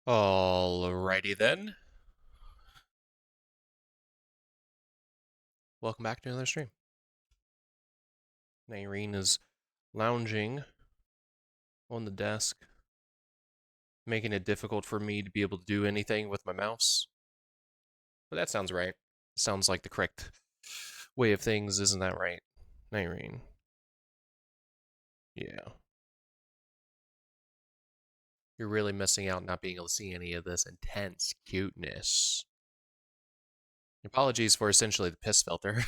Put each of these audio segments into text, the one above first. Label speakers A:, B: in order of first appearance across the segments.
A: Alrighty then. Welcome back to another stream. Irene is lounging on the desk, making it difficult for me to be able to do anything with my mouse. But that sounds right. Sounds like the correct way of things, isn't that right, Irene? Yeah. You're really missing out not being able to see any of this intense cuteness. Apologies for essentially the piss filter.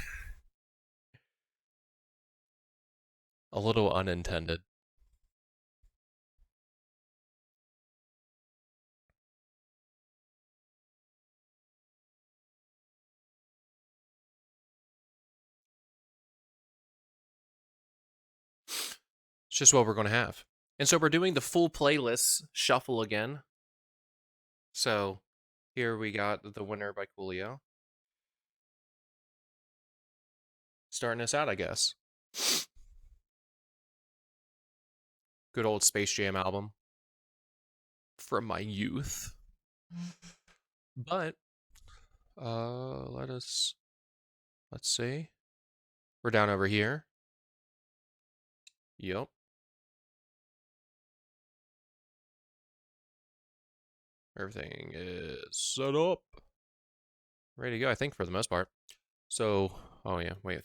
A: A little unintended. It's just what we're going to have. And so we're doing the full playlist shuffle again. So here we got The Winner by Coolio. Starting us out, I guess. Good old Space Jam album from my youth. But let's see. We're down over here. Yep. Everything is set up. Ready to go, I think, for the most part. So, oh yeah, wait.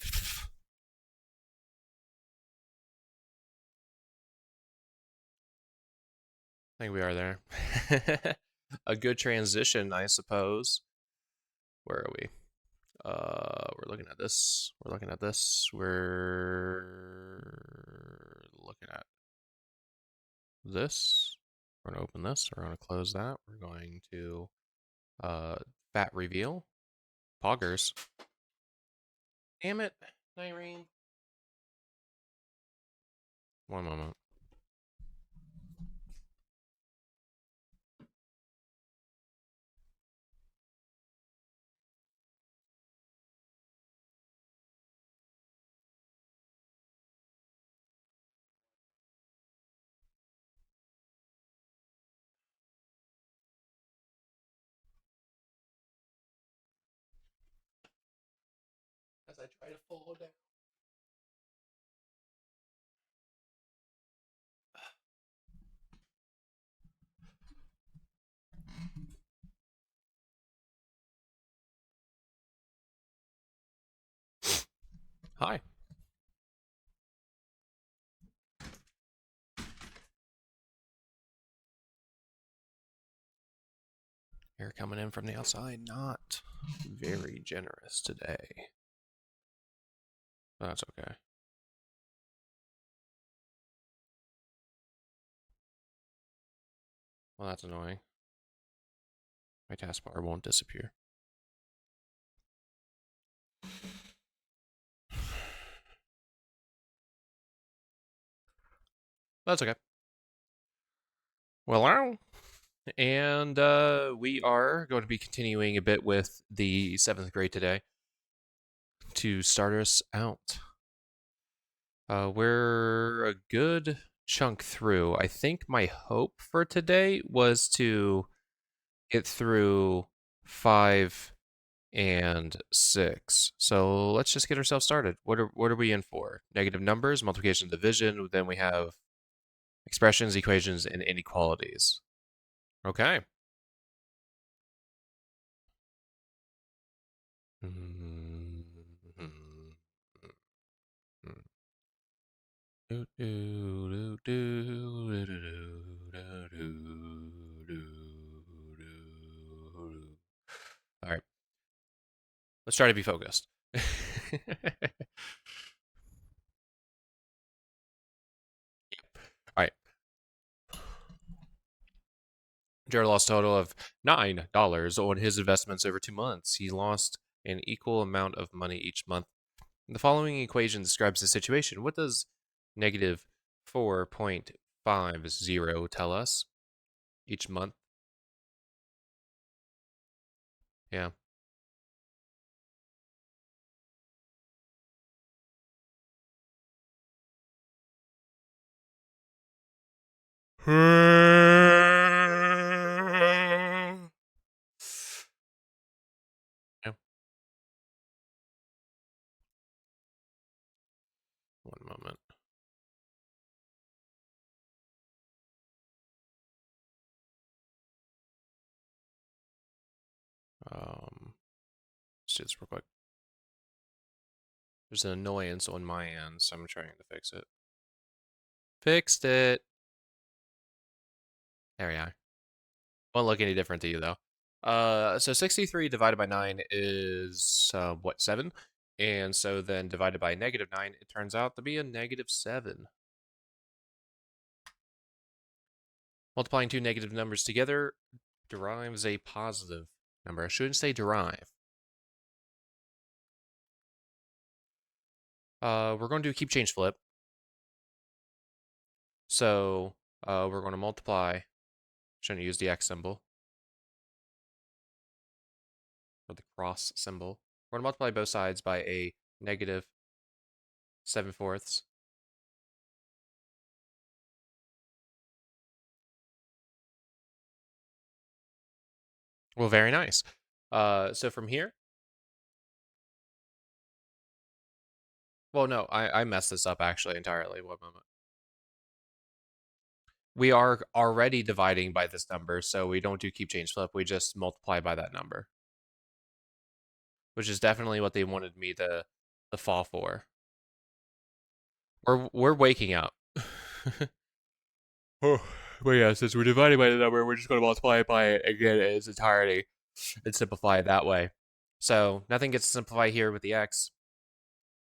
A: I think we are there. A good transition, I suppose. Where are we? We're looking at this. We're looking at this. We're looking at this. We're going to open this. We're going to close that. We're going to fat reveal. Poggers. Damn it, Irene. One moment. As I try to fall down. Hi. Air coming in from the outside. Not very generous today. But that's okay. Well, that's annoying. My taskbar won't disappear. That's okay. Well, and we are going to be continuing a bit with the 7th grade today to start us out. We're a good chunk through. I think my hope for today was to get through 5 and 6. So let's just get ourselves started. What are we in for? Negative numbers, multiplication, division. Then we have expressions, equations, and inequalities. Okay. All right. Let's try to be focused. All right. Jared lost a total of $9 on his investments over 2 months. He lost an equal amount of money each month. The following equation describes the situation. What does negative 4.50 tell us each month? Yeah. Let's do this real quick. There's an annoyance on my end, so I'm trying to fix it. Fixed it. There we are. Won't look any different to you though. So 63 divided by 9 is what, 7? And so then divided by -9, it turns out to be a -7. Multiplying two negative numbers together derives a positive number. I shouldn't say derive. We're going to do keep change flip. So we're going to multiply. Shouldn't use the X symbol or the cross symbol. We're going to multiply both sides by a -7/4. Well, very nice. So from here, well, no, I messed this up actually entirely. One moment. We are already dividing by this number, so we don't do keep change flip. We just multiply by that number, which is definitely what they wanted me to fall for. We're waking up. Oh, but yeah, since we're dividing by the number, we're just going to multiply it by it again in its entirety and simplify it that way. So nothing gets simplified here with the x.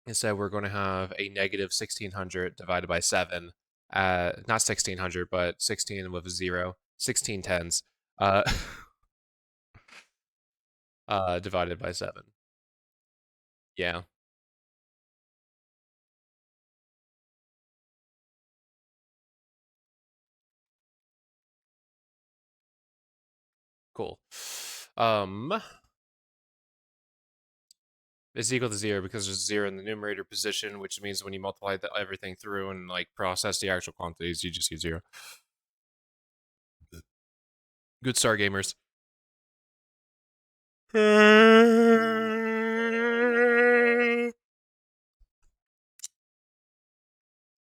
A: Instead, we're going to have a -1600 divided by 7. Not 1600, but 16 with a 0. 16 tens. Divided by 7. Yeah. Cool. Is equal to 0 because there's 0 in the numerator position, which means when you multiply everything through and like process the actual quantities, you just get 0. Good start, gamers.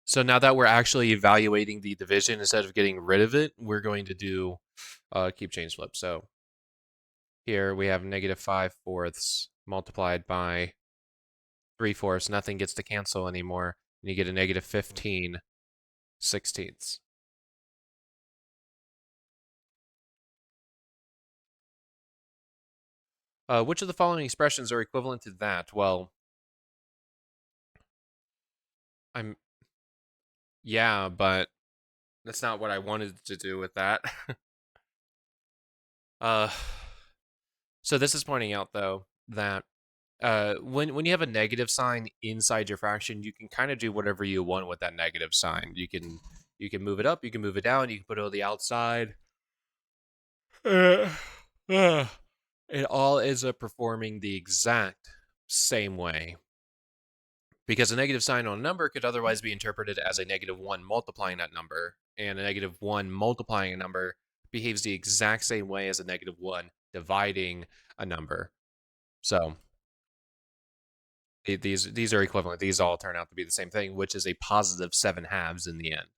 A: So now that we're actually evaluating the division instead of getting rid of it, we're going to do keep change flip. So here we have -5/4 multiplied by 3/4. Nothing gets to cancel anymore. And you get a -15/16. Which of the following expressions are equivalent to that? Well, yeah, but that's not what I wanted to do with that. uh, so this is pointing out though that when you have a negative sign inside your fraction, you can kind of do whatever you want with that negative sign. You can move it up, you can move it down, you can put it on the outside. It all is performing the exact same way. Because a negative sign on a number could otherwise be interpreted as a -1 multiplying that number, and a -1 multiplying a number behaves the exact same way as a -1 dividing a number. So these are equivalent. These all turn out to be the same thing, which is a positive 7/2 in the end.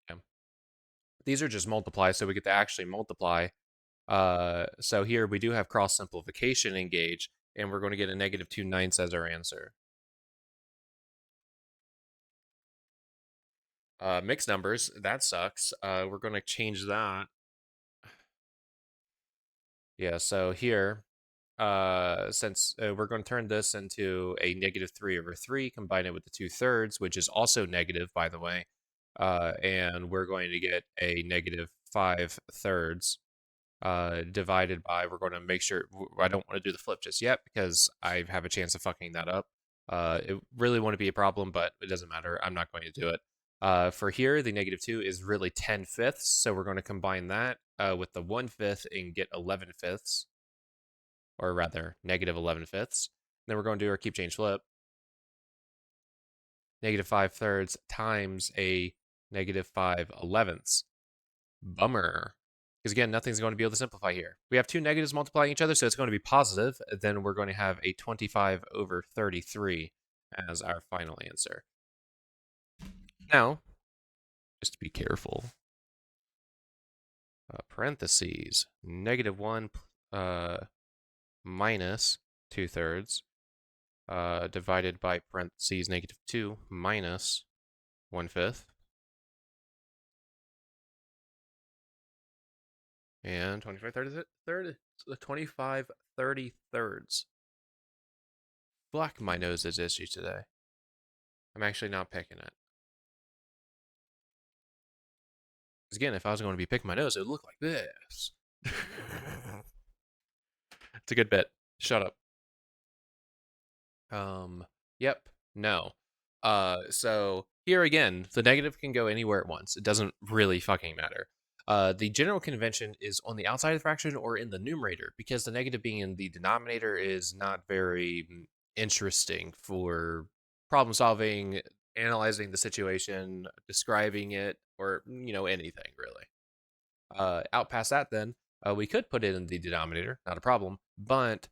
A: Okay. These are just multiply, so we get to actually multiply. So here we do have cross simplification engaged, and we're going to get a -2/9 as our answer. Mixed numbers, that sucks. We're going to change that. Yeah, so here, since we're going to turn this into a -3/3, combine it with the 2/3, which is also negative, by the way, and we're going to get a -5/3 divided by, we're going to make sure, I don't want to do the flip just yet because I have a chance of fucking that up. It really wouldn't be a problem, but it doesn't matter. I'm not going to do it. For here, the -2 is really 10/5, so we're going to combine that with the 1/5 and get 11/5, or rather, -11/5. Then we're going to do our keep change flip. -5/3 times a -5/11. Bummer. Because again, nothing's going to be able to simplify here. We have two negatives multiplying each other, so it's going to be positive. Then we're going to have a 25/33 as our final answer. Now, just be careful. parentheses, -1 minus 2/3 divided by parentheses -2 minus 1/5. And 25 30 thirds. Black my nose is issue today. I'm actually not picking it. Because again, if I was going to be picking my nose, it would look like this. It's a good bit. Shut up. Yep. No. So here again, the negative can go anywhere it wants. It doesn't really fucking matter. The general convention is on the outside of the fraction or in the numerator, because the negative being in the denominator is not very interesting for problem solving, analyzing the situation, describing it, or anything really. Out past that, then we could put it in the denominator, not a problem, but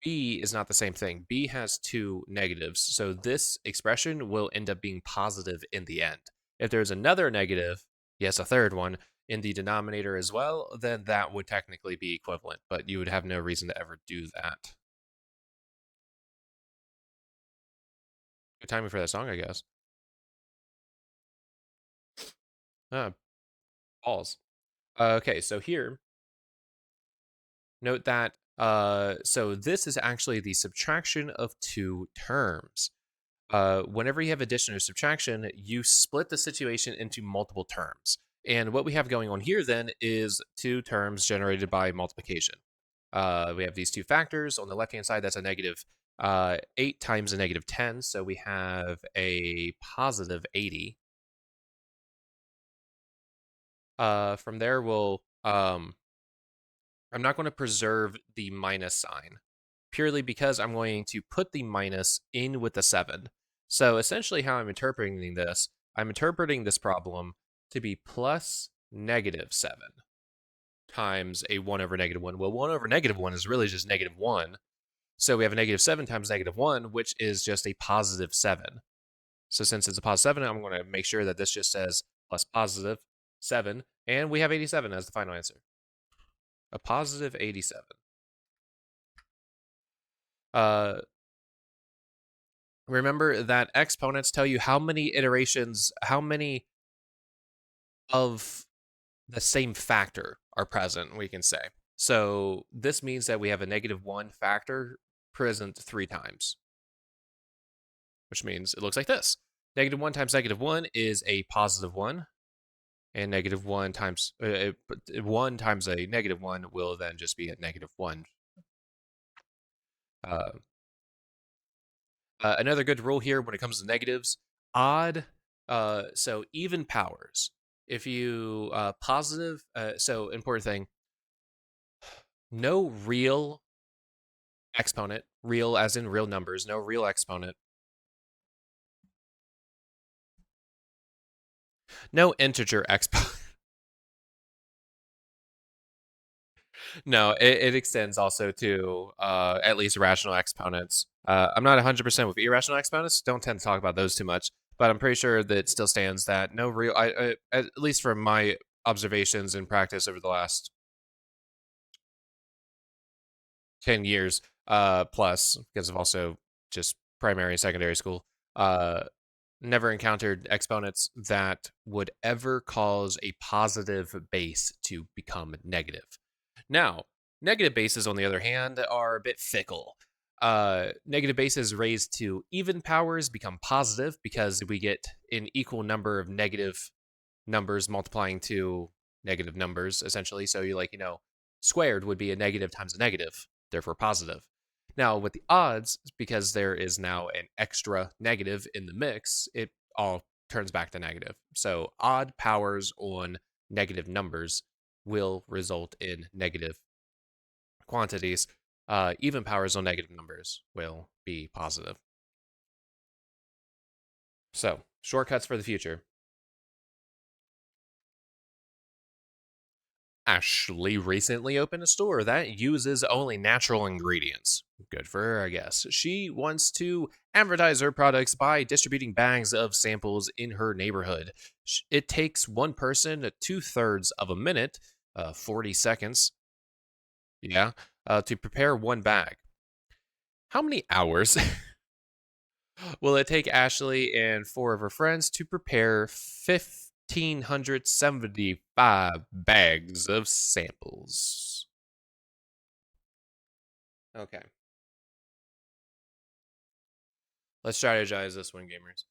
A: B is not the same thing. B has two negatives, so this expression will end up being positive in the end. If there's another negative, yes, a third one, in the denominator as well, then that would technically be equivalent, but you would have no reason to ever do that. Good timing for that song, I guess. Balls. Okay, so here, note that so this is actually the subtraction of two terms. Whenever you have addition or subtraction, you split the situation into multiple terms. And what we have going on here then is two terms generated by multiplication. We have these two factors. On the left-hand side, that's a negative 8 times a negative 10. So we have a positive 80. From there, I'm not going to preserve the minus sign, purely because I'm going to put the minus in with the 7. So essentially how I'm interpreting this problem to be plus -7 times a 1 over -1. Well, 1 over -1 is really just -1. So we have a -7 times -1, which is just a positive 7. So since it's a positive 7, I'm going to make sure that this just says plus positive 7, and we have 87 as the final answer. A positive 87. Remember that exponents tell you how many iterations, how many of the same factor are present, we can say. So this means that we have a -1 factor present 3 times, which means it looks like this. -1 times -1 is a positive 1, and -1 times 1 times a -1 will then just be a -1. Another good rule here when it comes to negatives, odd, so even powers. If you positive, so important thing, no real exponent, real as in real numbers, no real exponent, no integer exponent. No, it extends also to at least rational exponents. I'm not 100% with irrational exponents. Don't tend to talk about those too much, but I'm pretty sure that it still stands that no real, at least from my observations and practice over the last 10 years plus, because of also just primary and secondary school, never encountered exponents that would ever cause a positive base to become negative. Now, negative bases, on the other hand, are a bit fickle. Negative bases raised to even powers become positive because we get an equal number of negative numbers multiplying to negative numbers, essentially. So squared would be a negative times a negative, therefore positive. Now, with the odds, because there is now an extra negative in the mix, it all turns back to negative. So odd powers on negative numbers will result in negative quantities. Even powers on negative numbers will be positive. So, shortcuts for the future. Ashley recently opened a store that uses only natural ingredients. Good for her, I guess. She wants to advertise her products by distributing bags of samples in her neighborhood. It takes one person 2/3 of a minute, 40 seconds. Yeah. To prepare one bag. How many hours will it take Ashley and four of her friends to prepare 1,575 bags of samples? Okay. Let's strategize this one, gamers.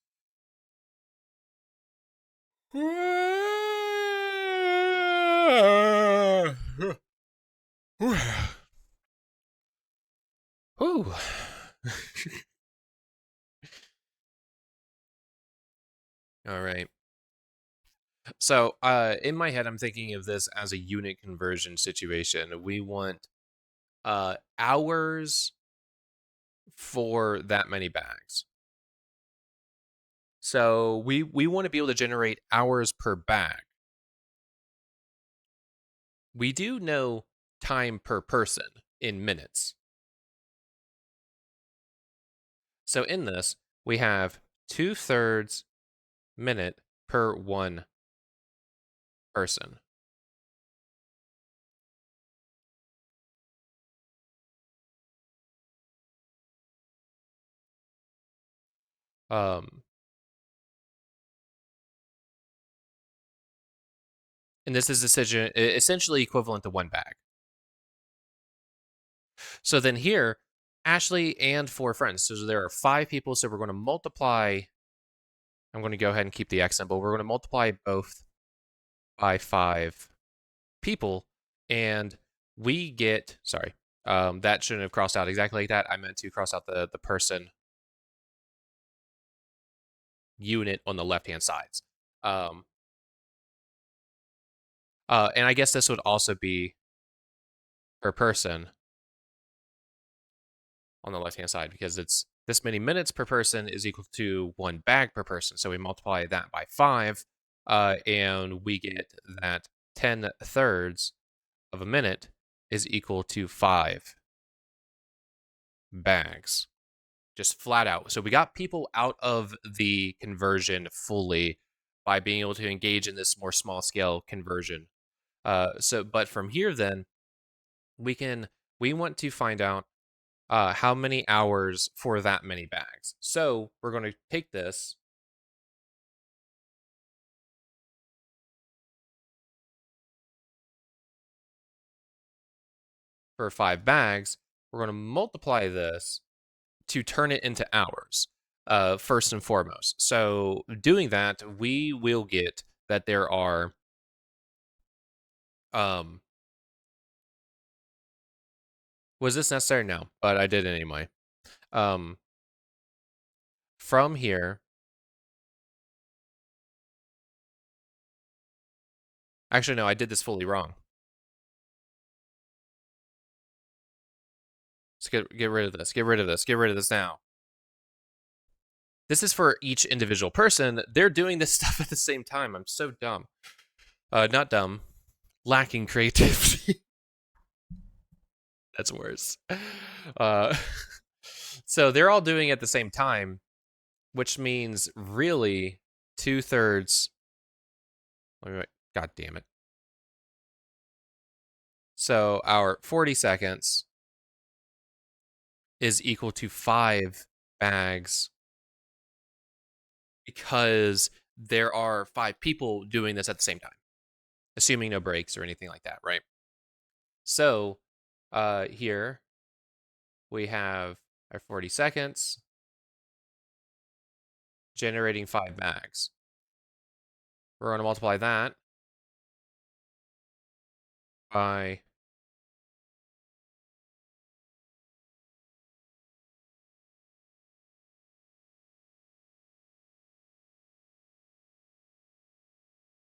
A: Whew. All right. So, in my head, I'm thinking of this as a unit conversion situation. We want hours for that many bags. So we want to be able to generate hours per bag. We do know time per person in minutes. So in this, we have 2/3 minute per one person. Um, and this is essentially equivalent to one bag. So then here, Ashley and four friends. So there are five people. So we're going to multiply. I'm going to go ahead and keep the X symbol. We're going to multiply both by five people, and we get. Sorry, that shouldn't have crossed out exactly like that. I meant to cross out the person unit on the left hand sides. Um, and I guess this would also be per person on the left hand side because it's this many minutes per person is equal to one bag per person. So we multiply that by five, and we get that 10/3 of a minute is equal to 5 bags. Just flat out. So we got people out of the conversion fully by being able to engage in this more small scale conversion. But from here, then we want to find out how many hours for that many bags. So we're going to take this for 5 bags. We're going to multiply this to turn it into hours, first and foremost. So doing that, we will get that there are um was this necessary? No, but I did it anyway. Um from here, actually no, I did this fully wrong. Let's get rid of this. Get rid of this. Get rid of this now. This is for each individual person. They're doing this stuff at the same time. I'm so dumb. Not dumb. Lacking creativity. That's worse. Uh, so they're all doing it at the same time, which means really 2/3. Wait, God damn it. So our 40 seconds is equal to 5 bags because there are 5 people doing this at the same time, assuming no breaks or anything like that, right? So here we have our 40 seconds generating 5 bags. We're going to multiply that by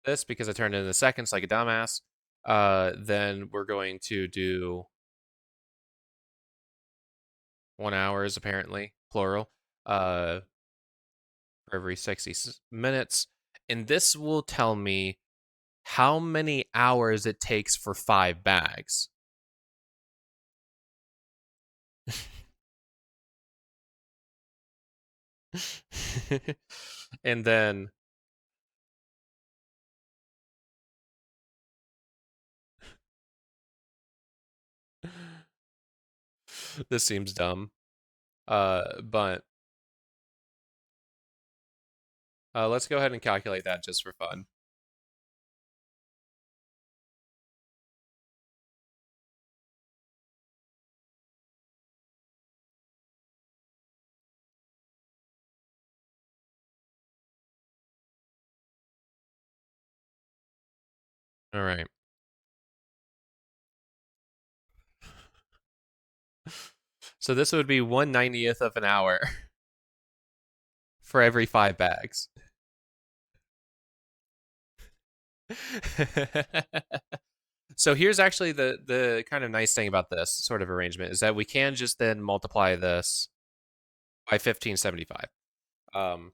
A: this because I turned it into seconds like a dumbass. Then we're going to do 1 hours, apparently, plural, for every 60 minutes. And this will tell me how many hours it takes for 5 bags. And then This seems dumb. But let's go ahead and calculate that just for fun. All right. So this would be 1/90th of an hour for every 5 bags. So here's actually the kind of nice thing about this sort of arrangement is that we can just then multiply this by 1575. Um,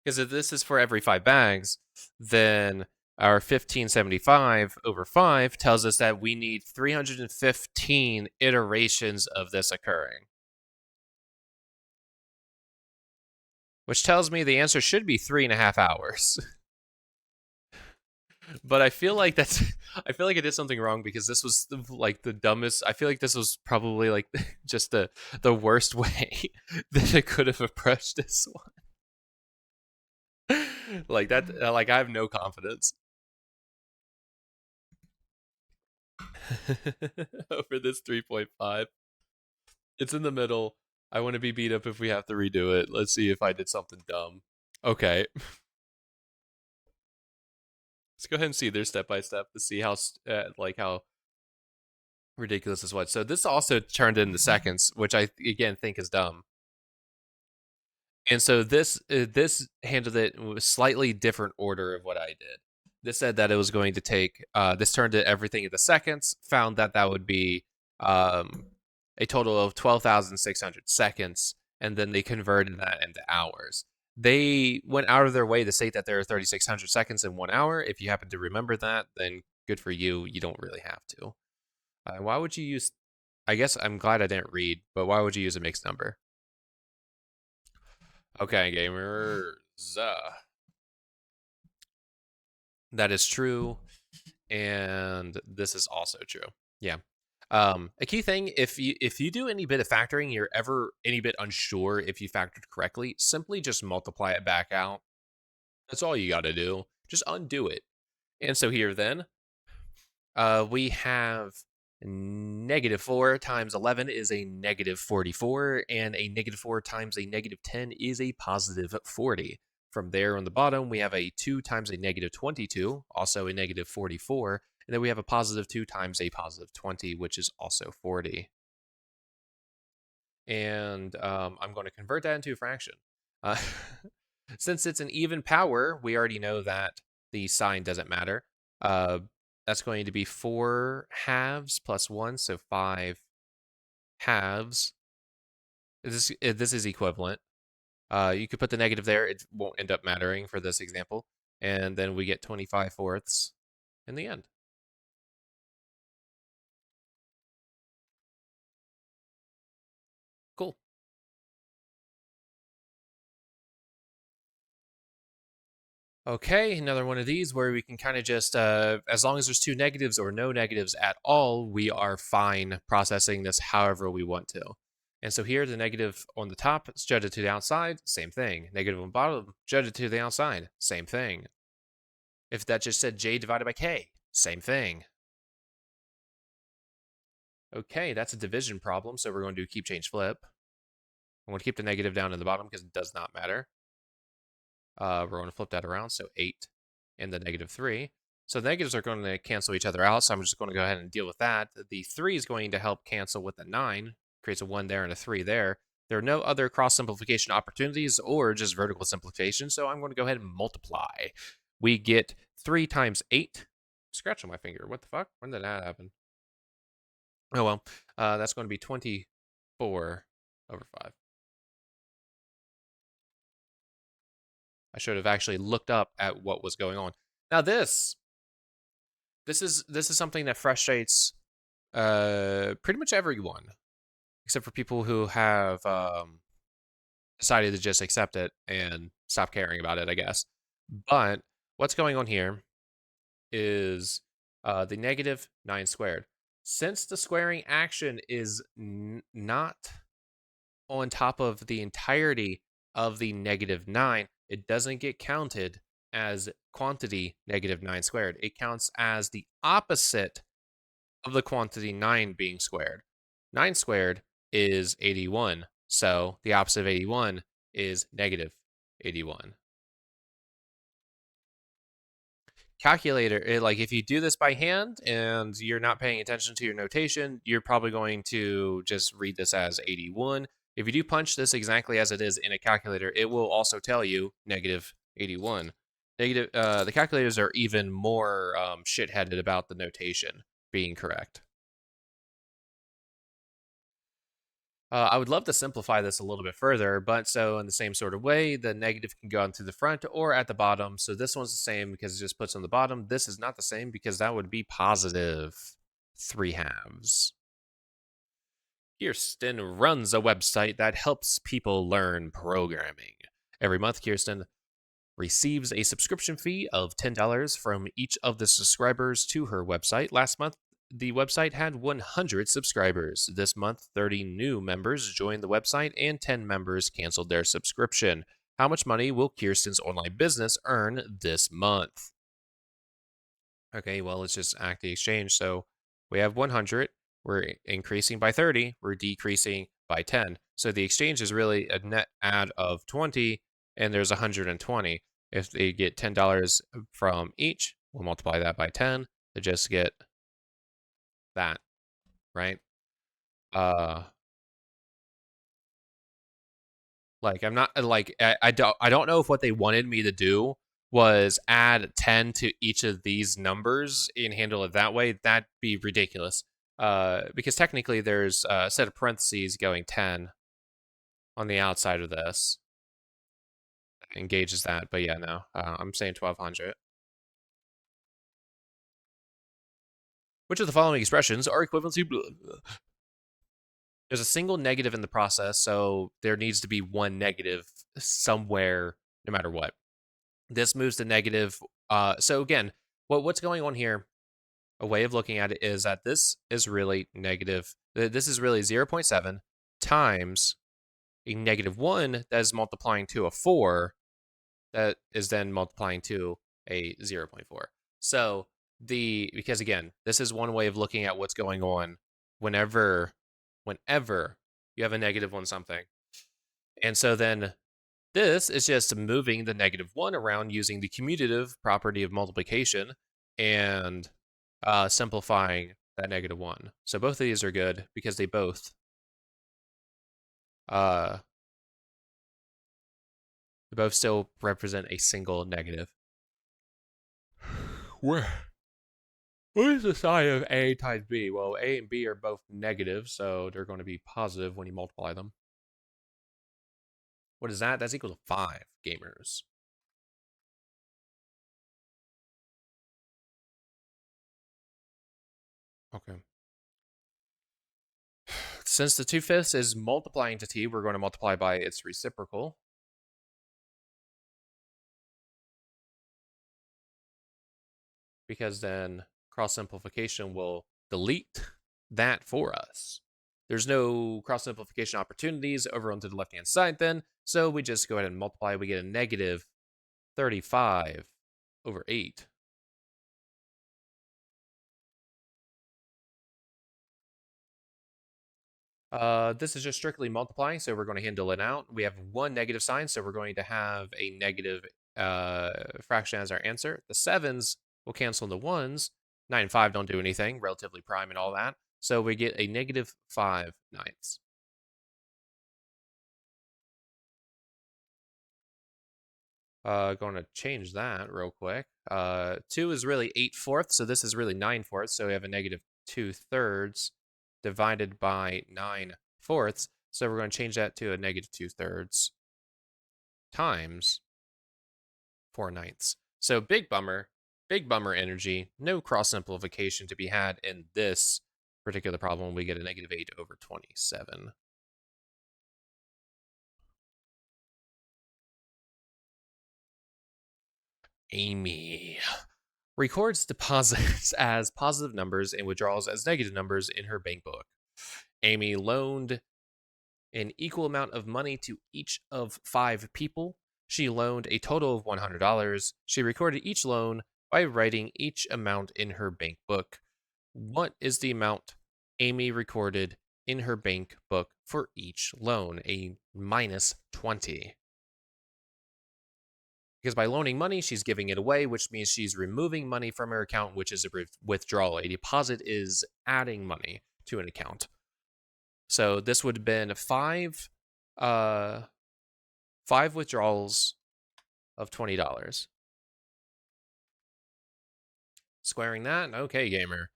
A: because if this is for every 5 bags, then our 1575 over 5 tells us that we need 315 iterations of this occurring, which tells me the answer should be 3.5 hours. But I feel like that's I feel like I did something wrong because this was like the dumbest. I feel like this was probably like just the worst way that I could have approached this one. Like that like I have no confidence over this 3.5. It's in the middle. I want to be beat up if we have to redo it. Let's see if I did something dumb. Okay. Let's go ahead and see their step by step to see how like how ridiculous this was. So this also turned into seconds, which I again think is dumb. And so this handled it in a slightly different order of what I did. This said that it was going to take. This turned to everything into seconds. Found that that would be um, a total of 12,600 seconds, and then they converted that into hours. They went out of their way to state that there are 3,600 seconds in 1 hour. If you happen to remember that, then good for you. You don't really have to. Why would you use? I guess I'm glad I didn't read, but why would you use a mixed number? Okay, gamers. That is true, and this is also true. Yeah. A key thing, if you do any bit of factoring, you're ever any bit unsure if you factored correctly, simply just multiply it back out. That's all you got to do. Just undo it. And so here then, we have -4 times 11 is a -44, and a -4 times a -10 is a +40. From there on the bottom, we have a 2 times a -22, also a -44, and then we have a +2 times a +20, which is also 40. And I'm going to convert that into a fraction. Uh, since it's an even power, we already know that the sign doesn't matter. Uh, that's going to be 4 halves plus 1, so 5 halves. This is equivalent. You could put the negative there. It won't end up mattering for this example. And then we get 25 fourths in the end. Cool. Okay, another one of these where we can kind of just, as long as there's two negatives or no negatives at all, we are fine processing this however we want to. And so here, the negative on the top is judged to the outside, same thing. Negative on the bottom, judged to the outside, same thing. If that just said j divided by k, same thing. Okay, that's a division problem, so we're going to do keep, change, flip. I'm going to keep the negative down in the bottom because it does not matter. We're going to flip that around, so 8 and the -3. So the negatives are going to cancel each other out, so I'm just going to go ahead and deal with that. The 3 is going to help cancel with the 9, creates a 1 there and a 3 there. There are no other cross simplification opportunities or just vertical simplification, so I'm going to go ahead and multiply. We get 3 times 8. Scratch on my finger. What the fuck? When did that happen? Oh well. That's going to be 24 over 5. I should have actually looked up at what was going on. Now this is something that frustrates pretty much everyone, except for people who have decided to just accept it and stop caring about it, I guess. But what's going on here is the negative 9 squared. Since the squaring action is not on top of the entirety of the negative 9, it doesn't get counted as quantity negative 9 squared. It counts as the opposite of the quantity 9 being squared. 9 squared is 81. So the opposite of 81 is negative 81. Calculator, like if you do this by hand and you're not paying attention to your notation, you're probably going to just read this as 81. If you do punch this exactly as it is in a calculator, it will also tell you negative 81. The calculators are even more shit-headed about the notation being correct. I would love to simplify this a little bit further, but so in the same sort of way, the negative can go onto the front or at the bottom. So this one's the same because it just puts on the bottom. This is not the same because that would be positive 3/2. Kirsten runs a website that helps people learn programming. Every month, Kirsten receives a subscription fee of $10 from each of the subscribers to her website. Last month, the website had 100 subscribers. This month, 30 new members joined the website and 10 members canceled their subscription. How much money will Kirsten's online business earn this month? Okay, well, let's just act the exchange. So we have 100. We're increasing by 30. We're decreasing by 10. So the exchange is really a net add of 20, and there's 120. If they get $10 from each, we'll multiply that by 10 to just get that, right? Uh, like I'm not like I don't know if what they wanted me to do was add 10 to each of these numbers and handle it that way. That'd be ridiculous. Because technically there's a set of parentheses going 10 on the outside of this. Engages that, but yeah, no. I'm saying 1200. Which of the following expressions are equivalent to blah, blah. There's a single negative in the process, so there needs to be one negative somewhere, no matter what. This moves to negative. So again, what's going on here? A way of looking at it is that this is really negative. This is really 0.7 times a negative 1 that is multiplying to a 4 that is then multiplying to a 0.4. So because again, this is one way of looking at what's going on whenever you have a negative on something. And so then this is just moving the negative 1 around using the commutative property of multiplication and simplifying that negative 1. So both of these are good because they both still represent a single negative. Where? What is the sign of A times B? Well, A and B are both negative, so they're going to be positive when you multiply them. What is that? That's equal to 5 gamers. Okay. Since the 2/5 is multiplying to t, we're going to multiply by its reciprocal. Because then cross simplification will delete that for us. There's no cross simplification opportunities over onto the left hand side then, so we just go ahead and multiply. We get a negative 35 over 8. This is just strictly multiplying, so we're going to handle it out. We have one negative sign, so we're going to have a negative fraction as our answer. The 7s will cancel into 1s. 9 and 5 don't do anything, relatively prime and all that. So we get a negative 5/9. Going to change that real quick. 2 is really 8/4, so this is really 9/4, so we have a negative 2/3 divided by 9/4. So we're going to change that to a negative 2/3 times 4/9. So big bummer energy. No cross simplification to be had in this particular problem. We get a negative 8 over 27. Amy records deposits as positive numbers and withdrawals as negative numbers in her bank book. Amy loaned an equal amount of money to each of 5 people. She loaned a total of $100. She recorded each loan by writing each amount in her bank book. What is the amount Amy recorded in her bank book for each loan? A minus 20. Because by loaning money, she's giving it away, which means she's removing money from her account, which is a withdrawal. A deposit is adding money to an account. So this would have been five withdrawals of $20. Squaring that, okay, gamer.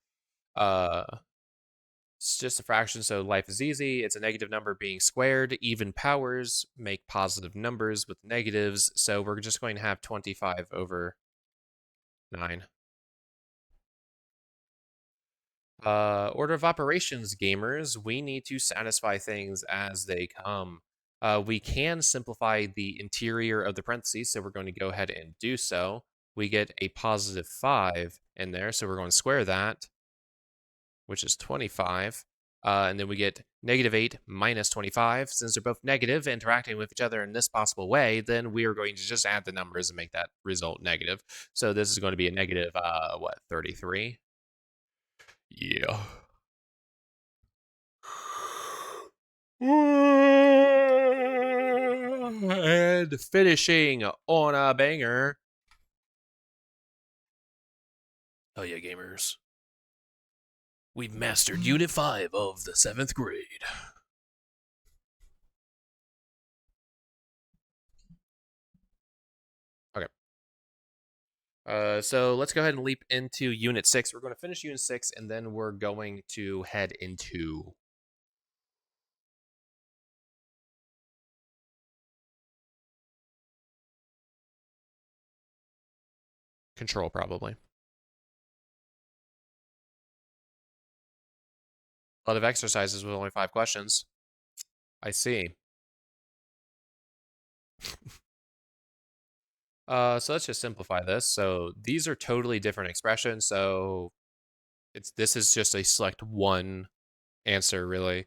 A: It's just a fraction, so life is easy. It's a negative number being squared. Even powers make positive numbers with negatives, so we're just going to have 25 over 9. Order of operations, gamers. We need to satisfy things as they come. We can simplify the interior of the parentheses, so we're going to go ahead and do so. We get a positive 5 in there, so we're going to square that, which is 25. And then we get negative 8 minus 25. Since they're both negative, interacting with each other in this possible way, then we are going to just add the numbers and make that result negative. So this is going to be a negative, 33? Yeah. And finishing on a banger. Oh yeah, gamers. We've mastered Unit 5 of the 7th grade. Okay. So let's go ahead and leap into Unit 6. We're going to finish Unit 6, and then we're going to head into Control, probably. A lot of exercises with only 5 questions. I see. So let's just simplify this. So these are totally different expressions. So this is just a select one answer, really.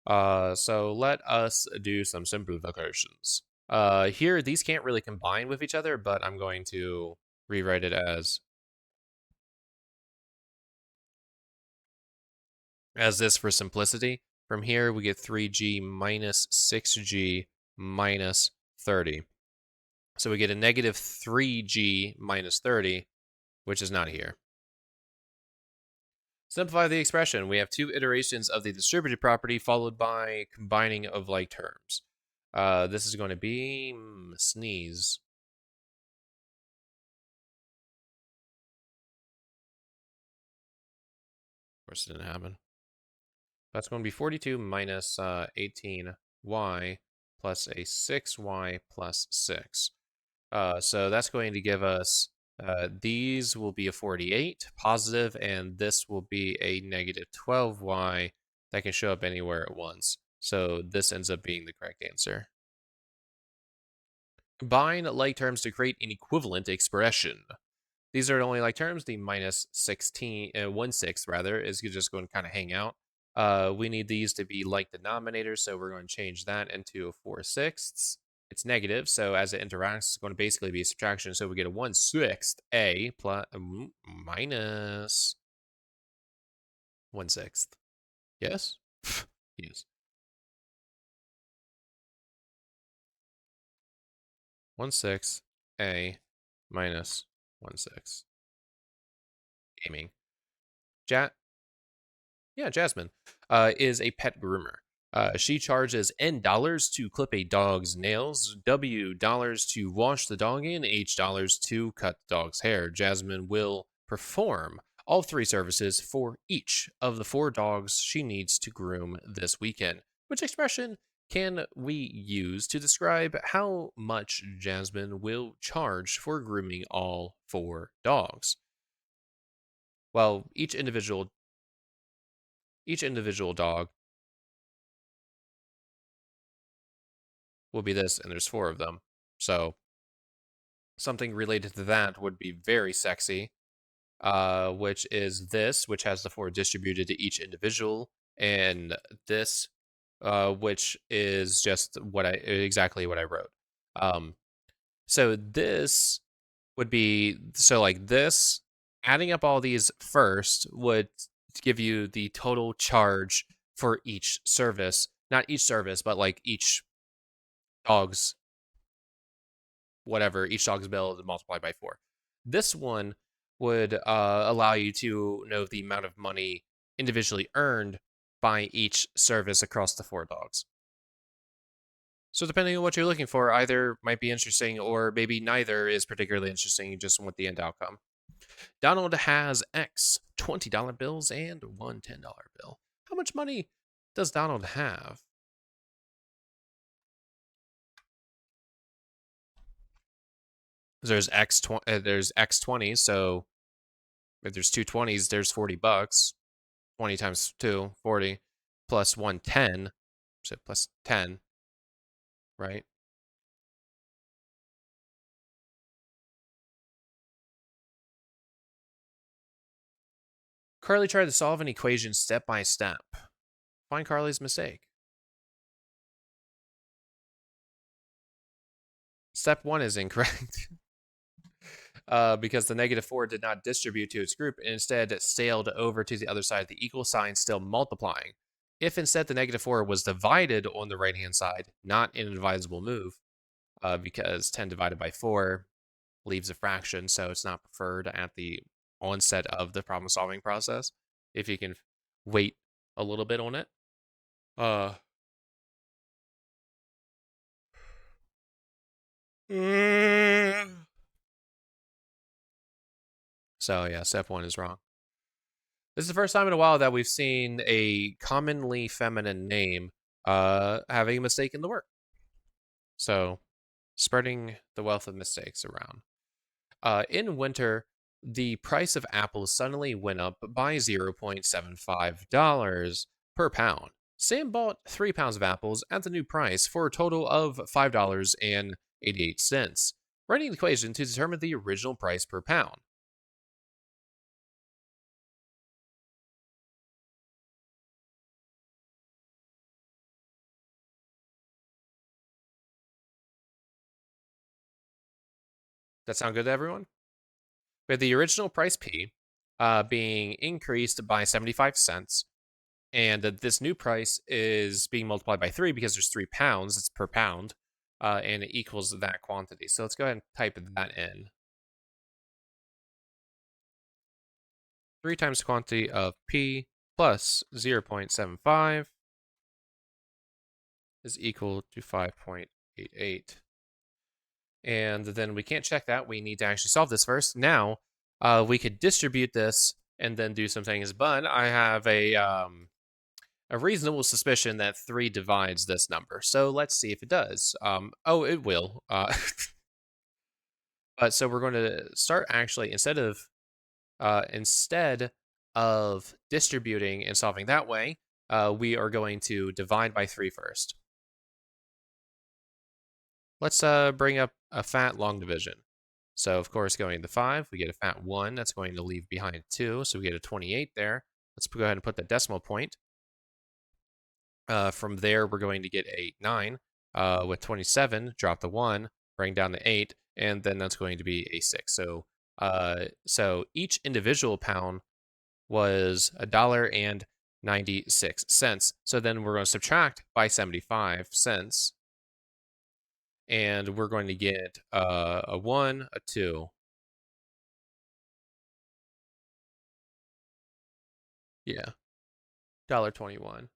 A: So let us do some simplifications. Here, these can't really combine with each other, but I'm going to rewrite it as this for simplicity. From here, we get 3g minus 6g minus 30. So we get a negative 3g minus 30, which is not here. Simplify the expression. We have 2 iterations of the distributed property followed by combining of like terms. This is going to be sneeze. Of course, it didn't happen. That's going to be 42 minus 18y plus a 6y plus 6. So that's going to give us, these will be a 48 positive, and this will be a negative 12y that can show up anywhere at once. So this ends up being the correct answer. Combine like terms to create an equivalent expression. These are only like terms. The minus 16, 1/6 rather, is just going to kind of hang out. We need these to be like denominators, so we're going to change that into a 4/6. It's negative, so as it interacts, it's going to basically be a subtraction. So we get a 1/6 a plus minus 1/6. Yes? Yes. 1/6 a minus 1/6. Gaming. Jasmine is a pet groomer. She charges N dollars to clip a dog's nails, W dollars to wash the dog, and H dollars to cut the dog's hair. Jasmine will perform all 3 services for each of the 4 dogs she needs to groom this weekend. Which expression can we use to describe how much Jasmine will charge for grooming all 4 dogs? Well, each individual dog will be this, and there's 4 of them. So something related to that would be very sexy. which is this, which has the four distributed to each individual, and this, which is just exactly what I wrote. Um, so this would be like this. Adding up all these first would give you the total charge for each service, not each service, but like dog's each dog's bill is multiplied by 4. This one would allow you to know the amount of money individually earned by each service across the 4 dogs. So depending on what you're looking for, either might be interesting or maybe neither is particularly interesting. You just want the end outcome. Donald has X $20 bills and one $10 bill. How much money does Donald have? There's there's X20, so if there's two 20s, there's $40. 20 times 2, 40, plus 110, so plus 10, right? Carly tried to solve an equation step by step. Find Carly's mistake. Step 1 is incorrect. Because the -4 did not distribute to its group and instead sailed over to the other side of the equal sign, still multiplying. If instead the -4 was divided on the right hand side, not in a divisible move, because 10 divided by 4 leaves a fraction, so it's not preferred at the onset of the problem solving process. If you can wait a little bit on it. Uh, so yeah, step 1 is wrong. This is the first time in a while that we've seen a commonly feminine name having a mistake in the word. So, spreading the wealth of mistakes around. In winter, the price of apples suddenly went up by $0.75 per pound. Sam bought 3 pounds of apples at the new price for a total of $5.88. Writing the equation to determine the original price per pound. That sound good to everyone? We have the original price P being increased by 75 cents, and this new price is being multiplied by 3 because there's 3 pounds, it's per pound, and it equals that quantity. So let's go ahead and type that in. 3 times the quantity of P plus 0.75 is equal to 5.88. And then we can't check that. We need to actually solve this first. Now, we could distribute this and then do some things, but I have a reasonable suspicion that 3 divides this number. So let's see if it does. Oh, it will. But so we're going to start actually instead of distributing and solving that way, we are going to divide by 3 first. Let's bring up a fat long division. So of course, going to 5, we get a fat 1. That's going to leave behind 2, so we get a 28 there. Let's go ahead and put the decimal point. From there, we're going to get a 9. With 27, drop the 1, bring down the 8, and then that's going to be a 6. So each individual pound was $1.96. So then we're going to subtract by 75 cents, and we're going to get a 1, a 2. Yeah, $1.21.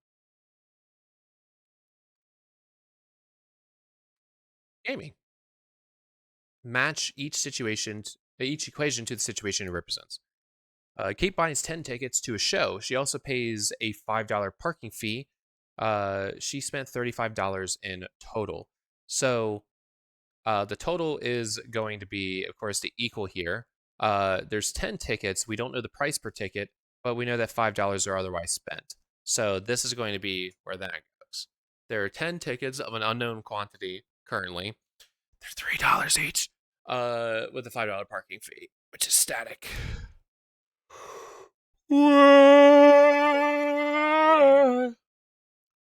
A: Gaming. Match each equation to the situation it represents. Kate buys 10 tickets to a show. She also pays a $5 parking fee. She spent $35 in total. So the total is going to be, of course, the equal here. There's 10 tickets. We don't know the price per ticket, but we know that $5 are otherwise spent. So this is going to be where that goes. There are 10 tickets of an unknown quantity currently. They're $3 each, with a $5 parking fee, which is static.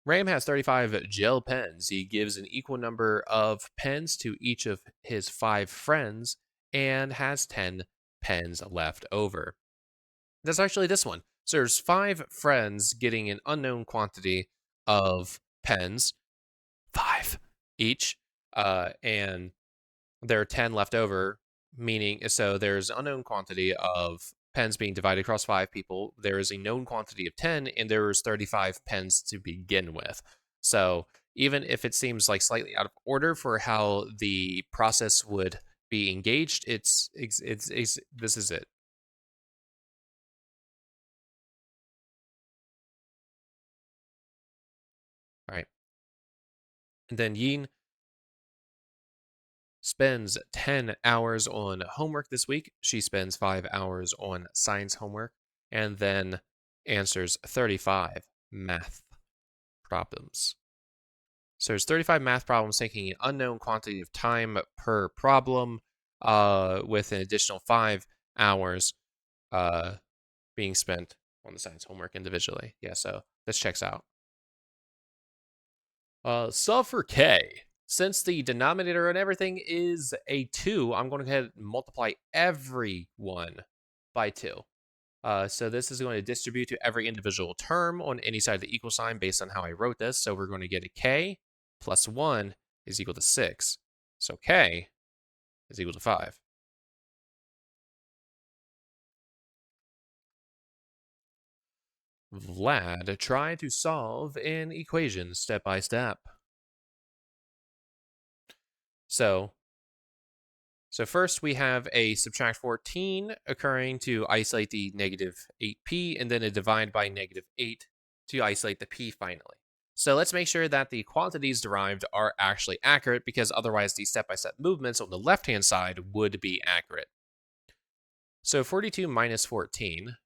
A: Ram has 35 gel pens. He gives an equal number of pens to each of his 5 friends and has 10 pens left over. That's actually this one. So there's 5 friends getting an unknown quantity of pens, 5 each, and there are 10 left over, meaning so there's an unknown quantity of pens being divided across 5 people. There is a known quantity of 10, and there is 35 pens to begin with. So even if it seems like slightly out of order for how the process would be engaged, it's this is it. All right. And then Yin spends 10 hours on homework this week. She spends 5 hours on science homework and then answers 35 math problems. So there's 35 math problems taking an unknown quantity of time per problem, with an additional 5 hours being spent on the science homework individually. Yeah, so this checks out. Solve for k. Since the denominator and everything is a 2, I'm going to go ahead and multiply everyone by 2. So this is going to distribute to every individual term on any side of the equal sign based on how I wrote this. So we're going to get a k plus 1 is equal to 6. So k is equal to 5. Vlad, try to solve an equation step by step. So first we have a subtract 14 occurring to isolate the negative 8p, and then a divide by negative 8 to isolate the p finally. So let's make sure that the quantities derived are actually accurate, because otherwise the step-by-step movements on the left-hand side would be accurate. So 42 minus 14,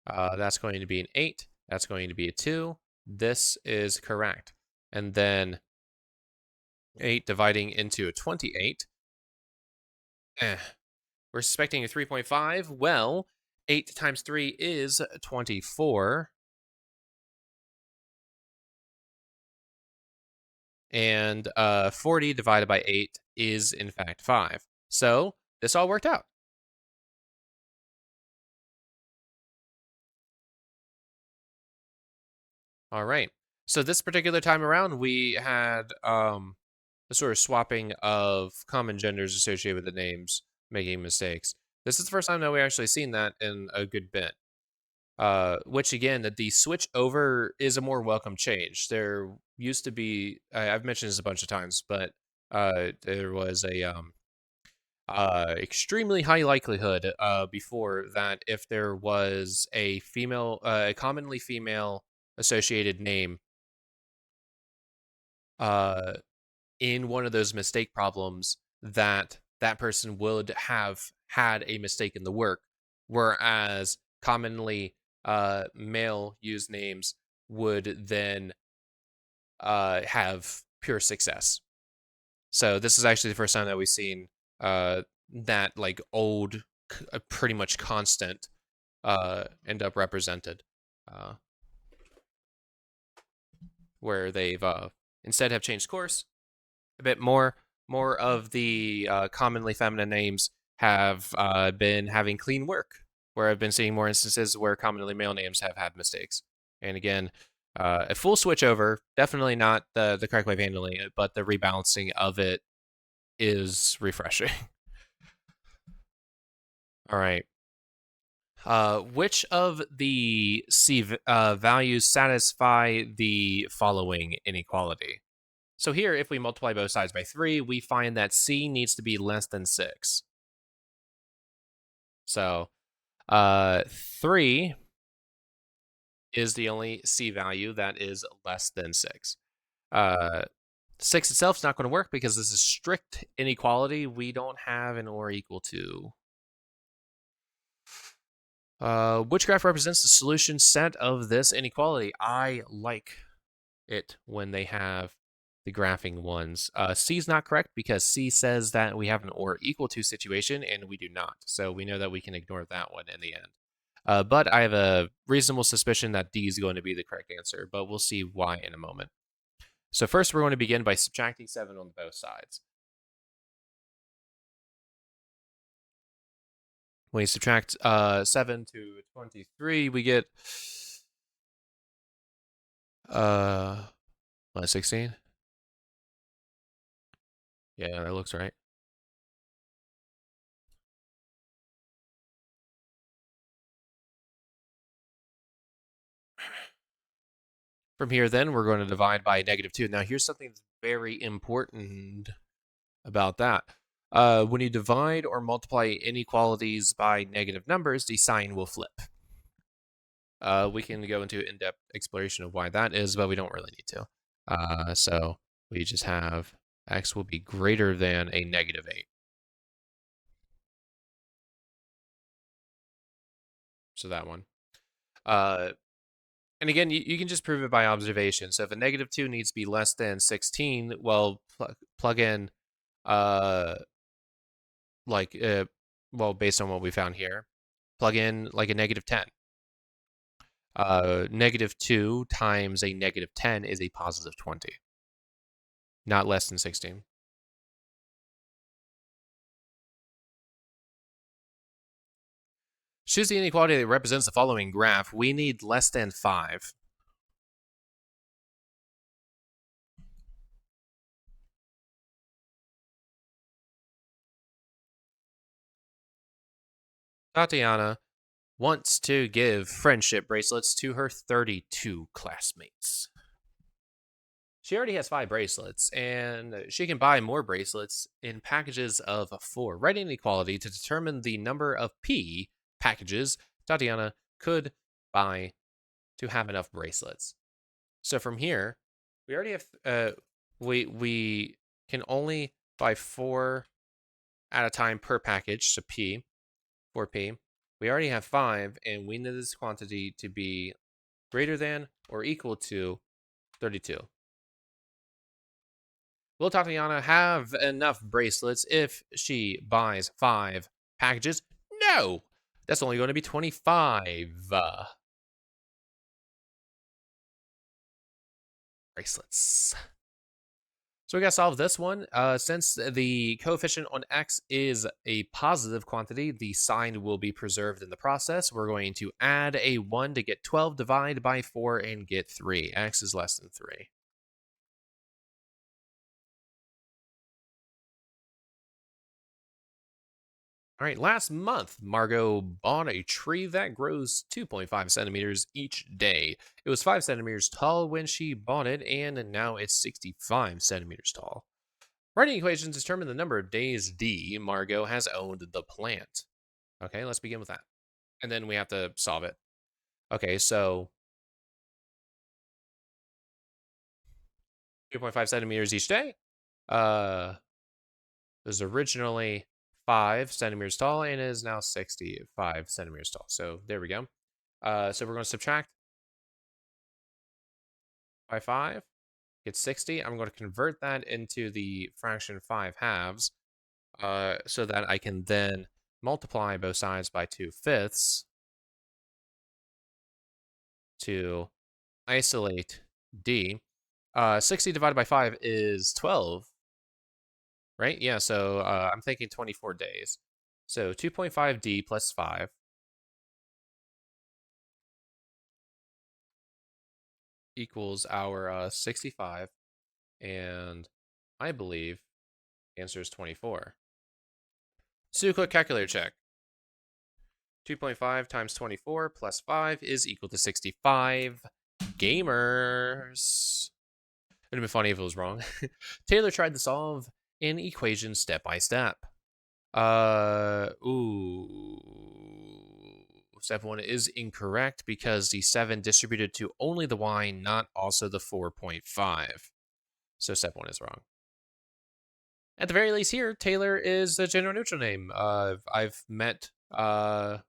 A: that's going to be an 8. That's going to be a 2. This is correct. And then 8 dividing into a 28. We're suspecting a 3.5. Well, 8 times 3 is 24. And 40 divided by 8 is, in fact, 5. So this all worked out. All right. So this particular time around, we had the sort of swapping of common genders associated with the names, making mistakes. This is the first time that we've actually seen that in a good bit. Which again, the switch over is a more welcome change. There used to be, I've mentioned this a bunch of times, but there was a extremely high likelihood before that if there was a female, a commonly female associated name in one of those mistake problems, that that person would have had a mistake in the work, whereas commonly male used names would then have pure success. So this is actually the first time that we've seen that like old, pretty much constant end up represented, where they've instead have changed course a bit more. More of the commonly feminine names have been having clean work, where I've been seeing more instances where commonly male names have had mistakes. And again, a full switch over, definitely not the correct way of handling it, but the rebalancing of it is refreshing. All right. Which of the C values satisfy the following inequality? So here, if we multiply both sides by 3, we find that C needs to be less than 6. So 3 is the only C value that is less than 6. 6 itself is not going to work because this is strict inequality. We don't have an or equal to. Which graph represents the solution set of this inequality? I like it when they have the graphing ones. C is not correct because C says that we have an or equal to situation, and we do not. So we know that we can ignore that one in the end. But I have a reasonable suspicion that D is going to be the correct answer, but we'll see why in a moment. So first, we're going to begin by subtracting 7 on both sides. When you subtract 7 to 23, we get 16. Yeah, that looks right. From here, then, we're going to divide by -2. Now, here's something that's very important about that. When you divide or multiply inequalities by negative numbers, the sign will flip. We can go into in-depth exploration of why that is, but we don't really need to. So we just have x will be greater than a -8. So that one. And again, you can just prove it by observation. So if a -2 needs to be less than 16, well, plug in, uh, like, well, based on what we found here, plug in like a -10. -2 times a -10 is a positive 20, not less than 16. Choose the inequality that represents the following graph. We need less than 5. Tatiana wants to give friendship bracelets to her 32 classmates. She already has 5 bracelets, and she can buy more bracelets in packages of 4. Write inequality to determine the number of P packages Tatiana could buy to have enough bracelets. So from here, we already have we can only buy 4 at a time per package, so P, 4P. We already have 5, and we need this quantity to be greater than or equal to 32. Will Tatiana have enough bracelets if she buys 5 packages? No! That's only going to be 25 bracelets. So we got to solve this one. Since the coefficient on x is a positive quantity, the sign will be preserved in the process. We're going to add a 1 to get 12, divide by 4, and get 3. X is less than 3. All right, last month, Margot bought a tree that grows 2.5 centimeters each day. It was 5 centimeters tall when she bought it, and now it's 65 centimeters tall. Writing equations determine the number of days D Margot has owned the plant. Okay, let's begin with that. And then we have to solve it. Okay, so 2.5 centimeters each day. It was originally 5 centimeters tall and is now 65 centimeters tall. So there we go. So we're going to subtract by 5, get 60. I'm going to convert that into the fraction 5 halves so that I can then multiply both sides by 2/5 to isolate D. 60 divided by 5 is 12, right? Yeah, so I'm thinking 24 days. So 2.5D plus 5 equals our 65, and I believe the answer is 24. So do a quick calculator check. 2.5 times 24 plus 5 is equal to 65. Gamers. It'd have been funny if it was wrong. Taylor tried to solve an equation step by step. Step 1 is incorrect because the 7 distributed to only the y, not also the 4.5. So step 1 is wrong. At the very least here, Taylor is a gender neutral name. I've met male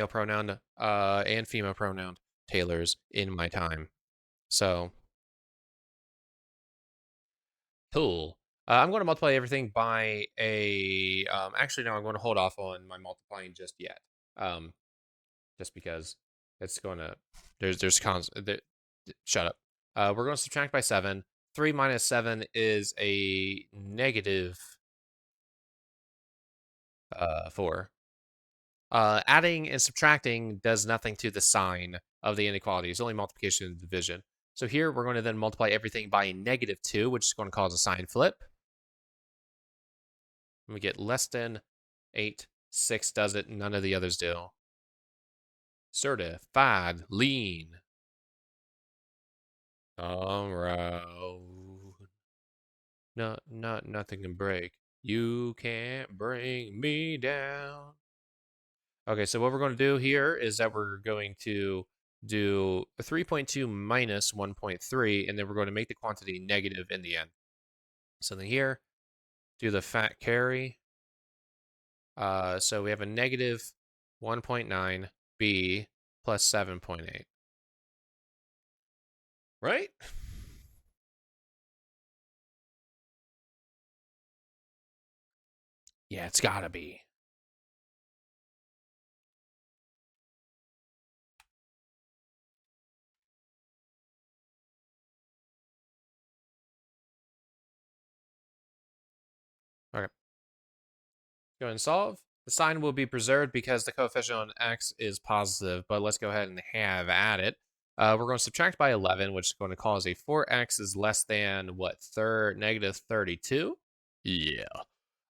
A: pronoun and female pronoun Taylors in my time. So Cool. I'm going to multiply everything by a. Actually, no, I'm going to hold off on my multiplying just yet. Um, just because it's going to. There's cons. Shut up. We're going to subtract by 7. 3 minus 7 is a negative 4. Adding and subtracting does nothing to the sign of the inequality. It's only multiplication and division. So here we're going to then multiply everything by a negative 2, which is going to cause a sign flip. And we get less than 8. 6 does it. None of the others do. Certified lean. All right. Nothing can break. You can't bring me down. Okay, so what we're going to do here is that we're going to do 3.2 minus 1.3, and then we're going to make the quantity negative in the end. So then here, do the fat carry. So we have a negative 1.9 b plus 7.8. Right? Yeah, it's gotta be. Okay. Go ahead and solve. The sign will be preserved because the coefficient on x is positive, but let's go ahead and have at it. We're going to subtract by 11, which is going to cause a 4x is less than, what, negative 32? Yeah.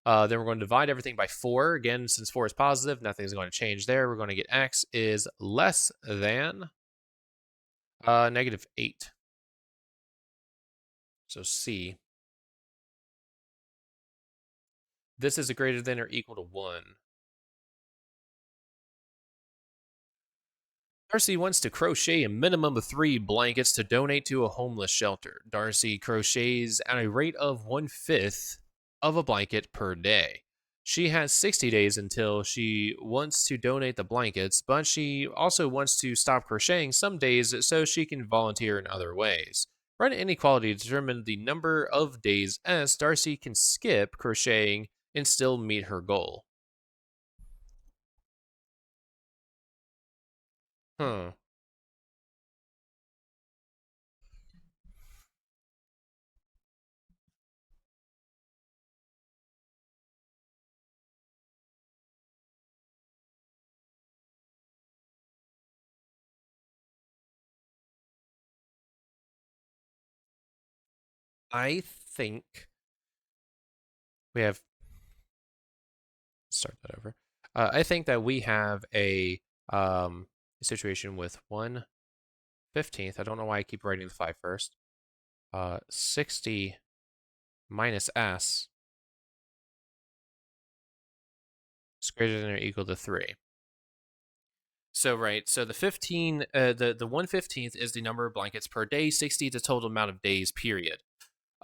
A: Then we're going to divide everything by 4. Again, since 4 is positive, nothing's going to change there. We're going to get x is less than negative 8. So C. This is a greater than or equal to 1. Darcy wants to crochet a minimum of 3 blankets to donate to a homeless shelter. Darcy crochets at a rate of 1/5 of a blanket per day. She has 60 days until she wants to donate the blankets, but she also wants to stop crocheting some days so she can volunteer in other ways. Write an inequality to determine the number of days S Darcy can skip crocheting and still meet her goal. Huh. I think we have start that over. I think that we have a situation with 1/15. I don't know why I keep writing the 5 first. 60 minus s is greater than or equal to 3. So right, so the 15, the 1/15th is the number of blankets per day. 60 is the total amount of days. Period.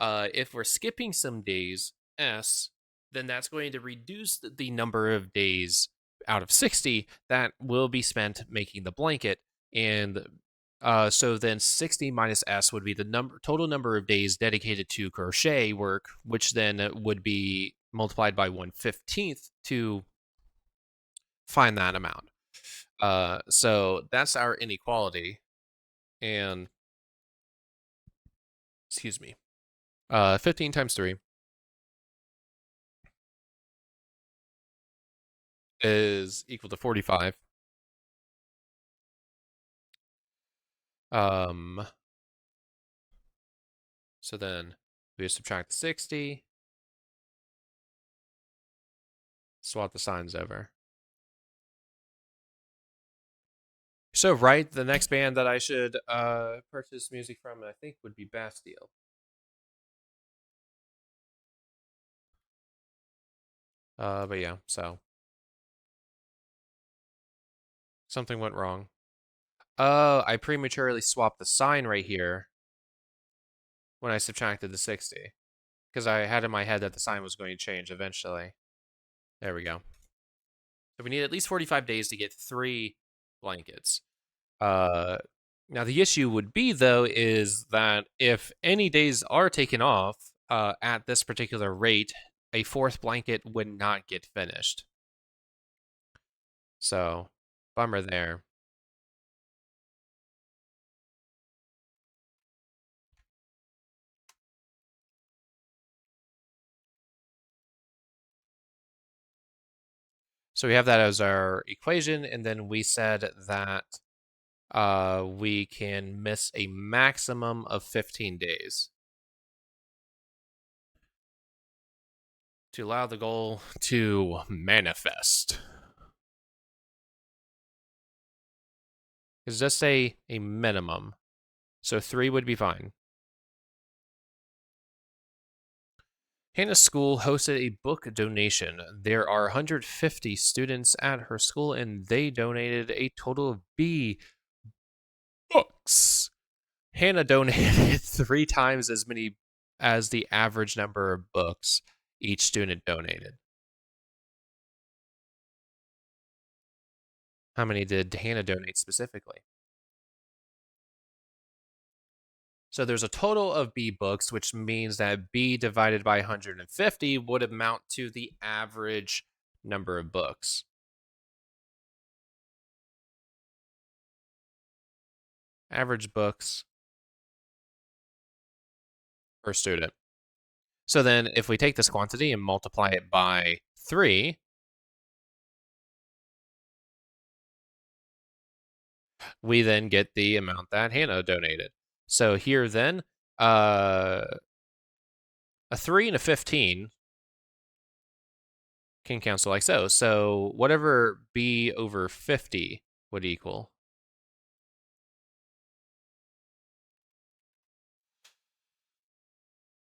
A: If we're skipping some days, S, then that's going to reduce the number of days out of 60 that will be spent making the blanket. And so then 60 minus S would be the total number of days dedicated to crochet work, which then would be multiplied by 1/15th to find that amount. So that's our inequality. And, excuse me, 15 times 3 is equal to 45. So then we subtract 60, swap the signs over. So right, the next band that I should purchase music from, I think, would be Bastille. But yeah, so something went wrong. I prematurely swapped the sign right here when I subtracted the 60 because I had in my head that the sign was going to change eventually. There we go. So we need at least 45 days to get 3 blankets. Now the issue would be though is that if any days are taken off, at this particular rate, a fourth blanket would not get finished. So, bummer there. So we have that as our equation, and then we said that we can miss a maximum of 15 days to allow the goal to manifest. It's just a minimum. So 3 would be fine. Hannah's school hosted a book donation. There are 150 students at her school, and they donated a total of B books. Hannah donated 3 times as many as the average number of books each student donated. How many did Hannah donate specifically? So there's a total of B books, which means that B divided by 150 would amount to the average number of books. Average books per student. So then if we take this quantity and multiply it by 3, we then get the amount that Hannah donated. So here then, a 3 and a 15 can cancel like so. So whatever B over 50 would equal.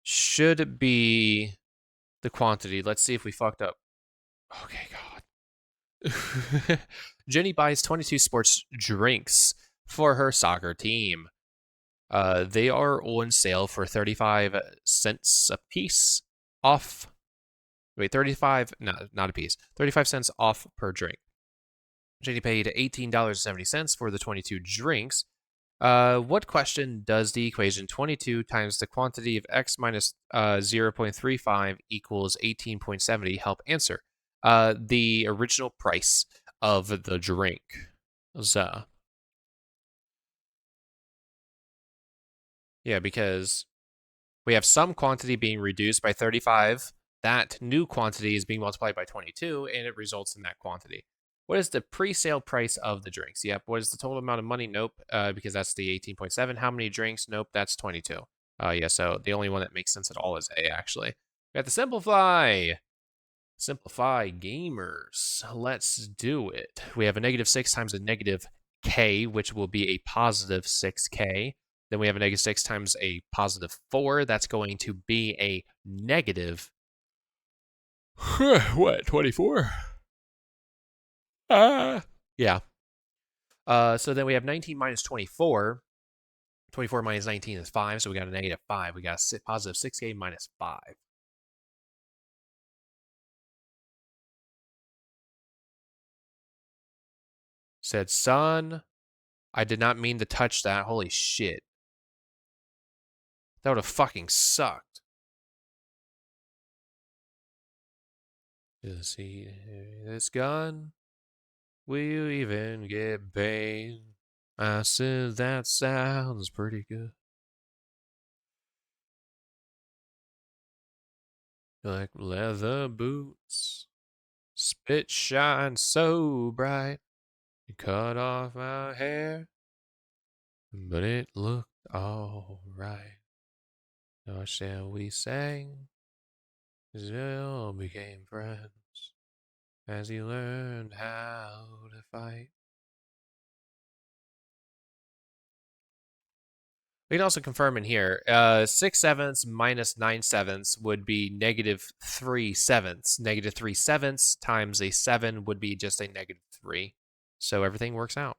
A: Should be the quantity. Let's see if we fucked up. Okay, God. Jenny buys 22 sports drinks for her soccer team. They are on sale for 35 cents a piece off. Wait, 35, no, not a piece. 35 cents off per drink. Jenny paid $18.70 for the 22 drinks. What question does the equation 22 times the quantity of x minus 0.35 equals 18.70 help answer? The original price of the drink. Yeah, because we have some quantity being reduced by 35. That new quantity is being multiplied by 22, and it results in that quantity. What is the pre-sale price of the drinks? Yep. What is the total amount of money? Nope. Because that's the 18.7. How many drinks? Nope. That's 22. Yeah. So the only one that makes sense at all is A. Actually, we have to simplify. Simplify gamers. Let's do it. We have a -6 times a negative k, which will be a positive 6k. Then we have a -6 times a positive 4. That's going to be a negative. What? 24? Yeah. So then we have 19 minus 24. 24 minus 19 is 5, so we got a -5. We got a positive 6k minus 5. Said, son, I did not mean to touch that. Holy shit. That would have fucking sucked. Just see this gun. Will you even get paid? I said that sounds pretty good. Like leather boots, spit shine so bright. You cut off my hair, but it looked alright. Nor shall we sang, still became friends as he learned how to fight. We can also confirm in here, 6/7 minus 9/7 would be -3/7. -3/7 times a 7 would be just a -3. So everything works out.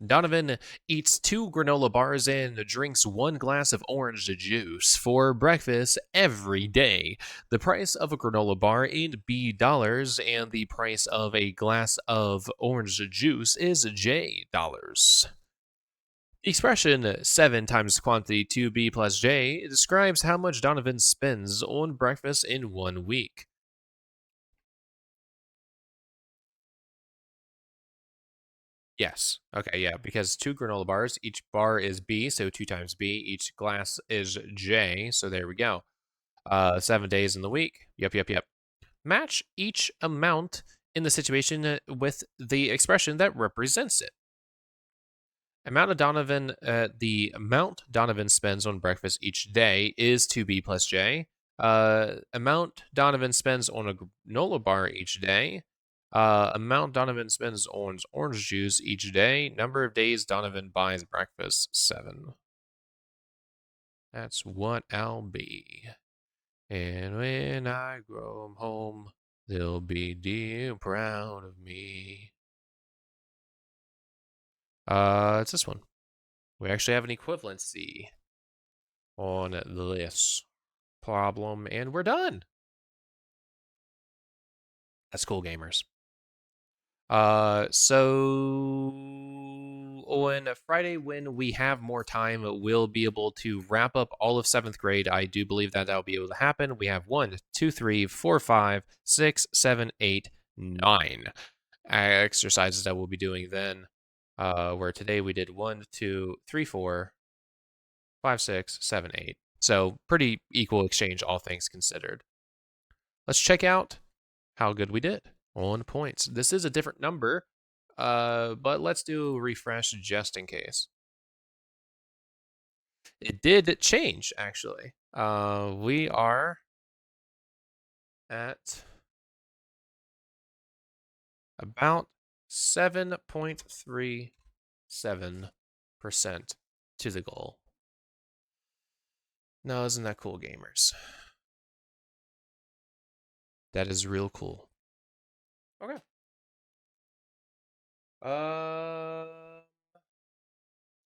A: Donovan eats 2 granola bars and drinks 1 glass of orange juice for breakfast every day. The price of a granola bar in B dollars and the price of a glass of orange juice is J dollars. The expression 7 times quantity 2b plus j describes how much Donovan spends on breakfast in 1 week. Yes. Okay, yeah, because 2 granola bars, each bar is B, so 2 times B, each glass is J, so there we go. 7 days in the week. Yep. Match each amount in the situation with the expression that represents it. The amount Donovan spends on breakfast each day is 2b plus j. Amount Donovan spends on a granola bar each day. Amount Donovan spends on orange juice each day. Number of days Donovan buys breakfast 7. That's what I'll be. And when I grow home, they'll be dear proud of me. It's this one. We actually have an equivalency on this problem, and we're done. That's cool, gamers. So on a Friday when we have more time, we'll be able to wrap up all of 7th grade. I do believe that that'll be able to happen. We have 1, 2, 3, 4, 5, 6, 7, 8, 9 exercises that we'll be doing then. Where today we did 1, 2, 3, 4, 5, 6, 7, 8. So pretty equal exchange, all things considered. Let's check out how good we did on points. This is a different number, but let's do a refresh just in case. It did change, actually. We are at about 7.37% to the goal. No, isn't that cool, gamers? That is real cool. Okay.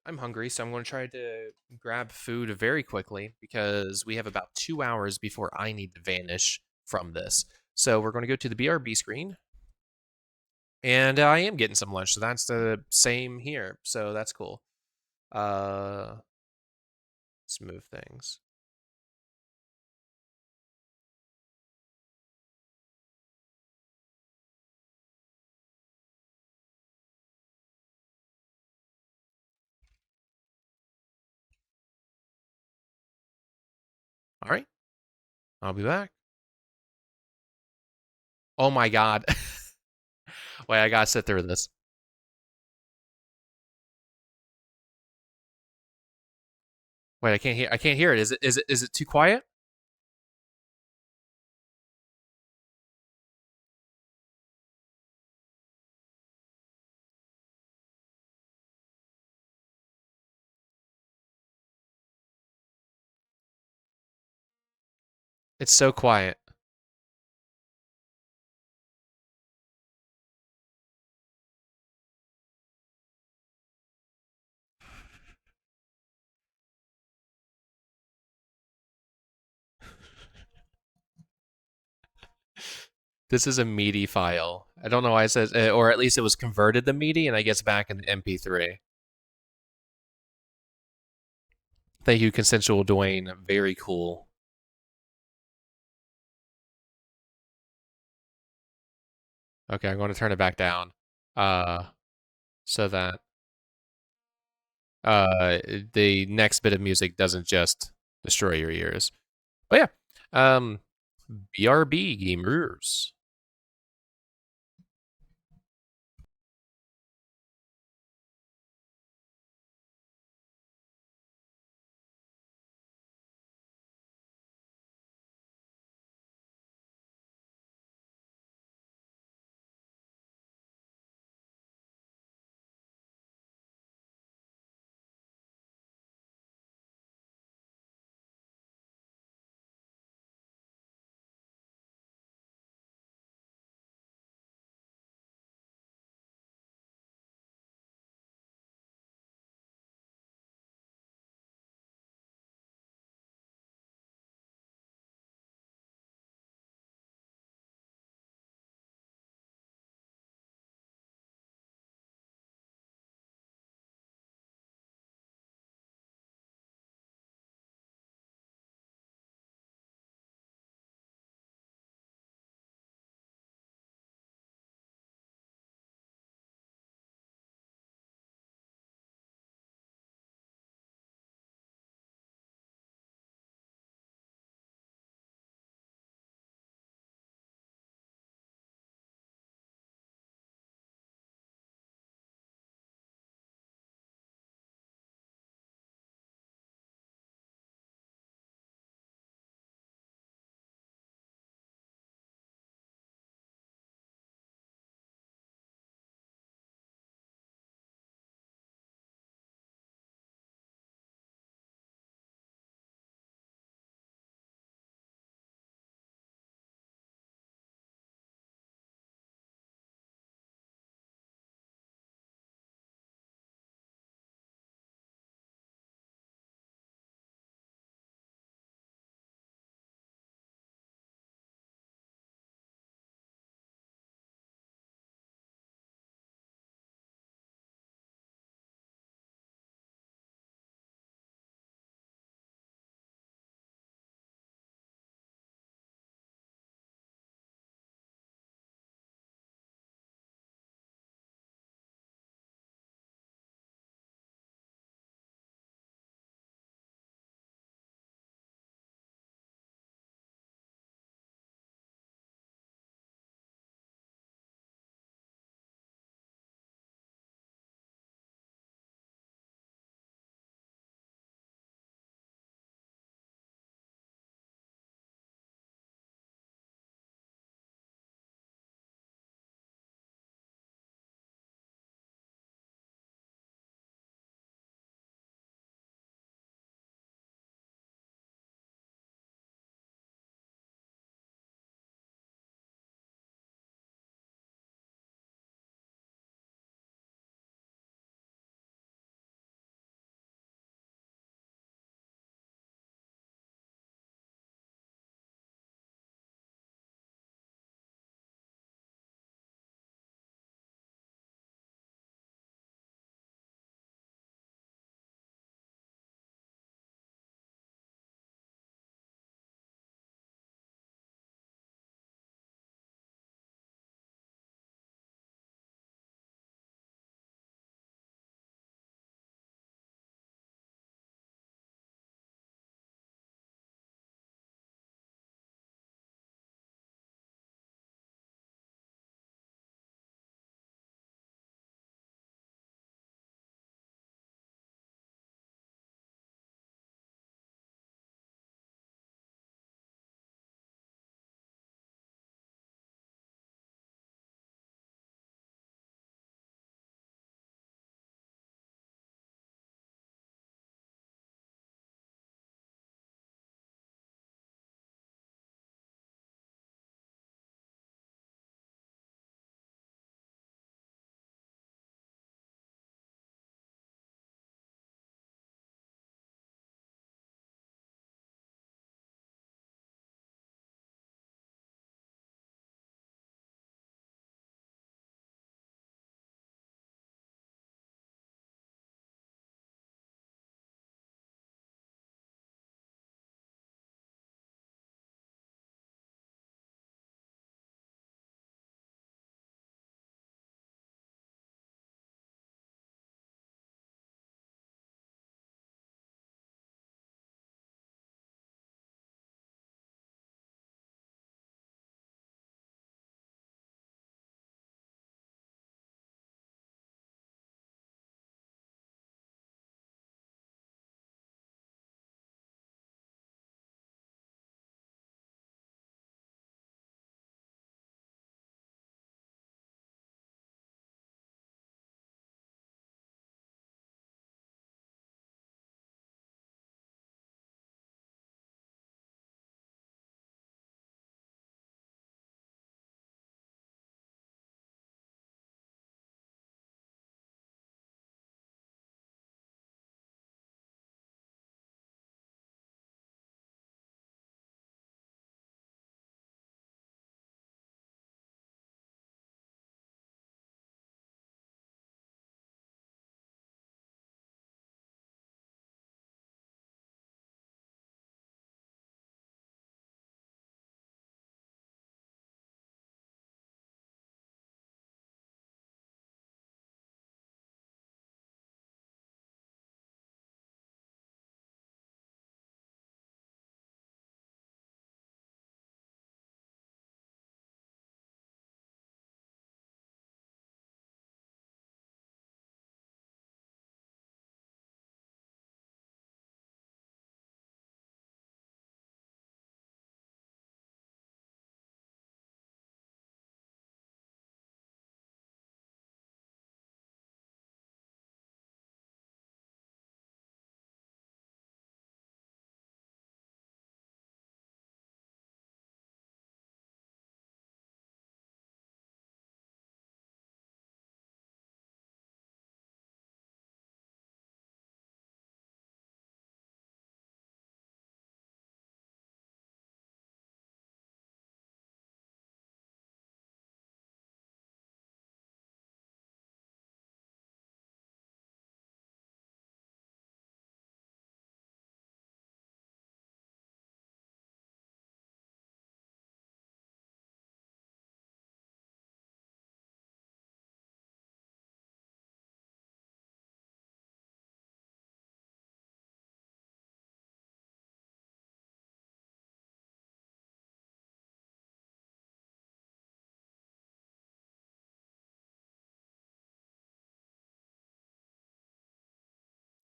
A: I'm hungry, so I'm going to try to grab food very quickly because we have about 2 hours before I need to vanish from this. So we're going to go to the BRB screen, and I am getting some lunch, so that's the same here. So that's cool. Let's move things. All right, I'll be back. Oh my god! Wait, I gotta sit through this. Wait, I can't hear. I can't hear it. Is it too quiet? It's so quiet. This is a meaty file. I don't know why it says, or at least it was converted to meaty, and I guess back in the MP3. Thank you, consensual Dwayne. Very cool. Okay, I'm going to turn it back down, uh, so that uh, the next bit of music doesn't just destroy your ears. But yeah, BRB gamers.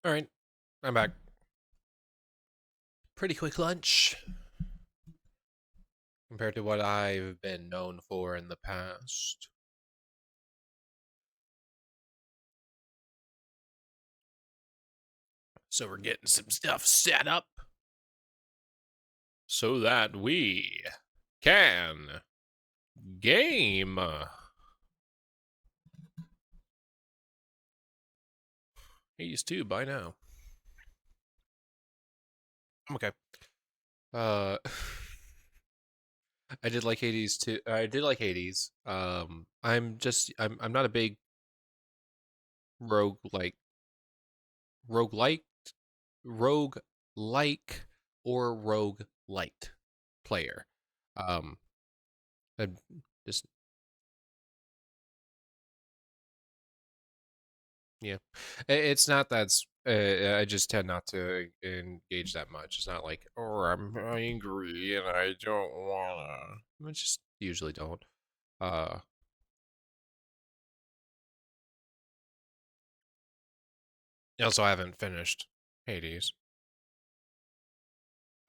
A: All right, I'm back. Pretty quick lunch compared to what I've been known for in the past. So we're getting some stuff set up so that we can game. He's two by now. I'm okay. Uh, I did like Hades too. I did like Hades. I'm not a big rogue rogue rogue like or rogue light player. Um, I'm just yeah. It's not that's I just tend not to engage that much. It's not like, oh, I'm angry and I don't wanna. I just usually don't. Uh, Also, I haven't finished Hades.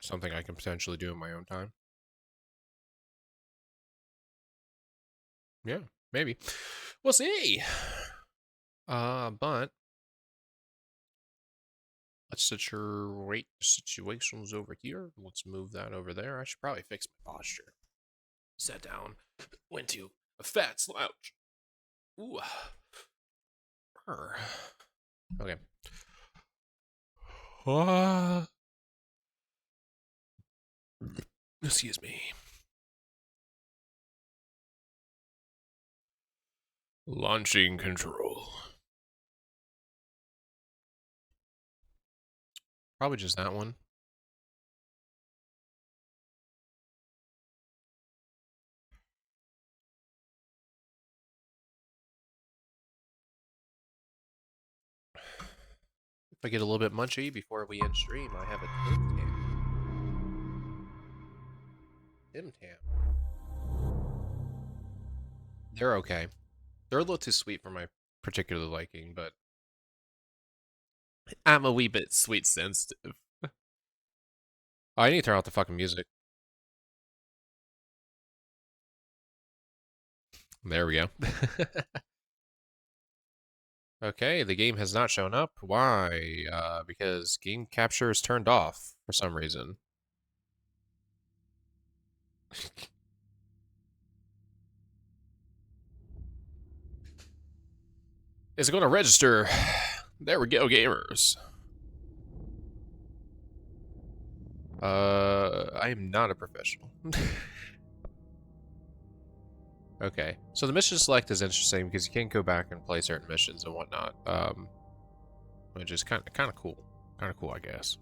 A: Something I can potentially do in my own time. Yeah, maybe. We'll see. But let's situate situations over here. Let's move that over there. I should probably fix my posture. Sat down, went to a fat slouch. Ooh. Okay. Excuse me. Launching control. Probably just that one. If I get a little bit munchy before we end stream, I have a Tim Tam. Tim Tam. They're okay. They're a little too sweet for my particular liking, but I'm a wee bit sweet sensitive. Oh, I need to turn off the fucking music. There we go. Okay, the game has not shown up. Why? Because game capture is turned off for some reason. Is it going to register? There we go, gamers. I am not a professional. Okay, so the mission select is interesting because you can go back and play certain missions and whatnot. Which is kind of cool. Kind of cool, I guess.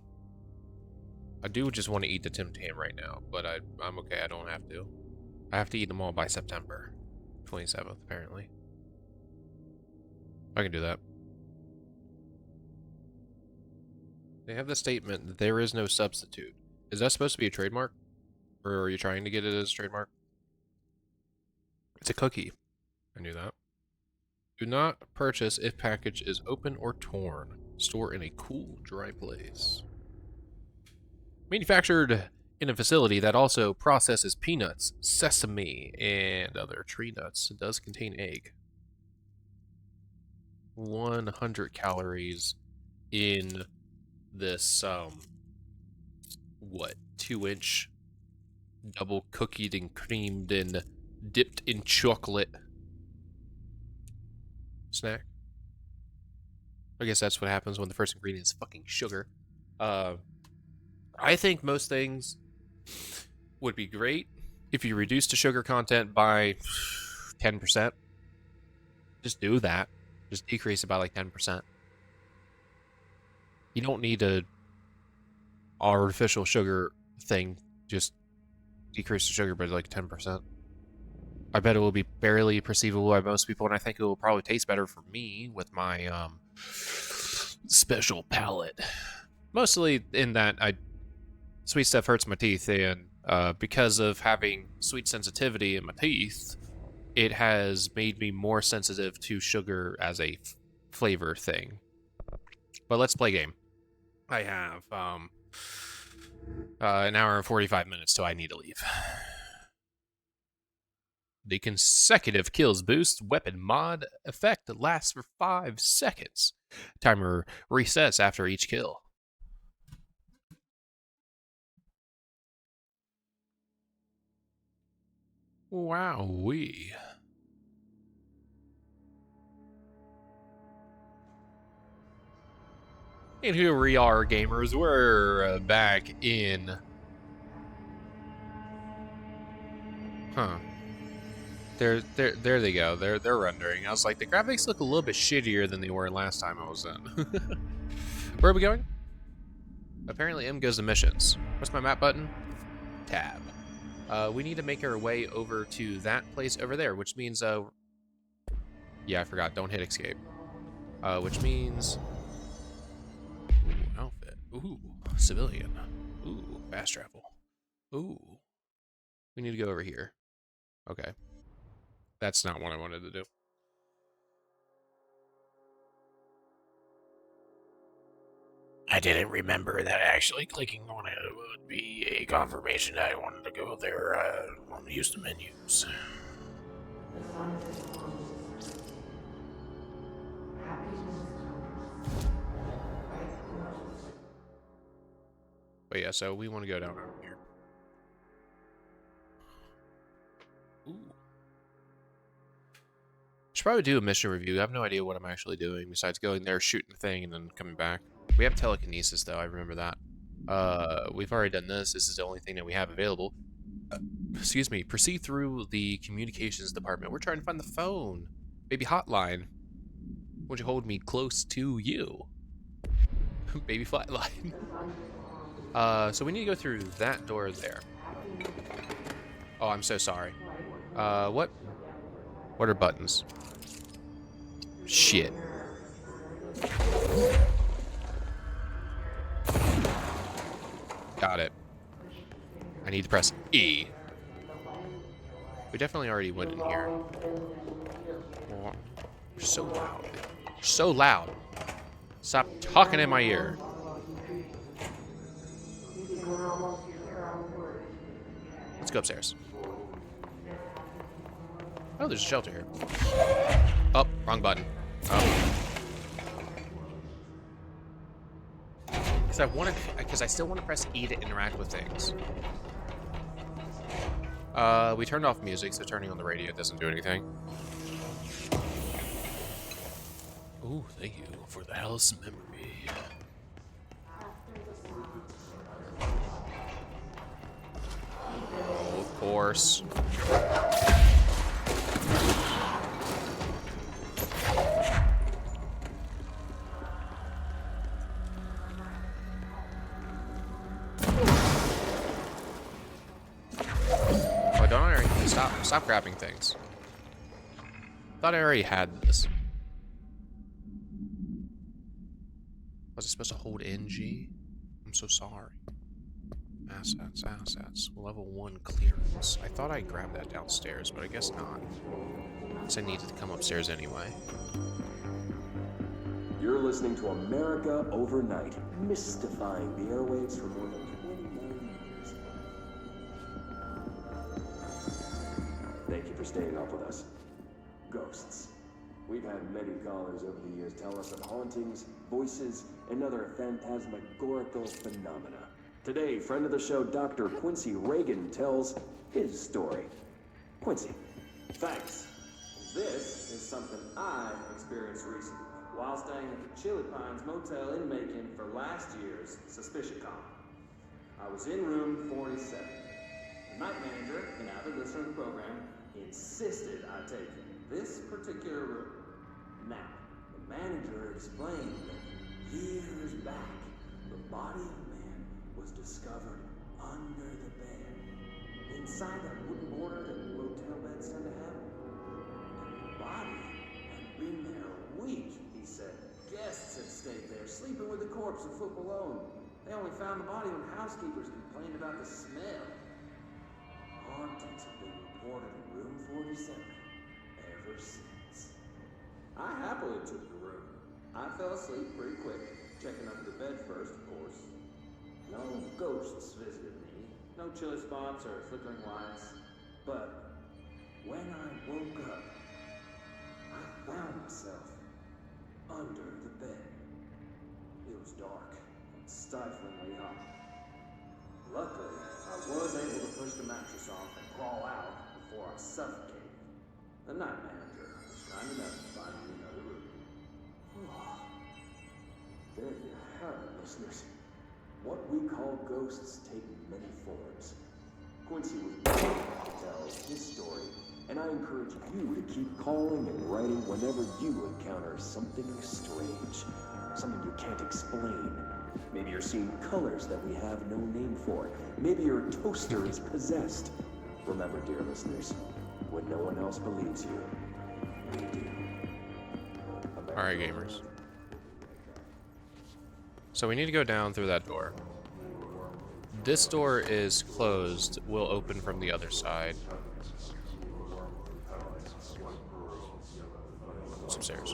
A: I do just want to eat the Tim Tam right now, but I'm okay. I don't have to. I have to eat them all by September 27th, apparently. I can do that. They have the statement that there is no substitute. Is that supposed to be a trademark? Or are you trying to get it as a trademark? It's a cookie. I knew that. Do not purchase if package is open or torn. Store in a cool, dry place. Manufactured in a facility that also processes peanuts, sesame, and other tree nuts. It does contain egg. 100 calories in this, what, 2-inch double cookied and creamed and dipped in chocolate snack. I guess that's what happens when the first ingredient is fucking sugar. I think most things would be great if you reduce the sugar content by 10%. Just do that. Just decrease it by like 10%. You don't need a artificial sugar thing. Just decrease the sugar by like 10%. I bet it will be barely perceivable by most people, and I think it will probably taste better for me with my special palate. Mostly in that sweet stuff hurts my teeth, and because of having sweet sensitivity in my teeth, it has made me more sensitive to sugar as a flavor thing. But let's play game. I have an hour and 45 minutes till I need to leave. The consecutive kills boost weapon mod effect lasts for 5 seconds. Timer resets after each kill. Wowee. And here we are, gamers. We're back in... Huh. There they go. They're rendering. I was like, the graphics look a little bit shittier than they were last time I was in. Where are we going? Apparently M goes to missions. What's my map button? Tab. We need to make our way over to that place over there, which means, yeah, I forgot. Don't hit escape. Which means... Ooh, outfit. Ooh, civilian. Ooh, fast travel. Ooh. We need to go over here. Okay. That's not what I wanted to do. I didn't remember that actually clicking on it would be a confirmation that I wanted to go there on the use the menus. But yeah, so we want to go down over here. Ooh. Should probably do a mission review. I have no idea what I'm actually doing besides going there, shooting the thing, and then coming back. We have telekinesis, though. I remember that. We've already done this. This is the only thing that we have available. Excuse me. Proceed through the communications department. We're trying to find the phone. Baby hotline. Would you hold me close to you? Baby flatline. So we need to go through that door there. Oh, I'm so sorry. What are buttons? Shit. Got it. I need to press E. We definitely already went in here. Oh, you're so loud. You're so loud. Stop talking in my ear. Let's go upstairs. Oh, there's a shelter here. Oh, wrong button. Oh. Because I still want to press E to interact with things. We turned off music, so turning on the radio doesn't do anything. Ooh, thank you for the house memory. Oh, of course. Stop grabbing things. Thought I already had this. Was I supposed to hold NG? I'm so sorry. Assets. Level 1 clearance. I thought I grabbed that downstairs, but I guess not. Guess I needed to come upstairs anyway.
B: You're listening to America Overnight, mystifying the airwaves for more than 29 years. Thank you for staying up with us. Ghosts. We've had many callers over the years tell us of hauntings, voices, and other phantasmagorical phenomena. Today, friend of the show, Dr. Quincy Reagan, tells his story. Quincy. Thanks. This is something I experienced recently while staying at the Chili Pines Motel in Macon for last year's SuspiciaCon. I was in room 47. The night manager, an avid listener of the program, insisted I take this particular room. Now, the manager explained that years back, the body of a man was discovered under the bed, inside that wooden border that motel beds tend to have. And the body had been there a week, he said. Guests had stayed there, sleeping with the corpse a foot below. They only found the body when housekeepers complained about the smell. Hauntings have been reported in room 47 ever since. I happily took the room. I fell asleep pretty quick. Checking under the bed first, of course. No ghosts visited me. No chilly spots or flickering lights. But when I woke up, I found myself under the bed. It was dark and stiflingly hot. Luckily, I was able to push the mattress off and crawl out before I suffocated. The night manager was kind enough to find me another room. There you have it, listeners. What we call ghosts take many forms. Quincy was brave enough to tell his story, and I encourage you to keep calling and writing whenever you encounter something strange, something you can't explain. Maybe you're seeing colors that we have no name for. Maybe your toaster is possessed. Remember, dear listeners, when no one else believes you, we do.
A: Alright, gamers. So we need to go down through that door. This door is closed. We'll open from the other side. It's upstairs.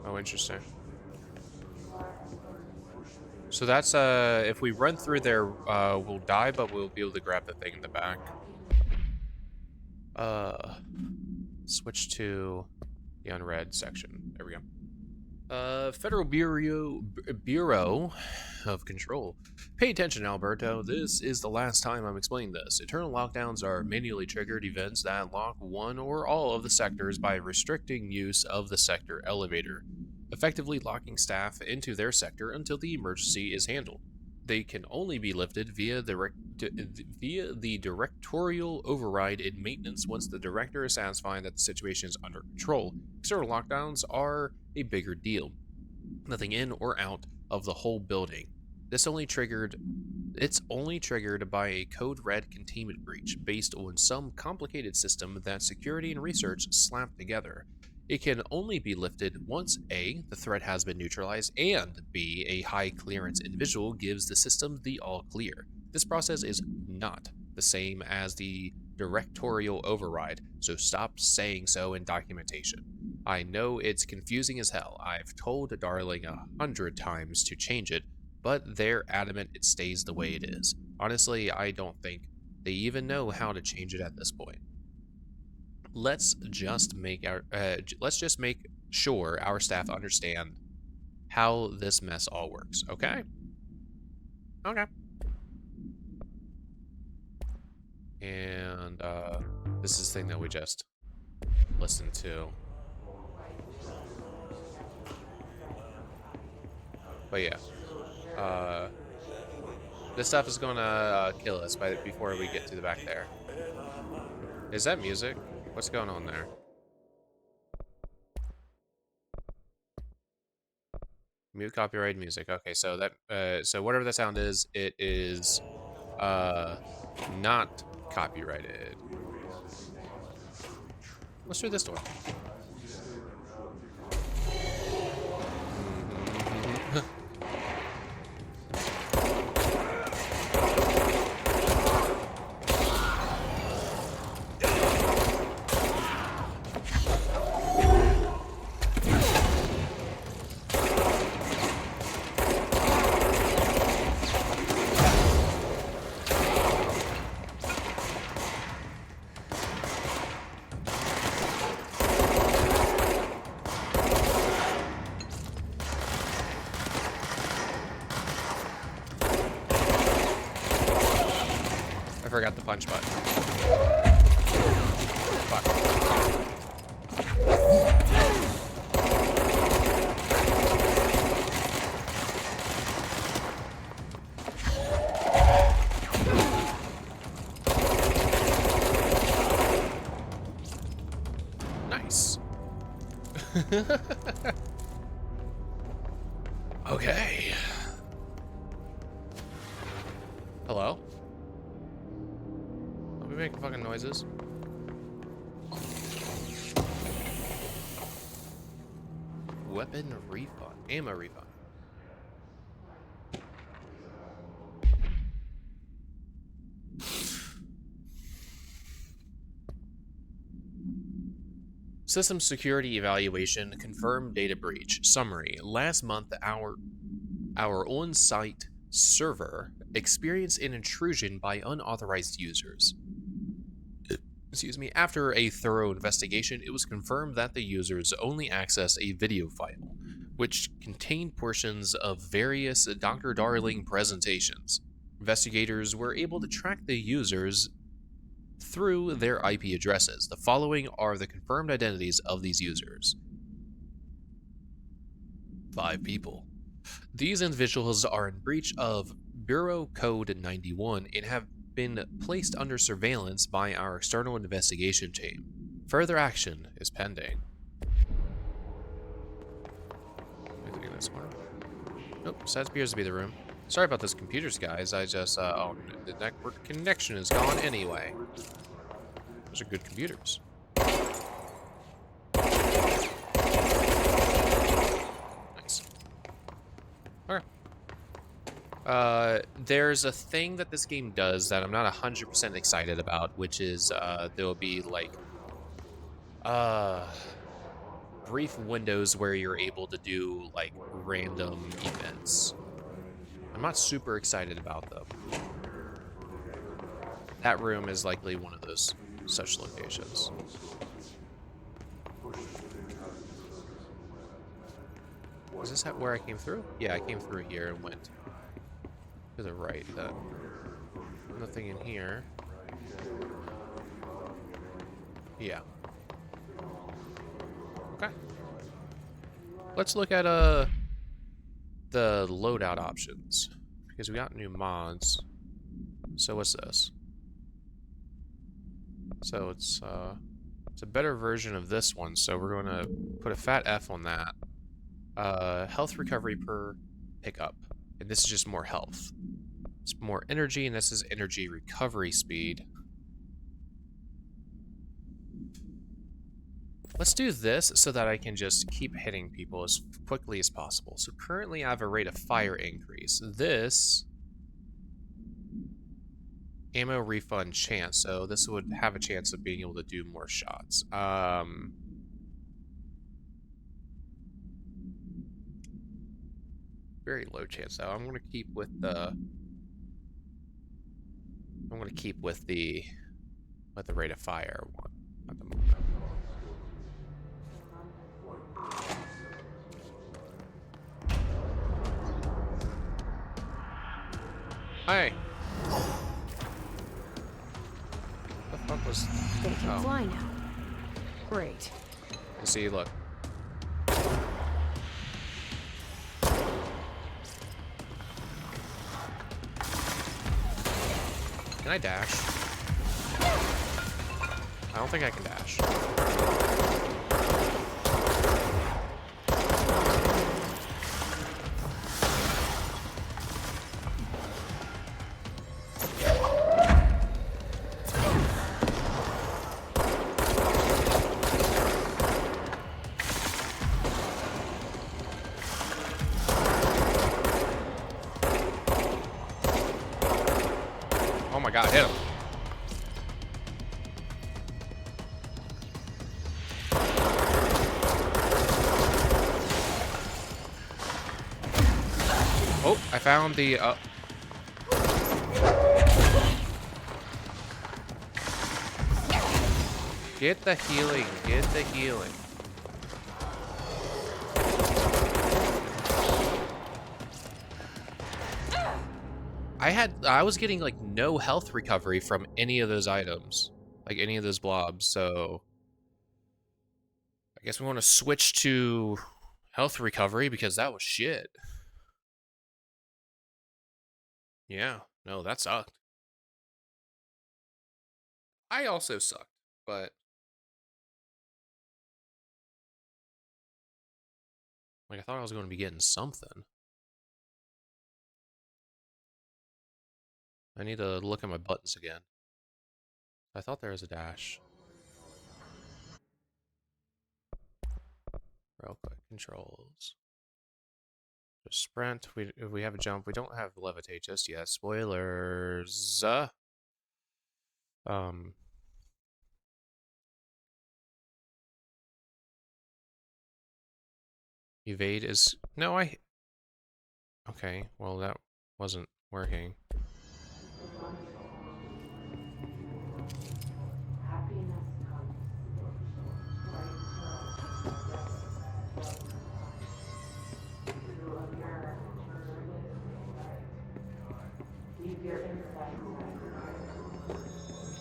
A: Oh, interesting. So that's, if we run through there, we'll die, but we'll be able to grab the thing in the back. Switch to the unread section. There we go. Federal Bureau of Control. Pay attention, Alberto. This is the last time I'm explaining this. Eternal lockdowns are manually triggered events that lock one or all of the sectors by restricting use of the sector elevator, effectively locking staff into their sector until the emergency is handled. They can only be lifted via the directorial override in maintenance once the director is satisfied that the situation is under control. External lockdowns are a bigger deal. Nothing in or out of the whole building. It's only triggered by a code red containment breach based on some complicated system that security and research slapped together. It can only be lifted once A, the threat has been neutralized, and B, a high clearance individual gives the system the all clear. This process is not the same as the directorial override, so stop saying so in documentation. I know it's confusing as hell. I've told Darling 100 times to change it, but they're adamant it stays the way it is. Honestly, I don't think they even know how to change it at this point. Let's just make sure our staff understand how this mess all works, okay? Okay. And this is the thing that we just listened to. But yeah, this stuff is gonna kill us before we get to the back there. Is that music? What's going on there? Mute copyright music. Okay, so that so whatever the sound is, it is not copyrighted. Let's do this door. I forgot the punch button. Fuck. Nice. Okay. Hello? Are we making fucking noises? Weapon refund. Ammo refund. System security evaluation confirmed data breach. Summary. Last month, our on-site server experienced an intrusion by unauthorized users. Excuse me. After a thorough investigation, it was confirmed that the users only accessed a video file, which contained portions of various Dr. Darling presentations. Investigators were able to track the users through their IP addresses. The following are the confirmed identities of these users. 5 people. These individuals are in breach of Bureau Code 91 and have been placed under surveillance by our external investigation team. Further action is pending. I think this one. Nope, that appears to be the room. Sorry about this computers, guys. I just, oh, the network connection is gone anyway. Those are good computers. Nice. Okay. There's a thing that this game does that I'm not 100% excited about, which is, there'll be, like, brief windows where you're able to do, like, random events. I'm not super excited about them. That room is likely one of those such locations. Was this where I came through? Yeah, I came through here and went to the right. Nothing in here. Yeah. Okay. Let's look at the loadout options, because we got new mods. So what's this? So it's a better version of this one, so we're going to put a fat F on that. Health recovery per pickup, and this is just more health. It's more energy, and this is energy recovery speed. Let's do this so that I can just keep hitting people as quickly as possible. So currently I have a rate of fire increase. This ammo refund chance, so this would have a chance of being able to do more shots. Very low chance though. I'm gonna keep with the rate of fire one at the moment. Hi. The fuck was?
C: They can fly now. Great.
A: You see, look. Can I dash? I don't think I can dash. Oh my god, hit him. Oh, I found the, Get the healing, get the healing. I was getting like no health recovery from any of those items, like any of those blobs, so I guess we want to switch to health recovery because that was shit. Yeah, no, that sucked. I also sucked, but like I thought I was going to be getting something. I need to look at my buttons again. I thought there was a dash. Real quick, controls. Just sprint. If we have a jump, we don't have levitate just yet. Spoilers. Um. Evade is... No, I... Okay, well that wasn't working.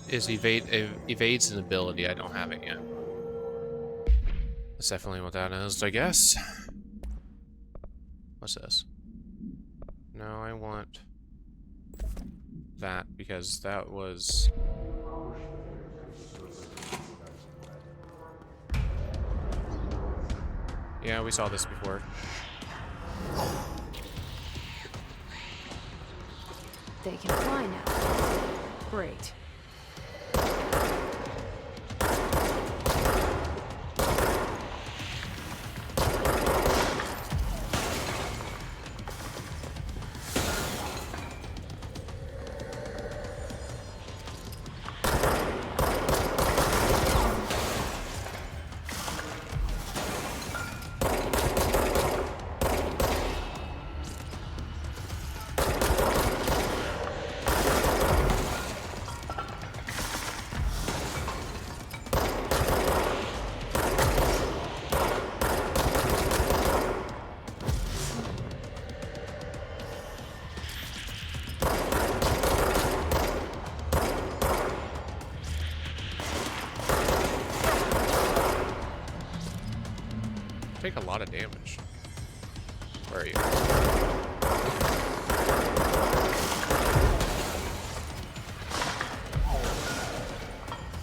A: Is evades an ability? I don't have it yet. That's definitely what that is, I guess. What's this? No, I want that because that was... Yeah, we saw this before.
C: They can fly now. Great.
A: Take a lot of damage. Where are you?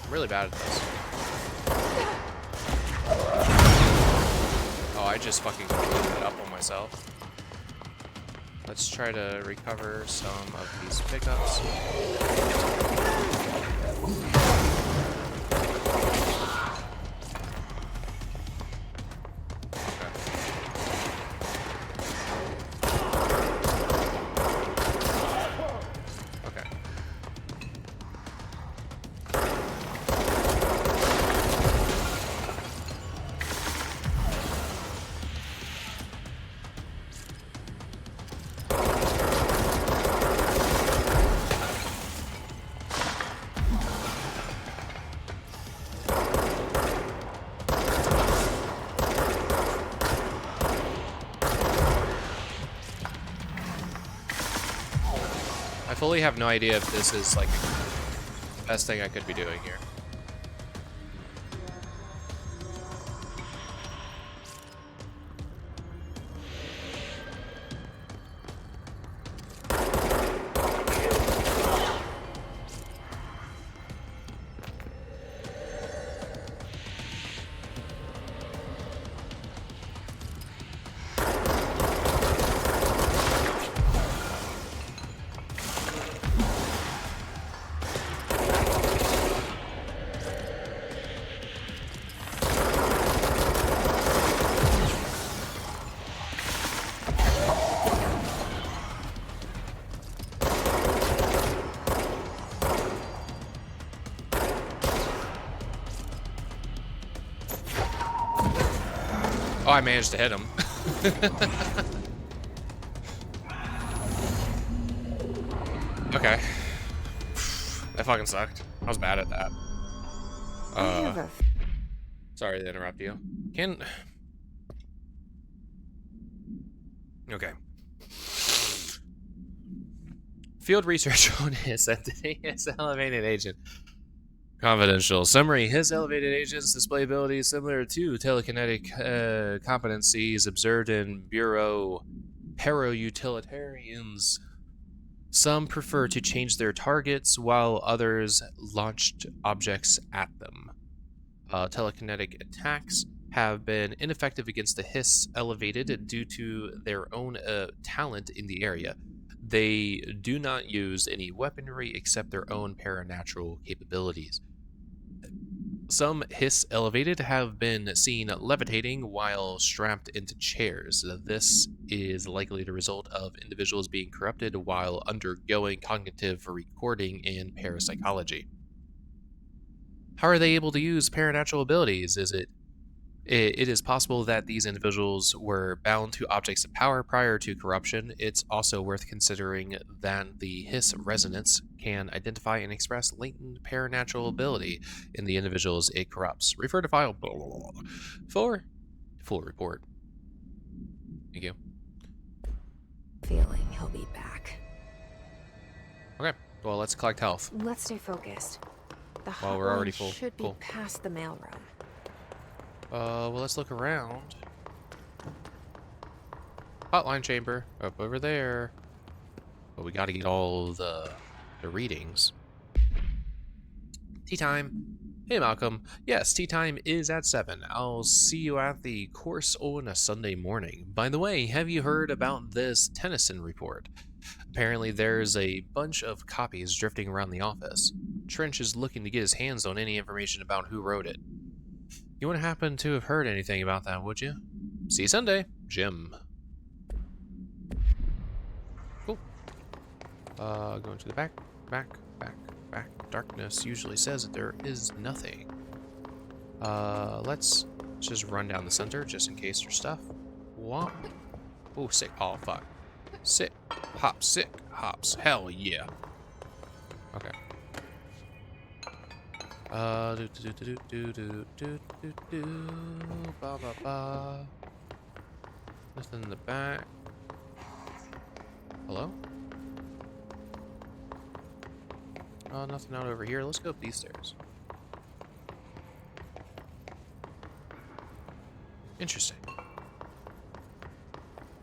A: I'm really bad at this. Oh, I just fucking blew it up on myself. Let's try to recover some of these pickups. I fully have no idea if this is like the best thing I could be doing here. Oh, I managed to hit him. Okay. That fucking sucked. I was bad at that. Sorry to interrupt you. Okay. Field research on his entity is elevated agent. Confidential. Summary. His elevated agent's display ability is similar to telekinetic competencies observed in Bureau para-utilitarians. Some prefer to change their targets, while others launched objects at them. Telekinetic attacks have been ineffective against the Hiss elevated due to their own talent in the area. They do not use any weaponry except their own paranatural capabilities. Some Hiss elevated have been seen levitating while strapped into chairs. This is likely the result of individuals being corrupted while undergoing cognitive recording and parapsychology. How are they able to use paranatural abilities? Is It is possible that these individuals were bound to objects of power prior to corruption. It's also worth considering that the hiss resonance can identify and express latent paranatural ability in the individuals it corrupts. Refer to file blah, blah, blah, for full report. Thank you.
C: Feeling he'll be back.
A: Okay, well, let's collect health.
C: Let's stay focused. The
A: Well, we're already
C: hotline
A: full.
C: should be
A: Cool.
C: past the mailroom.
A: Well, let's look around. Hotline chamber up over there. But we got to get all the readings. Tea time. Hey, Malcolm. Yes, tea time is at 7. I'll see you at the course on a Sunday morning. By the way, have you heard about this Tennyson report? Apparently, there's a bunch of copies drifting around the office. Trench is looking to get his hands on any information about who wrote it. You wouldn't happen to have heard anything about that, would you? See you Sunday, Jim. Cool. Going to the back. Darkness usually says that there is nothing. Let's just run down the center just in case there's stuff. What? Oh, sick. Oh, fuck. Sick. Hops. Sick. Hops. Hell yeah. Okay. Ba ba ba. Nothing in the back. Hello? Oh, nothing out over here. Let's go up these stairs. Interesting.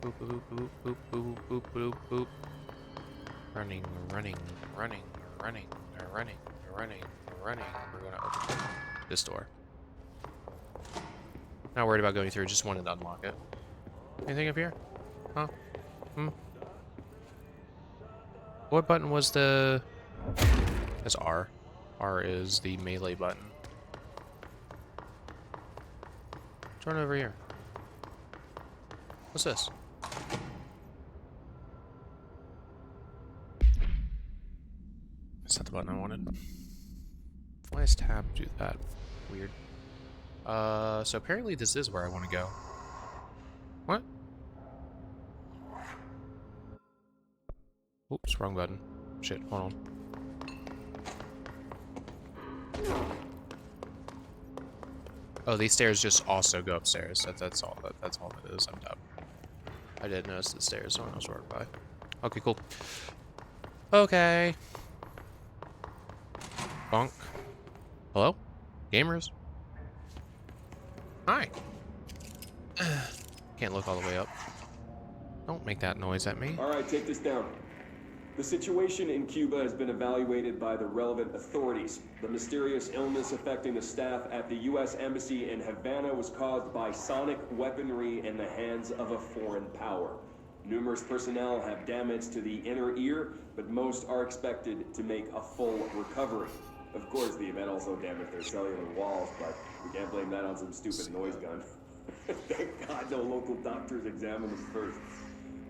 A: Boop boop boop boop boop boop boop boop. Running. We're gonna open this door. Not worried about going through, just wanted to unlock it. Anything up here? Huh? What button was the... That's R. R is the melee button. Turn over here. What's this? That's not the button I wanted. Why is tab do that? Weird. So apparently this is where I want to go. What? Oops, wrong button. Shit, hold on. Oh, these stairs just also go upstairs. That's all. That's all it is. I'm dumb. I didn't notice the stairs when I was walking by. Okay, cool. Okay. Bonk. Hello? Gamers? Hi. Can't look all the way up. Don't make that noise at me.
B: All right, take this down. The situation in Cuba has been evaluated by the relevant authorities. The mysterious illness affecting the staff at the U.S. Embassy in Havana was caused by sonic weaponry in the hands of a foreign power. Numerous personnel have damage to the inner ear, but most are expected to make a full recovery. Of course, the event also damaged their cellular walls, but we can't blame that on some stupid noise gun. Thank God no local doctors examined us first.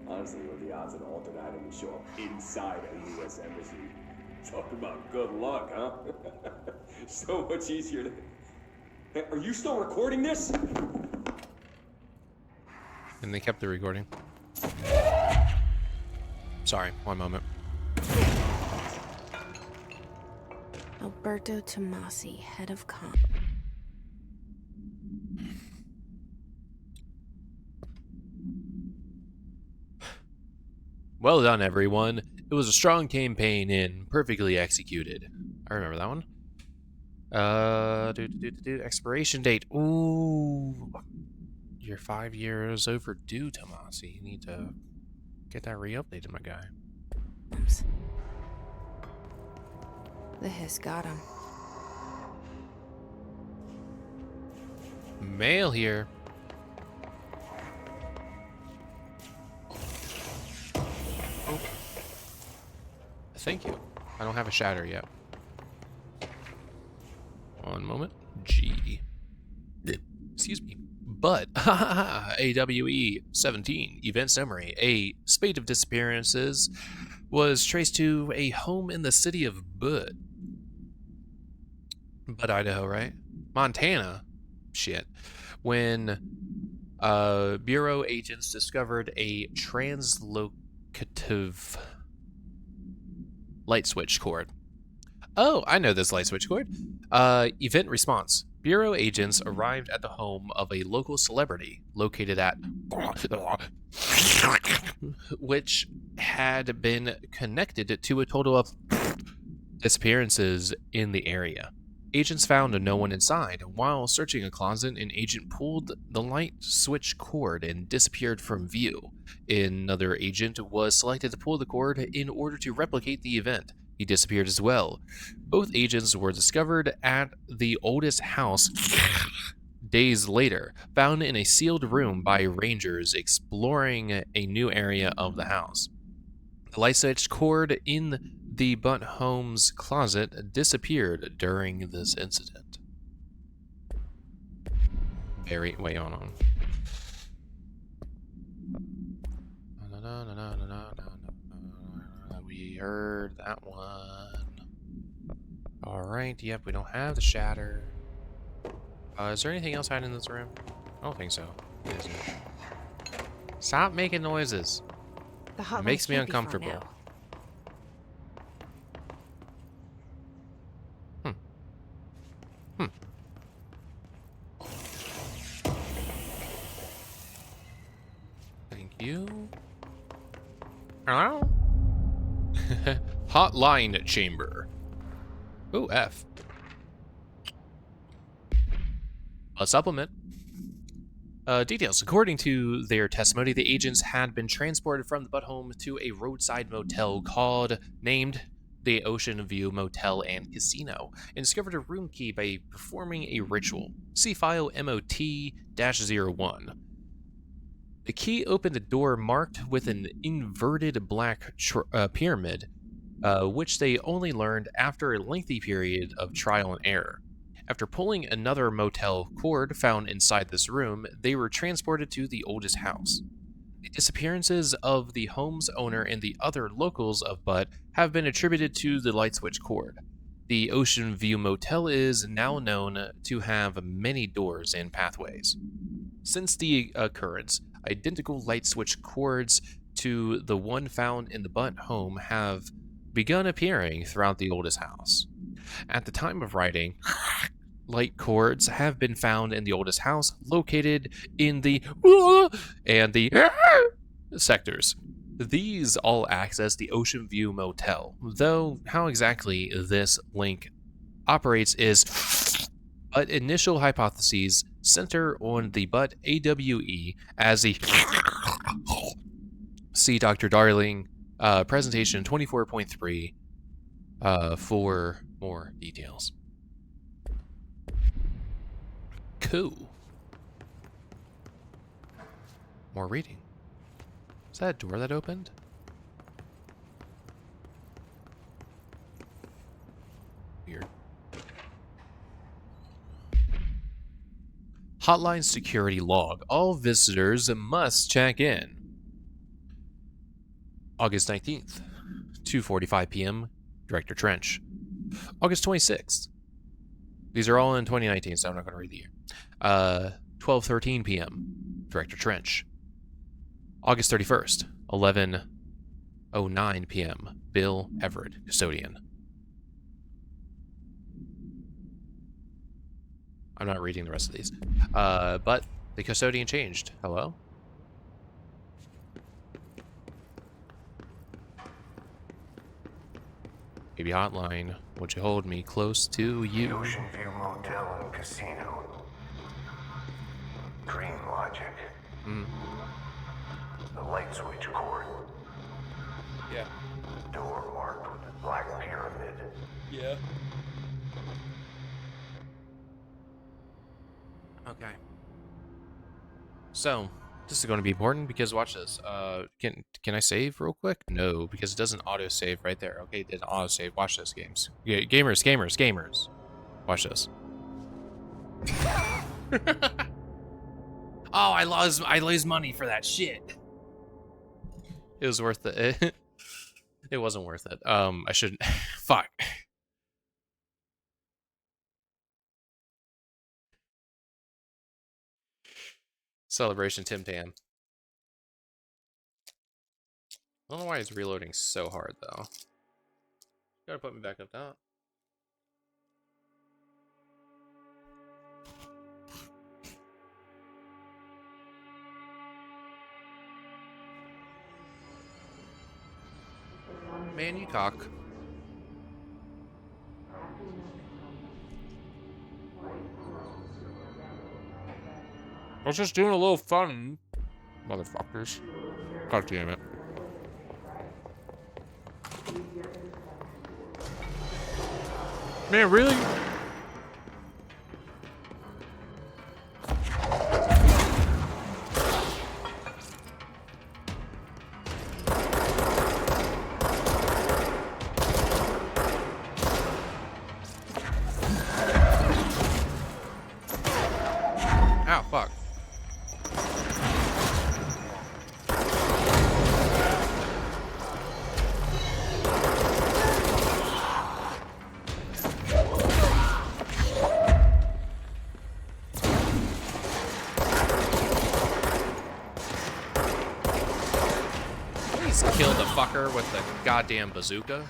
B: Honestly, what are the odds an alternate item would show up inside a U.S. embassy? Talk about good luck, huh? So much easier to... Hey, are you still recording this?
A: And they kept the recording. Sorry, one moment.
C: Alberto Tomasi, head of com.
A: Well done, everyone. It was a strong campaign and perfectly executed. I remember that one. Expiration date. Ooh. You're 5 years overdue, Tomasi. You need to get that re-updated, my guy.
C: The hiss got him.
A: Mail here. Oh. Thank you. I don't have a shatter yet. One moment. G. Excuse me. But, AWE 17, event summary. A spate of disappearances was traced to a home in the city of Butte, Idaho, right? Montana. Shit. when Bureau agents discovered a translocative light switch cord. Oh, I know this light switch cord. Event response. Bureau agents arrived at the home of a local celebrity located at which had been connected to a total of disappearances in the area. Agents found no one inside. While searching a closet, an agent pulled the light switch cord and disappeared from view. Another agent was selected to pull the cord in order to replicate the event. He disappeared as well. Both agents were discovered at the oldest house days later, found in a sealed room by rangers exploring a new area of the house. The light switch cord in the Bunt Home's closet disappeared during this incident. Wait, hold on. We heard that one. Alright, yep, we don't have the shatter. Is there anything else hiding in this room? I don't think so. Stop making noises.
C: The hotline
A: It makes me
C: can't be far
A: uncomfortable.
C: now.
A: Thank you. Hello? Hotline chamber. Ooh, F. A supplement. Details. According to their testimony, the agents had been transported from the Butt Home to a roadside motel named the Ocean View Motel and Casino, and discovered a room key by performing a ritual. See file MOT-01. The key opened a door marked with an inverted black pyramid, which they only learned after a lengthy period of trial and error. After pulling another motel cord found inside this room, they were transported to the oldest house. The disappearances of the home's owner and the other locals of Butt have been attributed to the light switch cord. The Ocean View Motel is now known to have many doors and pathways. Since the occurrence, identical light switch cords to the one found in the Butt home have begun appearing throughout the oldest house. At the time of writing, light cords have been found in the oldest house, located in the and the sectors. These all access the Ocean View Motel, though how exactly this link operates is but initial hypotheses center on the Butt AWE as the see Dr. Darling presentation 24.3 for more details. Cool. More reading. Is that a door that opened? Weird. Hotline security log. All visitors must check in. August 19th, 2:45 p.m., Director Trench. August 26th. These are all in 2019, so I'm not going to read the year. 12:13 p.m., Director Trench. August 31st, 11:09 p.m., Bill Everett, Custodian. I'm not reading the rest of these. But the Custodian changed. Hello? Baby Hotline, would you hold me close to you?
D: The Ocean View Motel and Casino. Dream logic. The light switch cord.
A: Yeah.
D: Door marked with a black pyramid.
A: Yeah. Okay. So, this is going to be important because watch this. Can I save real quick? No, because it doesn't auto save right there. Okay, it didn't auto save. Watch this, games. Yeah, gamers. Watch this. Oh, I lose money for that shit. It was worth it. It wasn't worth it. I shouldn't. Fuck. Celebration Tim Tam. I don't know why it's reloading so hard, though. Gotta put me back up top. Man, you cock. I was just doing a little fun, motherfuckers. God damn it. Man, really? Ow, fuck. Please kill the fucker with the goddamn bazooka.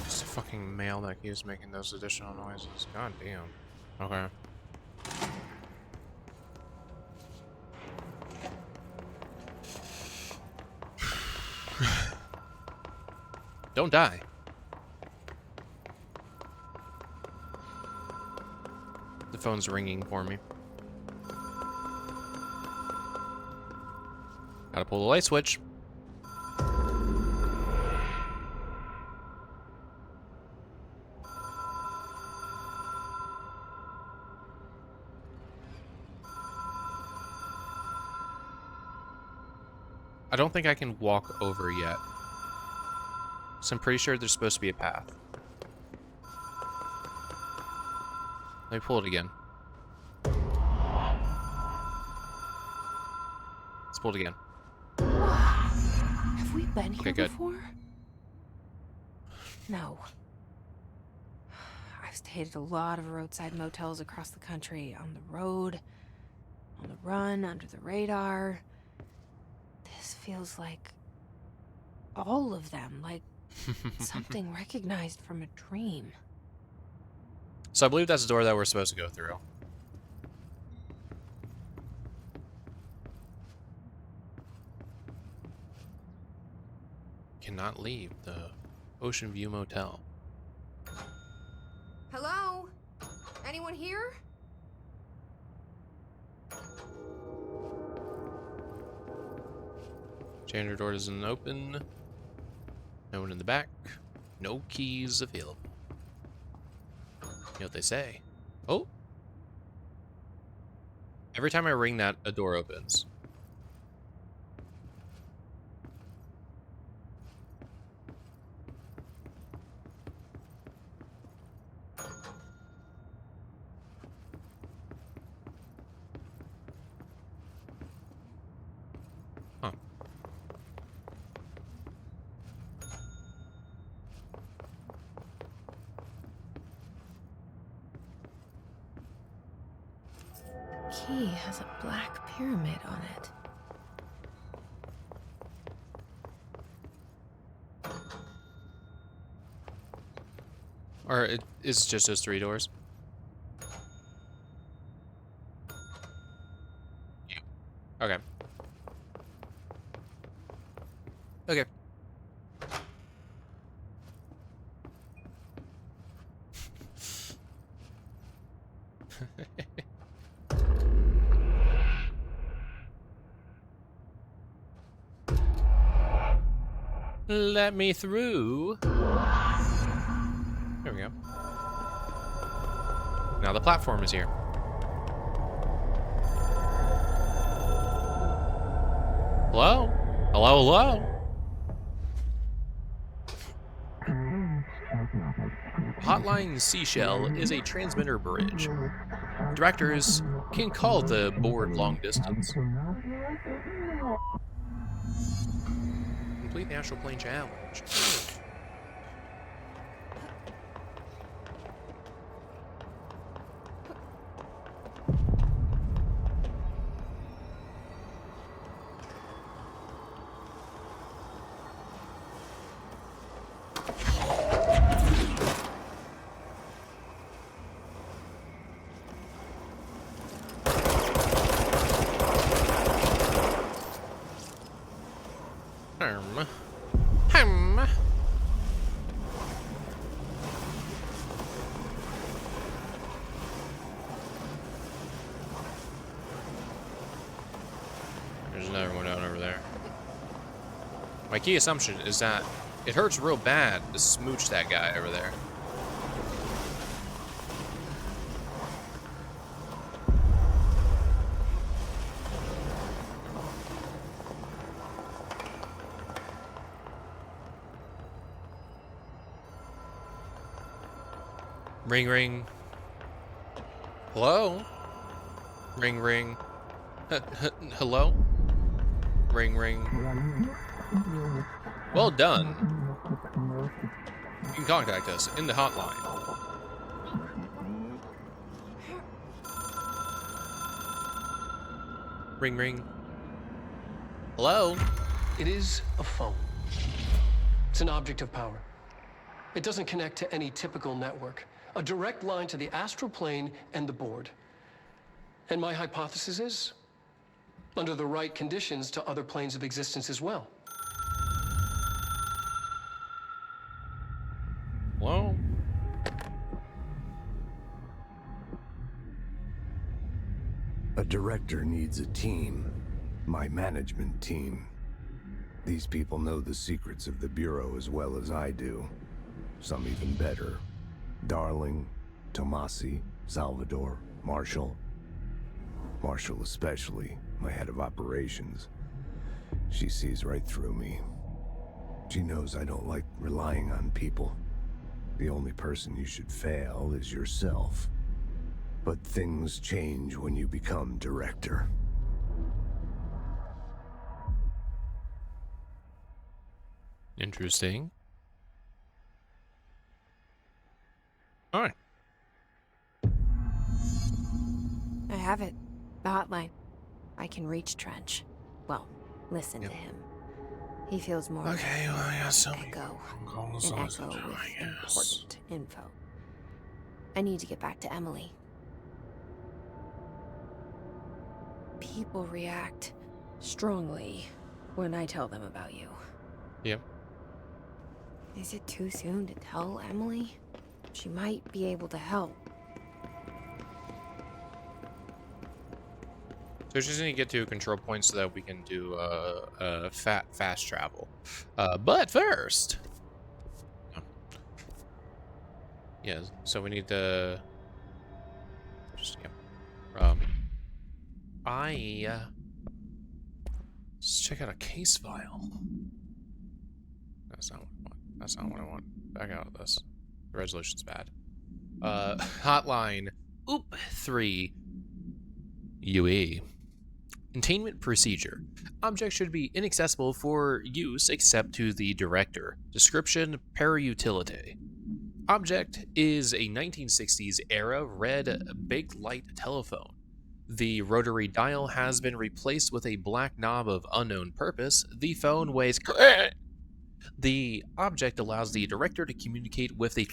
A: Just a fucking male that keeps making those additional noises. God damn. Okay. Don't die. The phone's ringing for me. Gotta pull the light switch. I don't think I can walk over yet. So I'm pretty sure there's supposed to be a path. Let me pull it again. Let's pull it again.
C: Have we been here
A: good.
C: before? No. I've stayed at a lot of roadside motels across the country, on the road, on the run, under the radar. This feels like all of them, like something recognized from a dream.
A: So I believe that's the door that we're supposed to go through. Cannot leave the Ocean View Motel.
C: Hello? Anyone here?
A: Janitor door doesn't open. No one in the back. No keys available. You know what they say? Oh! Every time I ring that, a door opens. Huh.
C: Key has a black pyramid on it.
A: Or it's just those 3 doors? Okay. Okay. Let me through. There we go. Now the platform is here. Hello? Hello, hello? Hotline Seashell is a transmitter bridge. Directors can call the board long distance. Complete the astral plane challenge. Hum. There's another one out over there. My key assumption is that it hurts real bad to smooch that guy over there. Ring ring. Hello? Ring ring. Hello? Ring ring. Well done. You can contact us in the hotline. Ring ring. Hello?
E: It is a phone. It's an object of power. It doesn't connect to any typical network. A direct line to the astral plane and the board. And my hypothesis is, under the right conditions, to other planes of existence as well.
A: Hello?
F: A director needs a team. My management team. These people know the secrets of the Bureau as well as I do. Some even better. Darling, Tomasi, Salvador, Marshall. Marshall especially, my head of operations. She sees right through me. She knows I don't like relying on people. The only person you should fail is yourself. But things change when you become director.
A: Interesting. All right.
C: I have it. The hotline. I can reach Trench. Well, listen to him. He feels more
A: Okay, well, I got some
C: echo.
A: calls
C: An
A: on
C: echo
A: the
C: with
A: I guess.
C: important info. I need to get back to Emily. People react strongly when I tell them about you.
A: Yep.
C: Is it too soon to tell Emily? She might be able to help.
A: So she's gonna get to a control point so that we can do fast travel. But first, yeah. So we need to. Just, yeah. Let's check out a case file. That's not what I want. That's not what I want. Back out of this. The resolution's bad. Hotline. Oop 3. UE. Containment procedure. Objects should be inaccessible for use except to the director. Description: para-utility. Object is a 1960s era red big light telephone. The rotary dial has been replaced with a black knob of unknown purpose. The phone weighs. The object allows the director to communicate with the.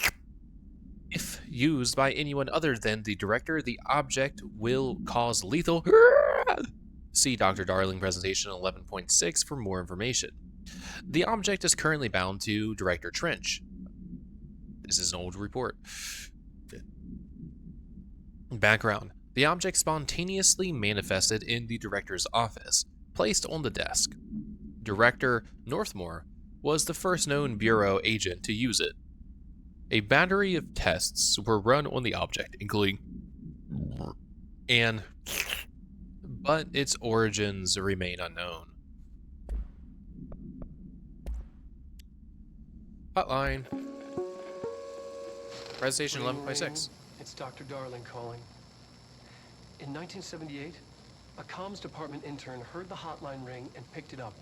A: If used by anyone other than the director, the object will cause lethal. See Dr. Darling presentation 11.6 for more information. The object is currently bound to Director Trench. This is an old report. Background. The object spontaneously manifested in the director's office, placed on the desk. Director Northmore was the first known Bureau agent to use it. A battery of tests were run on the object, including but its origins remain unknown. Hotline. Res Station
E: Ring,
A: 11.6.
E: It's Dr. Darling calling. In 1978, a comms department intern heard the hotline ring and picked it up,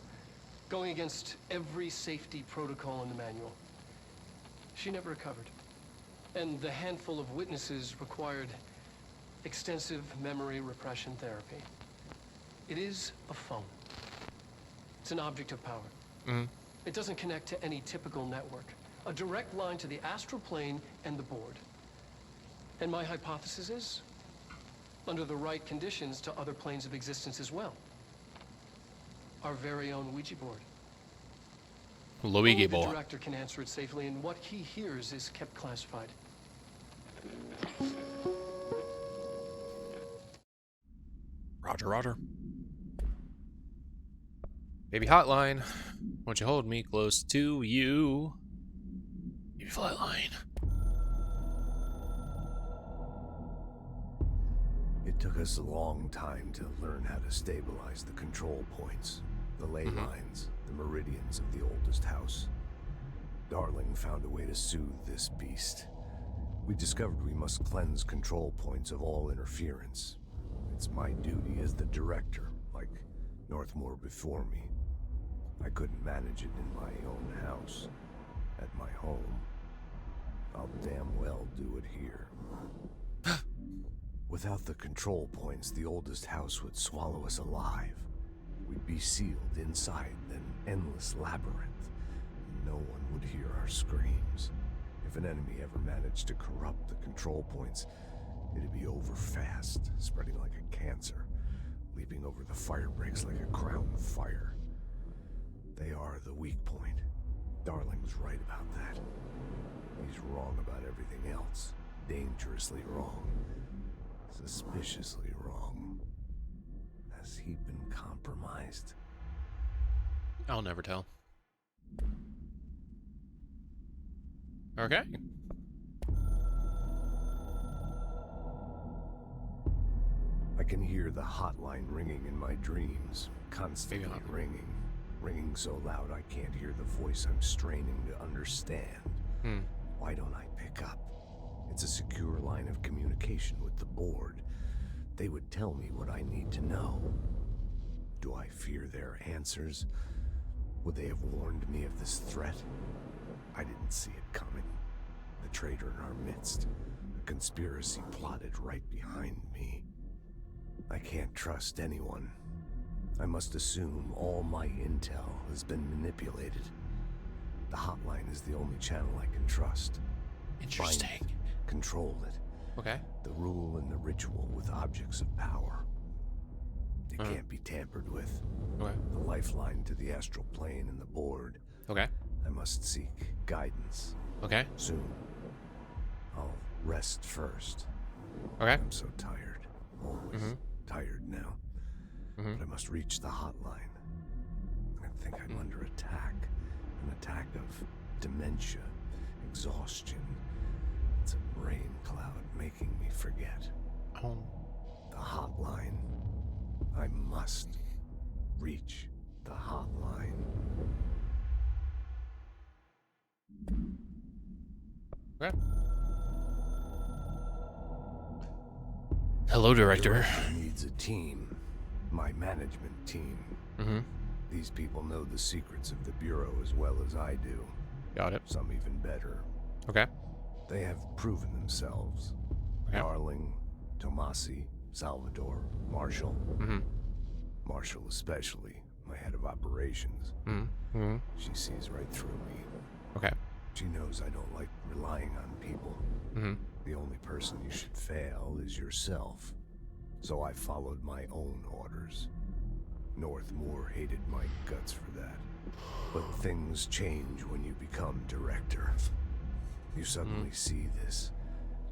E: going against every safety protocol in the manual. She never recovered. And the handful of witnesses required extensive memory repression therapy. It is a phone. It's an object of power.
A: Mm-hmm.
E: It doesn't connect to any typical network. A direct line to the astral plane and the board. And my hypothesis is, under the right conditions, to other planes of existence as well. Our very own Ouija board.
A: Luigi
E: Only the
A: boy.
E: director can answer it safely, and what he hears is kept classified.
A: Roger, roger. Baby hotline, won't you hold me close to you? Baby flightline.
F: It took us a long time to learn how to stabilize the control points, the ley lines, the meridians of the oldest house. Darling found a way to soothe this beast. We discovered we must cleanse control points of all interference. It's my duty as the director, like Northmore before me. I couldn't manage it in my own house, at my home. I'll damn well do it here. Without the control points, the oldest house would swallow us alive. We'd be sealed inside an endless labyrinth. No one would hear our screams. If an enemy ever managed to corrupt the control points, it'd be over fast, spreading like a cancer, leaping over the fire breaks like a crown of fire. They are the weak point. Darling's right about that. He's wrong about everything else. Dangerously wrong. Suspiciously wrong. Has he been compromised?
A: I'll never tell. Okay.
F: I can hear the hotline ringing in my dreams, constantly
A: Maybe not.
F: ringing so loud I can't hear the voice I'm straining to understand. Why don't I pick up? It's a secure line of communication with the board. They would tell me what I need to know. Do I fear their answers? Would they have warned me of this threat? I didn't see it coming. The traitor in our midst. A conspiracy plotted right behind me. I can't trust anyone. I must assume all my intel has been manipulated. The hotline is the only channel I can trust.
A: Interesting.
F: Find it, control it.
A: Okay.
F: The rule and the ritual with objects of power. It can't be tampered with.
A: Okay.
F: The lifeline to the astral plane and the board.
A: Okay.
F: I must seek guidance.
A: Okay.
F: Soon. I'll rest first.
A: Okay.
F: I'm so tired. Always tired now. But I must reach the hotline. I think I'm under attack. An attack of dementia, exhaustion. It's a rain cloud making me forget.
A: Oh.
F: The hotline. I must reach the hotline.
A: Okay. Hello, director.
F: Director needs a team. My management team. These people know the secrets of the Bureau as well as I do.
A: Got it.
F: Some even better.
A: Okay.
F: They have proven themselves.
A: Okay.
F: Darling, Tomasi, Salvador, Marshall. Marshall especially, my head of operations. She sees right through me.
A: Okay.
F: She knows I don't like relying on people. The only person you should fail is yourself. So I followed my own orders. Northmore hated my guts for that. But things change when you become director. You suddenly see this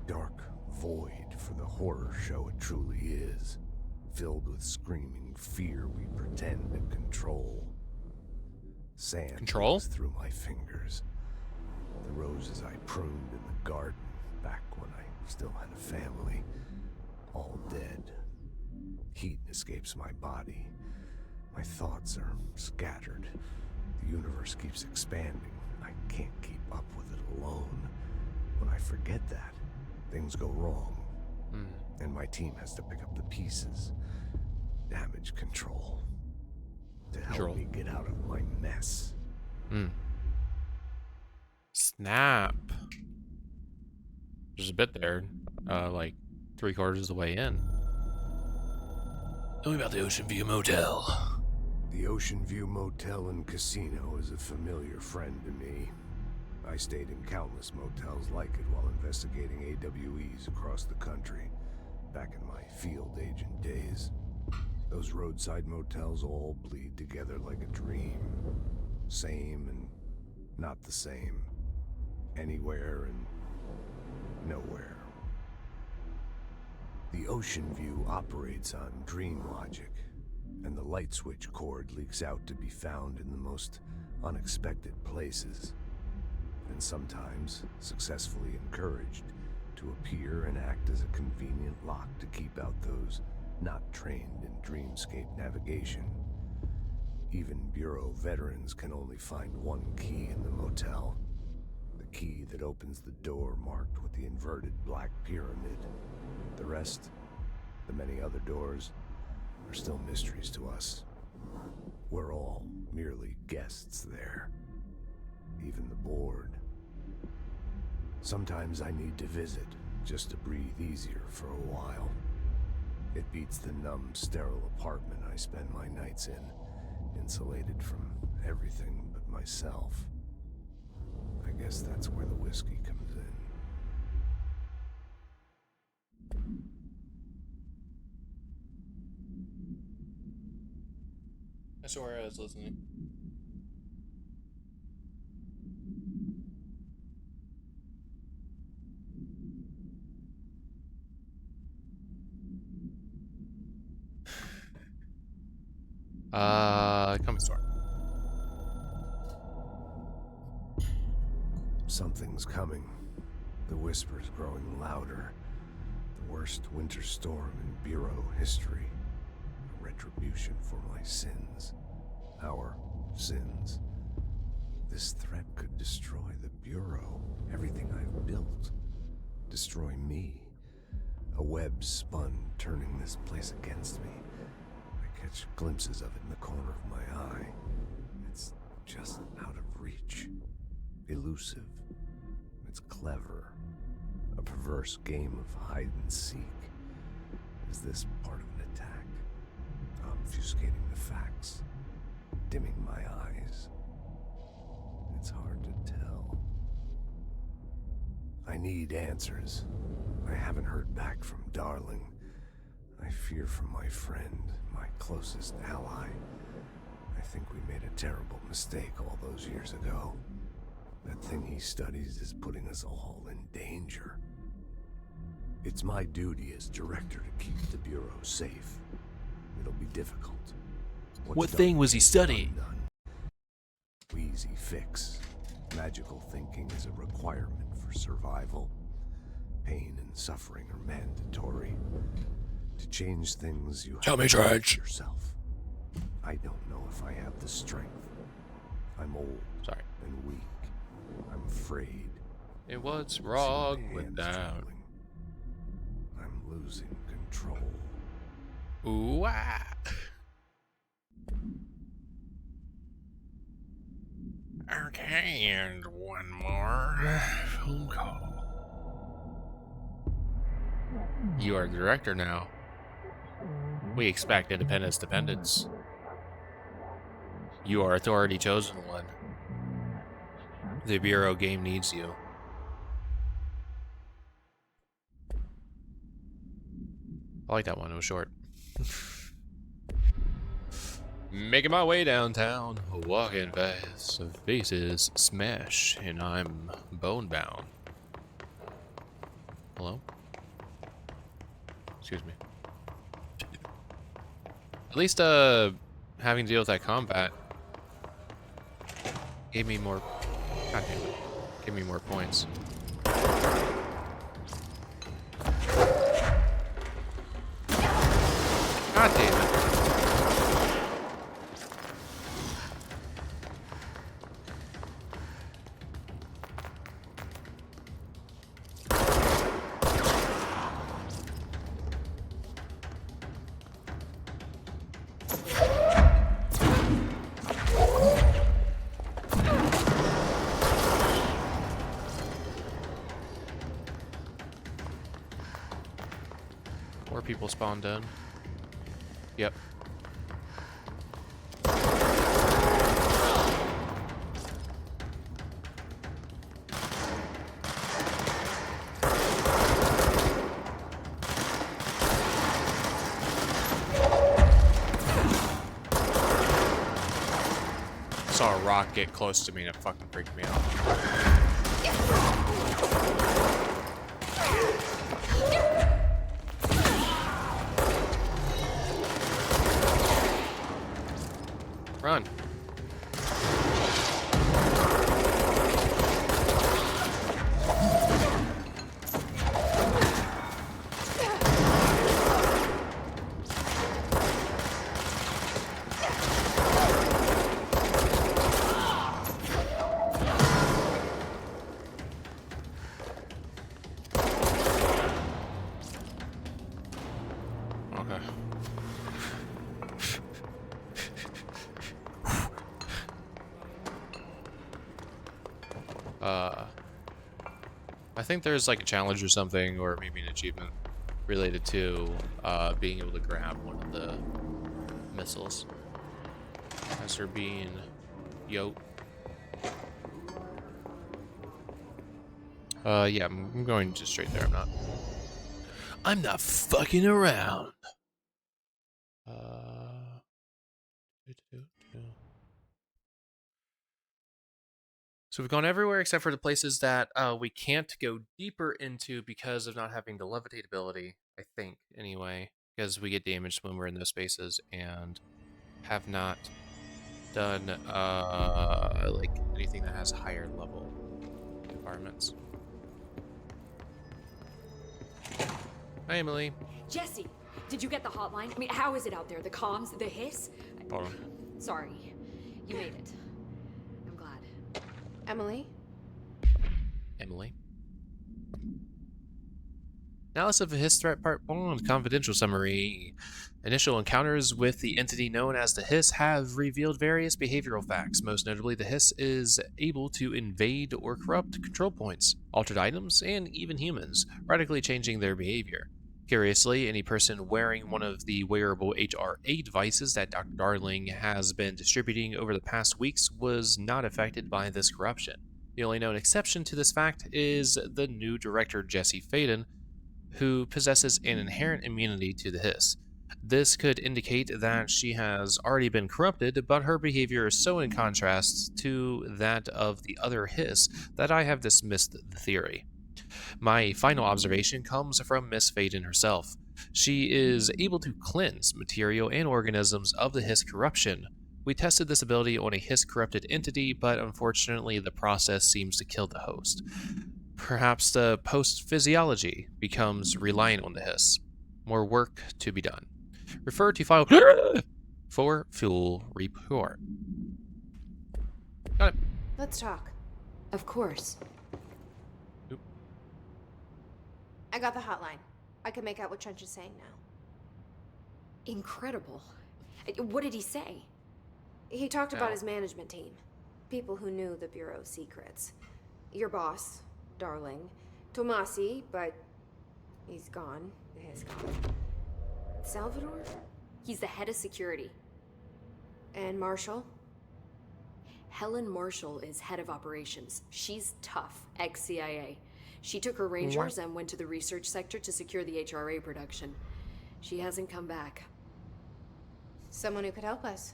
F: dark void for the horror show it truly is, filled with screaming fear we pretend to control. Sand
A: Control?
F: moves through my fingers. The roses I pruned in the garden back when I still had a family, all dead. Heat escapes my body. My thoughts are scattered. The universe keeps expanding. I can't keep up with it alone. When I forget that, things go wrong.
A: Hmm.
F: And my team has to pick up the pieces. Damage control. To help me get out of my mess.
A: Hmm. Snap. There's a bit there. Like 3/4 of the way in. Tell me about the Ocean View Motel.
F: The Ocean View Motel and Casino is a familiar friend to me. I stayed in countless motels like it while investigating AWEs across the country, back in my field agent days. Those roadside motels all bleed together like a dream. Same and not the same. Anywhere and nowhere. The Ocean View operates on dream logic, and the light switch cord leaks out to be found in the most unexpected places, and sometimes successfully encouraged to appear and act as a convenient lock to keep out those not trained in dreamscape navigation. Even Bureau veterans can only find one key in the motel. The key that opens the door marked with the inverted black pyramid. The rest, the many other doors, are still mysteries to us. We're all merely guests there. Even the board. Sometimes I need to visit, just to breathe easier for a while. It beats the numb, sterile apartment I spend my nights in, insulated from everything but myself. I guess that's where the whiskey comes in.
A: I swear I was listening. Coming store.
F: Something's coming. The whispers growing louder. The worst winter storm in Bureau history. A retribution for my sins. Our sins. This threat could destroy the Bureau. Everything I've built. Destroy me. A web spun, turning this place against me. I catch glimpses of it in the corner of my eye. It's just out of reach. Elusive. It's clever. A perverse game of hide and seek. Is this part of an attack? Obfuscating the facts. Dimming my eyes. It's hard to tell. I need answers. I haven't heard back from Darling. I fear for my friend, my closest ally. I think we made a terrible mistake all those years ago. That thing he studies is putting us all in danger. It's my duty as director to keep the Bureau safe. It'll be difficult.
A: What thing was he studying?
F: Easy fix. Magical thinking is a requirement for survival. Pain and suffering are mandatory. To change things, you
A: Tell
F: have
A: me,
F: to
A: Dredge.
F: yourself. I don't know if I have the strength. I'm old.
A: Sorry.
F: And weak. I'm afraid.
A: It what's
F: See
A: wrong
F: my
A: with
F: hands
A: that?
F: trembling. I'm losing control.
A: Ooh, ah. Okay, and one more phone call. You are the director now. We expect independence dependence. You are authority chosen one. The Bureau game needs you. I like that one, it was short. Making my way downtown, walking fast, faces smash, and I'm bone bound. Hello? Excuse me. At least, having to deal with that combat gave me more. God damn it. Give me more points. God damn it. More people spawned in. Yep. Saw a rock get close to me and it fucking freaked me out. Run. Okay. I think there's like a challenge or something, or maybe an achievement related to being able to grab one of the missiles as they're being yoked. Yeah, I'm going just straight there. I'm not fucking around. So we've gone everywhere except for the places that we can't go deeper into because of not having the levitate ability, I think, anyway. Because we get damaged when we're in those spaces and have not done like anything that has higher level environments. Hi, Emily.
G: Jesse, did you get the hotline? I mean, how is it out there? The comms, the hiss?
A: Hold on.
G: Sorry, you made it. I'm glad.
C: Emily?
A: Emily. Analysis of His Threat Part 1, Confidential Summary. Initial encounters with the entity known as the Hiss have revealed various behavioral facts. Most notably, the Hiss is able to invade or corrupt control points, altered items, and even humans, radically changing their behavior. Curiously, any person wearing one of the wearable HRA devices that Dr. Darling has been distributing over the past weeks was not affected by this corruption. The only known exception to this fact is the new director, Jesse Faden, who possesses an inherent immunity to the Hiss. This could indicate that she has already been corrupted, but her behavior is so in contrast to that of the other Hiss that I have dismissed the theory. My final observation comes from Miss Faden herself. She is able to cleanse material and organisms of the Hiss corruption. We tested this ability on a Hiss-corrupted entity, but unfortunately the process seems to kill the host. Perhaps the post-physiology becomes reliant on the Hiss. More work to be done. Refer to file for full report. Got it.
C: Let's talk.
G: Of course.
A: Oop.
C: I got the hotline. I can make out what Trench is saying now.
G: Incredible. What did he say?
C: He talked about
A: Ow.
C: his management team. People who knew the Bureau's secrets. Your boss, Darling. Tomasi, but he's gone. He's gone. Salvador?
G: He's the head of security.
C: And Marshall?
G: Helen Marshall is head of operations. She's tough, ex-CIA. She took her rangers and went to the research sector to secure the HRA production. She hasn't come back.
C: Someone who could help us.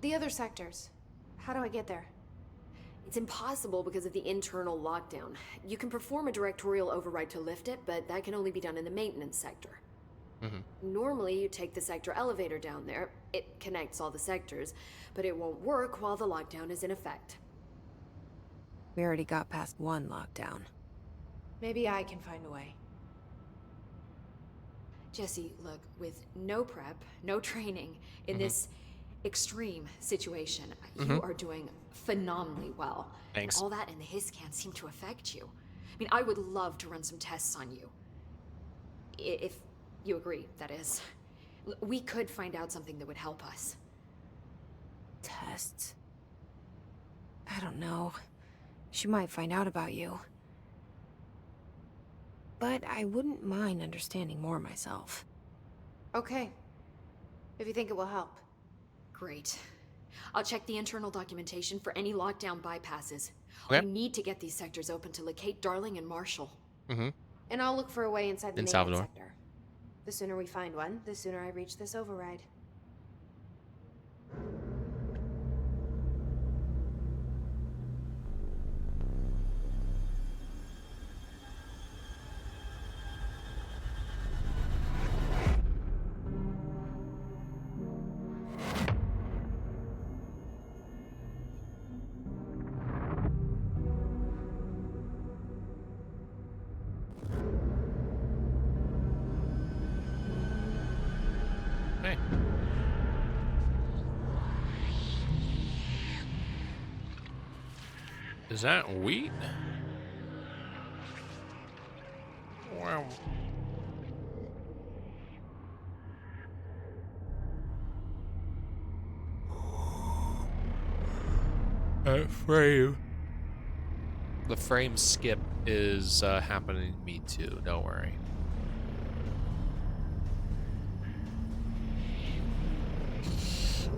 C: The other sectors. How do I get there?
G: It's impossible because of the internal lockdown. You can perform a directorial override to lift it, but that can only be done in the maintenance sector. Normally, you take the sector elevator down there. It connects all the sectors, but it won't work while the lockdown is in effect.
C: We already got past one lockdown. Maybe I can find a way.
G: Jesse, look, with no prep, no training, in this extreme situation, you are doing phenomenally well.
A: Thanks.
G: And all that and the Hiss can't seem to affect you. I mean, I would love to run some tests on you. If you agree, that is. We could find out something that would help us.
C: Tests. I don't know. She might find out about you. But I wouldn't mind understanding more myself.
G: Okay. If you think it will help. Great. I'll check the internal documentation for any lockdown bypasses.
A: Okay.
G: We need to get these sectors open to locate Darling and Marshall.
A: Mm-hmm.
C: And I'll look for a way inside the
A: In
C: maintenance
A: Salvador.
C: sector. The sooner we find one, the sooner I reach this override.
A: Hey. Is that wheat? Wow. That frame. The frame skip is happening to me too, don't worry.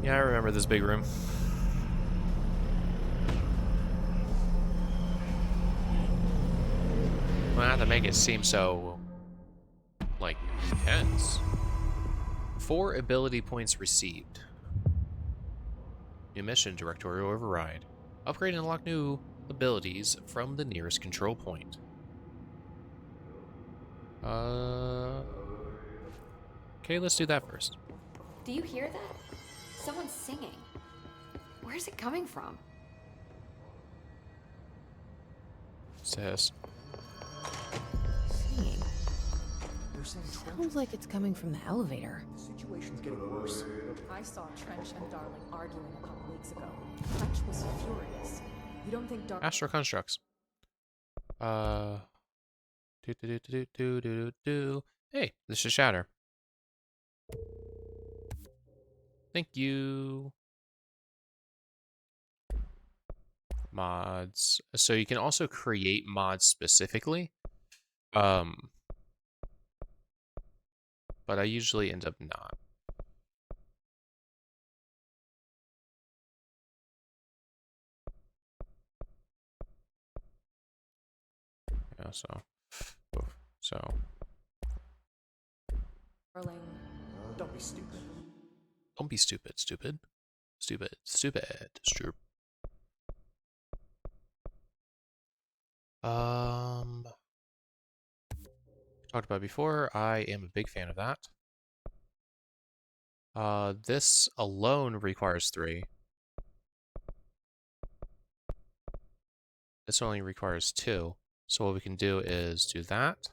A: Yeah, I remember this big room. Well, not to make it seem so, like, intense. 4 ability points received. New mission, Directorial Override. Upgrade and unlock new abilities from the nearest control point. Okay, let's do that first.
G: Do you hear that? Someone's singing. Where's it coming from?
A: Says.
C: Singing. Sounds like it's coming from the elevator.
H: The situation's getting worse.
I: I saw Trench and Darling arguing a couple weeks ago. Trench was furious. You don't think Darling...
A: Astro Constructs. Hey, this is Shatter. Thank you. Mods. So you can also create mods specifically. But I usually end up not. Yeah, so.
I: Darling...
H: Don't be stupid.
A: Don't be stupid. Talked about before, I am a big fan of that. This alone requires 3. This only requires 2. So what we can do is do that.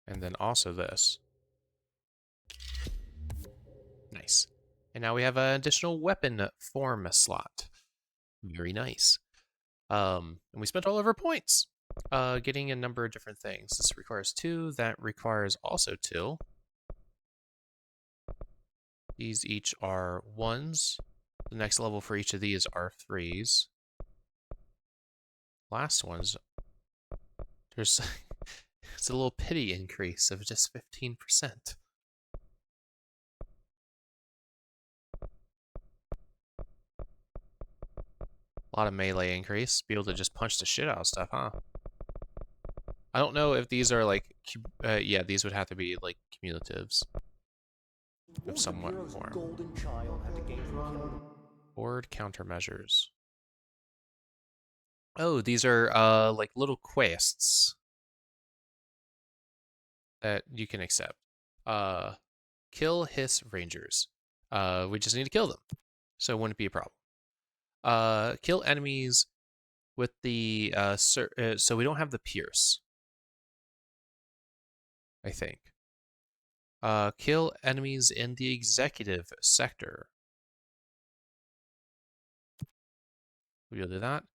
A: And then also this. Nice. And now we have an additional weapon form slot. Very nice. And we spent all of our points getting a number of different things. This requires 2. That requires also 2. These each are 1s. The next level for each of these are 3s. Last ones, there's it's a little pity increase of just 15%. A lot of melee increase. Be able to just punch the shit out of stuff, huh? I don't know if these are like, yeah, these would have to be like cumulatives of somewhat form.
H: Golden child had to gain from killing.
A: Board countermeasures. Oh, these are like little quests that you can accept. Kill Hiss Rangers. We just need to kill them, so it wouldn't be a problem. Kill enemies with the so we don't have the Pierce, I think. Kill enemies in the executive sector. We'll do that.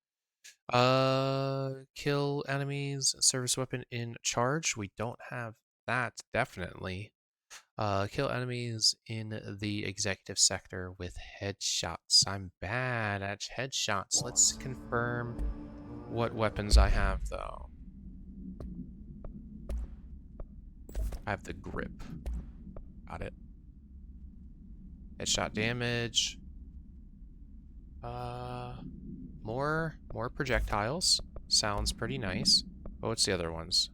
A: Kill enemies, service weapon in charge. We don't have that, definitely. Kill enemies in the executive sector with headshots. I'm bad at headshots. Let's confirm what weapons I have, though. I have the grip. Got it. Headshot damage. More projectiles. Sounds pretty nice. Oh, what's the other ones?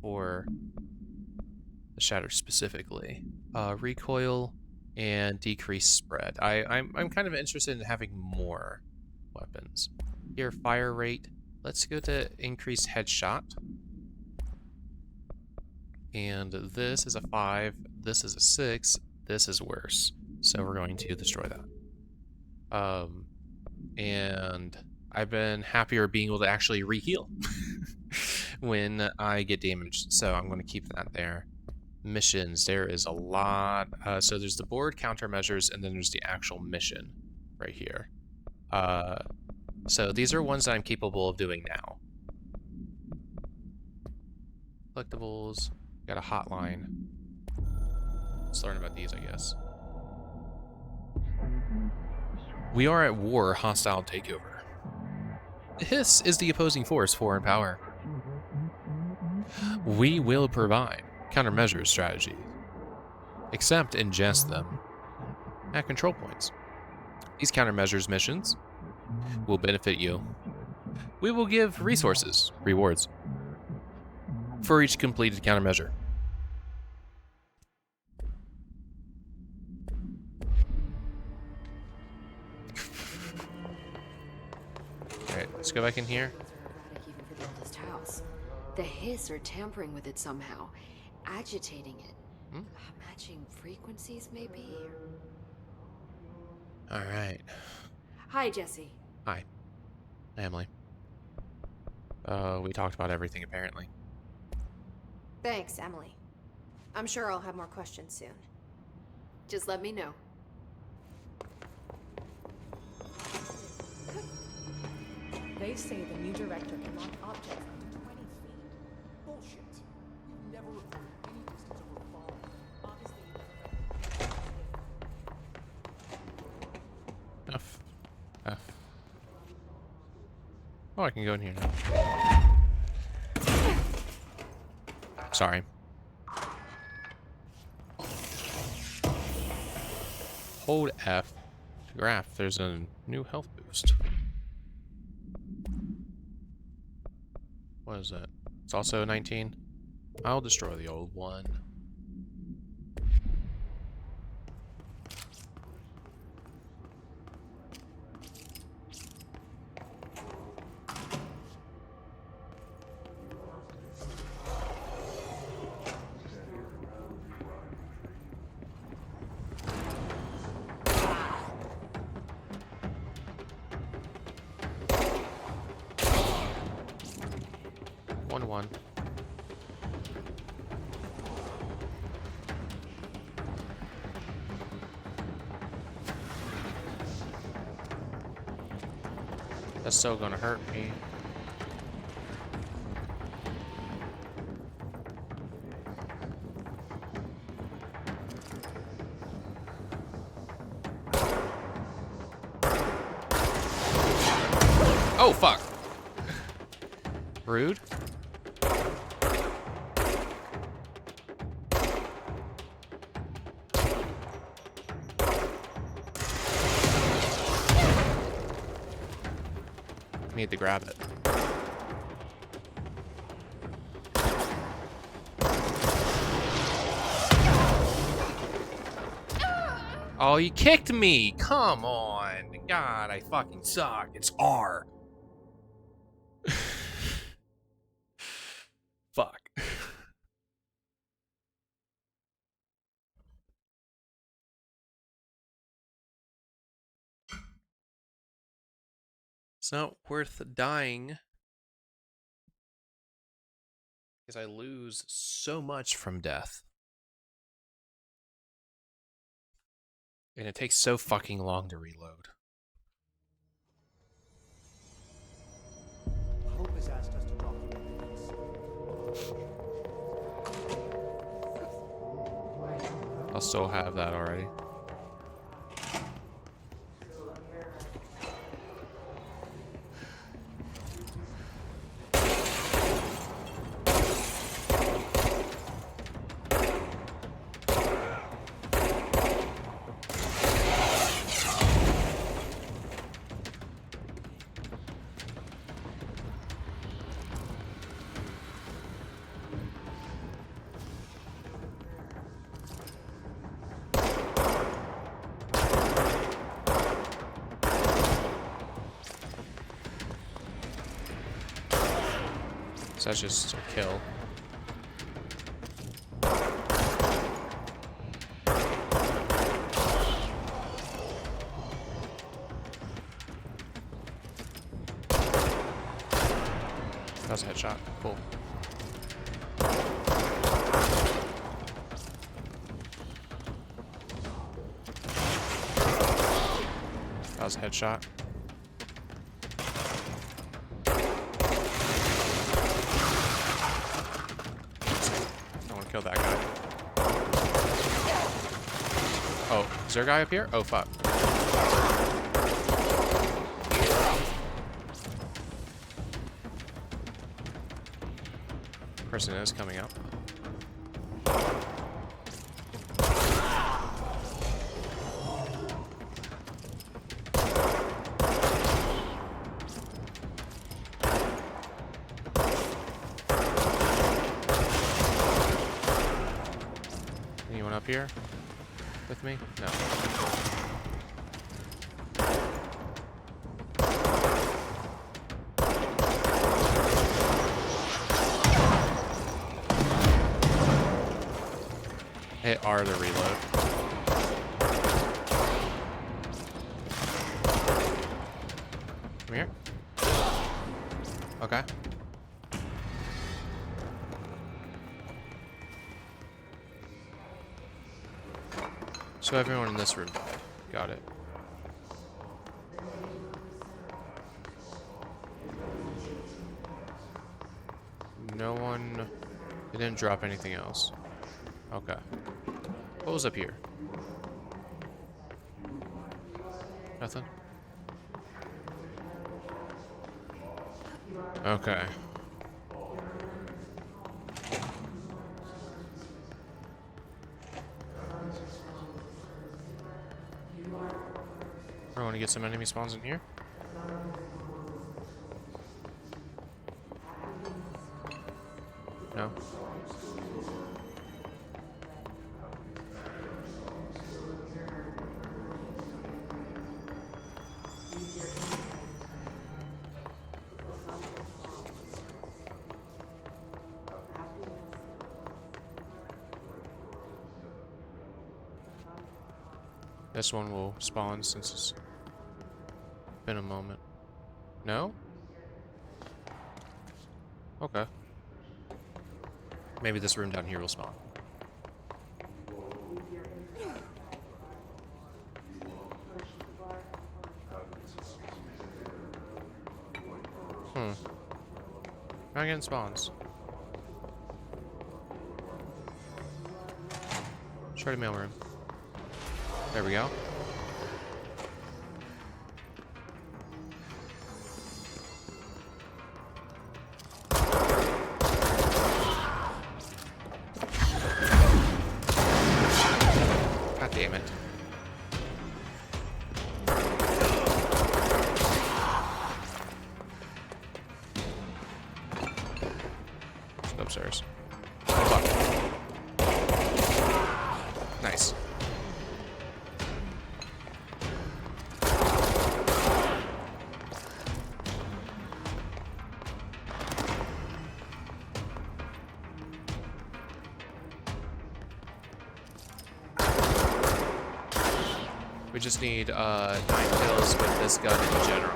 A: For the shatter specifically. Recoil and decrease spread. I'm kind of interested in having more weapons. Here, fire rate. Let's go to increase headshot. And this is a 5, this is a 6, this is worse. So we're going to destroy that. And I've been happier being able to actually re-heal when I get damaged. So I'm going to keep that there. Missions, there is a lot. So there's the board countermeasures, and then there's the actual mission right here. So these are ones that I'm capable of doing now. Collectibles, got a hotline. Let's learn about these, I guess. We are at war, hostile takeover. The Hiss is the opposing force, foreign power. We will provide countermeasure strategies. Accept and ingest them at control points. These countermeasures missions will benefit you. We will give resources, rewards, for each completed countermeasure. Alright, let's go back in here.
G: Even for the oldest house. The Hiss are tampering with it somehow, agitating it. Matching frequencies, maybe?
A: Alright.
G: Hi, Jesse.
A: Hi, Emily. We talked about everything, apparently.
C: Thanks, Emily. I'm sure I'll have more questions soon.
G: Just let me know.
I: They say the new director can launch objects up to 20 feet.
H: Bullshit. We've never reported any distance over fall.
I: Obviously,
A: F. F. Oh, I can go in here now. Sorry. Hold F to graph. There's a new health boost. What is that? It's also 19. I'll destroy the old one. One. That's so gonna hurt me. Oh, fuck. Rude. Need to grab it. Oh, you kicked me! Come on! God, I fucking suck. It's R. Fuck. It's not worth dying, because I lose so much from death. And it takes so fucking long to reload.
H: Hope has asked us to document the piece.
A: I'll still have that already. So that's just a kill. That was a headshot. Cool. That was a headshot. Kill that guy. Oh, is there a guy up here? Oh, fuck. Person is coming up. Anyone up here with me? No. Hit R to reload. Come here. Okay. So everyone in this room died. Got it. No one... They didn't drop anything else. Okay. What was up here? Nothing? Okay. I want to get some enemy spawns in here. No. This one will spawn since it's been a moment. No? Okay. Maybe this room down here will spawn. Not getting spawns. Shorty mail room. There we go. God damn it. Let's go upstairs. Oh, fuck. Nice. We just need 9 kills with this gun in general.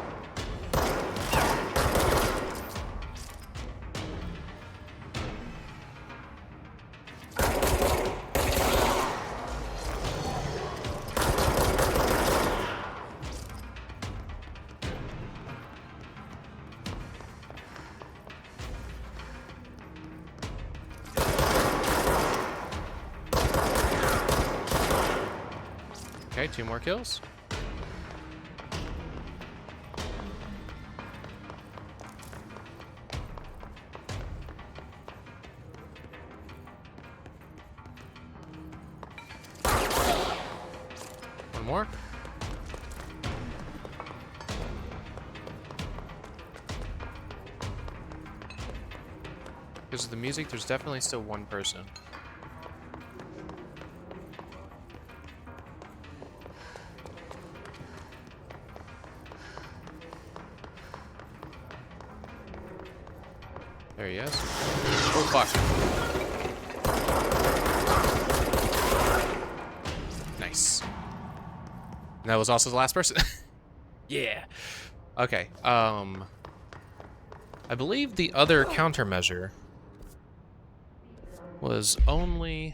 A: Okay, 2 more kills. One more. Because of the music, there's definitely still one person. There he is. Oh, fuck. Nice. And that was also the last person. Yeah. Okay. I believe the other countermeasure was only...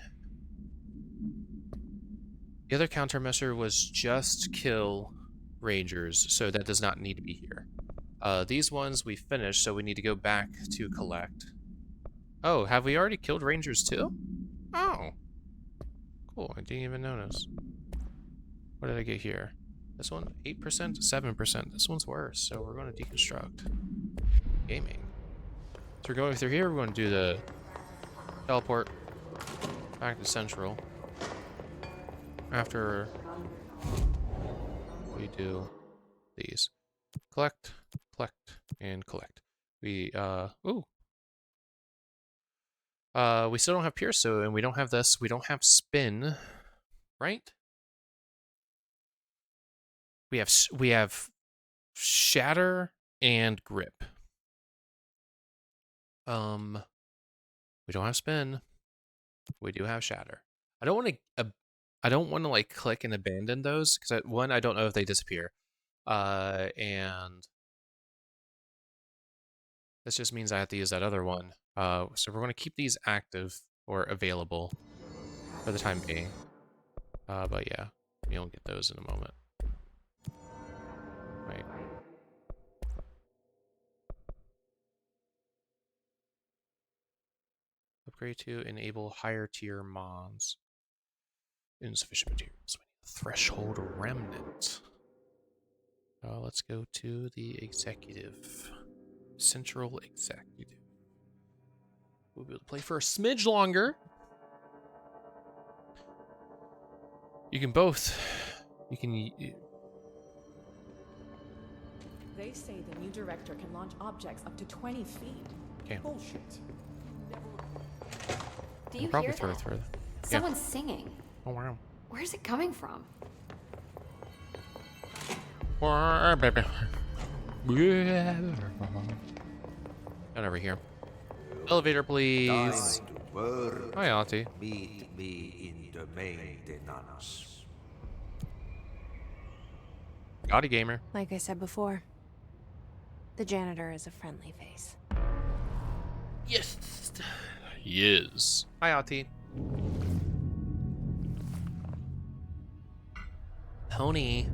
A: The other countermeasure was just kill Rangers, so that does not need to be here. These ones we finished, so we need to go back to collect. Oh, have we already killed Rangers too? Oh. Cool, I didn't even notice. What did I get here? This one, 8%, 7%. This one's worse, so we're going to deconstruct. Gaming. So we're going through here, we're going to do the teleport back to Central. After we do these. Collect, and collect. We we still don't have Pierce, so, and we don't have this, we don't have Spin, right? We have Shatter and Grip. We don't have Spin. We do have Shatter. I don't want to like click and abandon those because one, I don't know if they disappear. And this just means I have to use that other one. So we're going to keep these active or available for the time being. But yeah, you'll get those in a moment. Wait. Upgrade to enable higher tier mods. Insufficient materials. We need a threshold remnant. Let's go to the executive. Central executive. We'll be able to play for a smidge longer. You can both. You can.
I: They say the new director can launch objects up to 20 feet.
A: Okay.
H: Bullshit.
G: Do you
A: Probably
G: hear
A: throw
G: that?
A: it through.
G: Someone's singing.
A: Oh wow.
G: Where's it coming from?
A: Come over here. Elevator, please. Hi, Auntie.
J: Meet me in the maintenance.
A: Gotti gamer.
C: Like I said before, the janitor is a friendly face.
A: Yes. Yes. Hi, Auntie. Tony.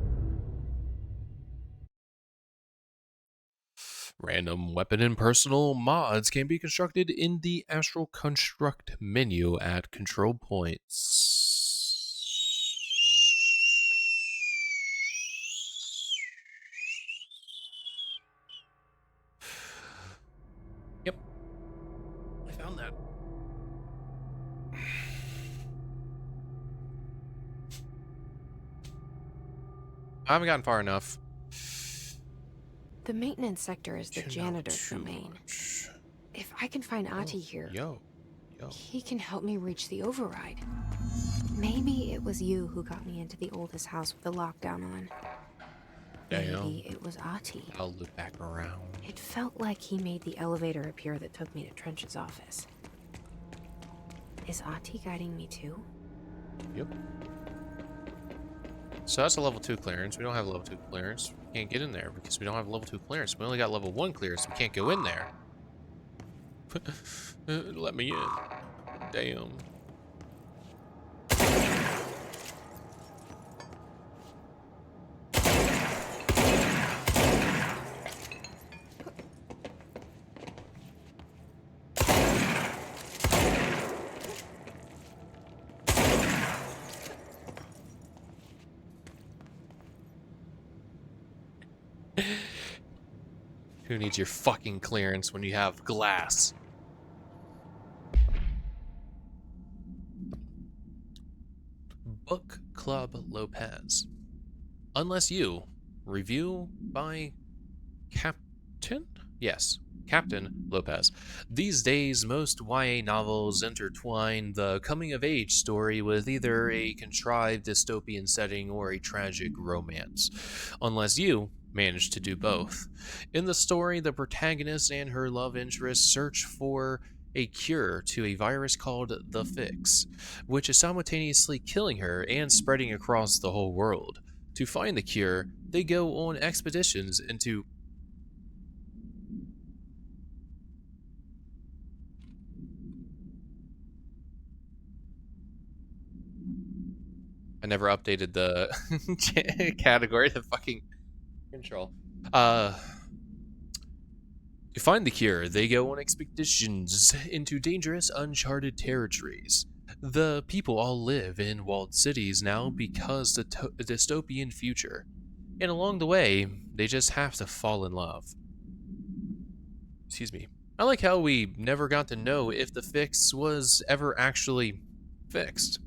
A: Random weapon and personal mods can be constructed in the Astral Construct menu at control points. Yep. I found that. I haven't gotten far enough.
C: The maintenance sector is the janitor's domain. If I can find Ahti here, he can help me reach the override. Maybe it was you who got me into the oldest house with the lockdown on. Maybe it was Ahti.
A: I'll loop back around.
C: It felt like he made the elevator appear that took me to Trench's office. Is Ahti guiding me too?
A: Yep. So that's a level 2 clearance. We don't have a level 2 clearance. We can't get in there because we don't have a level 2 clearance. We only got level 1 clearance. We can't go in there. Let me in. Damn. Who needs your fucking clearance when you have glass? Book Club Lopez. Unless you. Review by Captain? Yes, Captain Lopez. These days, most YA novels intertwine the coming-of-age story with either a contrived dystopian setting or a tragic romance. Unless you manage to do both. In the story, the protagonist and her love interest search for a cure to a virus called the Fix, which is simultaneously killing her and spreading across the whole world. To find the cure, they go on expeditions into I never updated the category to fucking control. To find the cure, they go on expeditions into dangerous, uncharted territories. The people all live in walled cities now because the dystopian future. And along the way, they just have to fall in love. Excuse me. I like how we never got to know if the fix was ever actually fixed.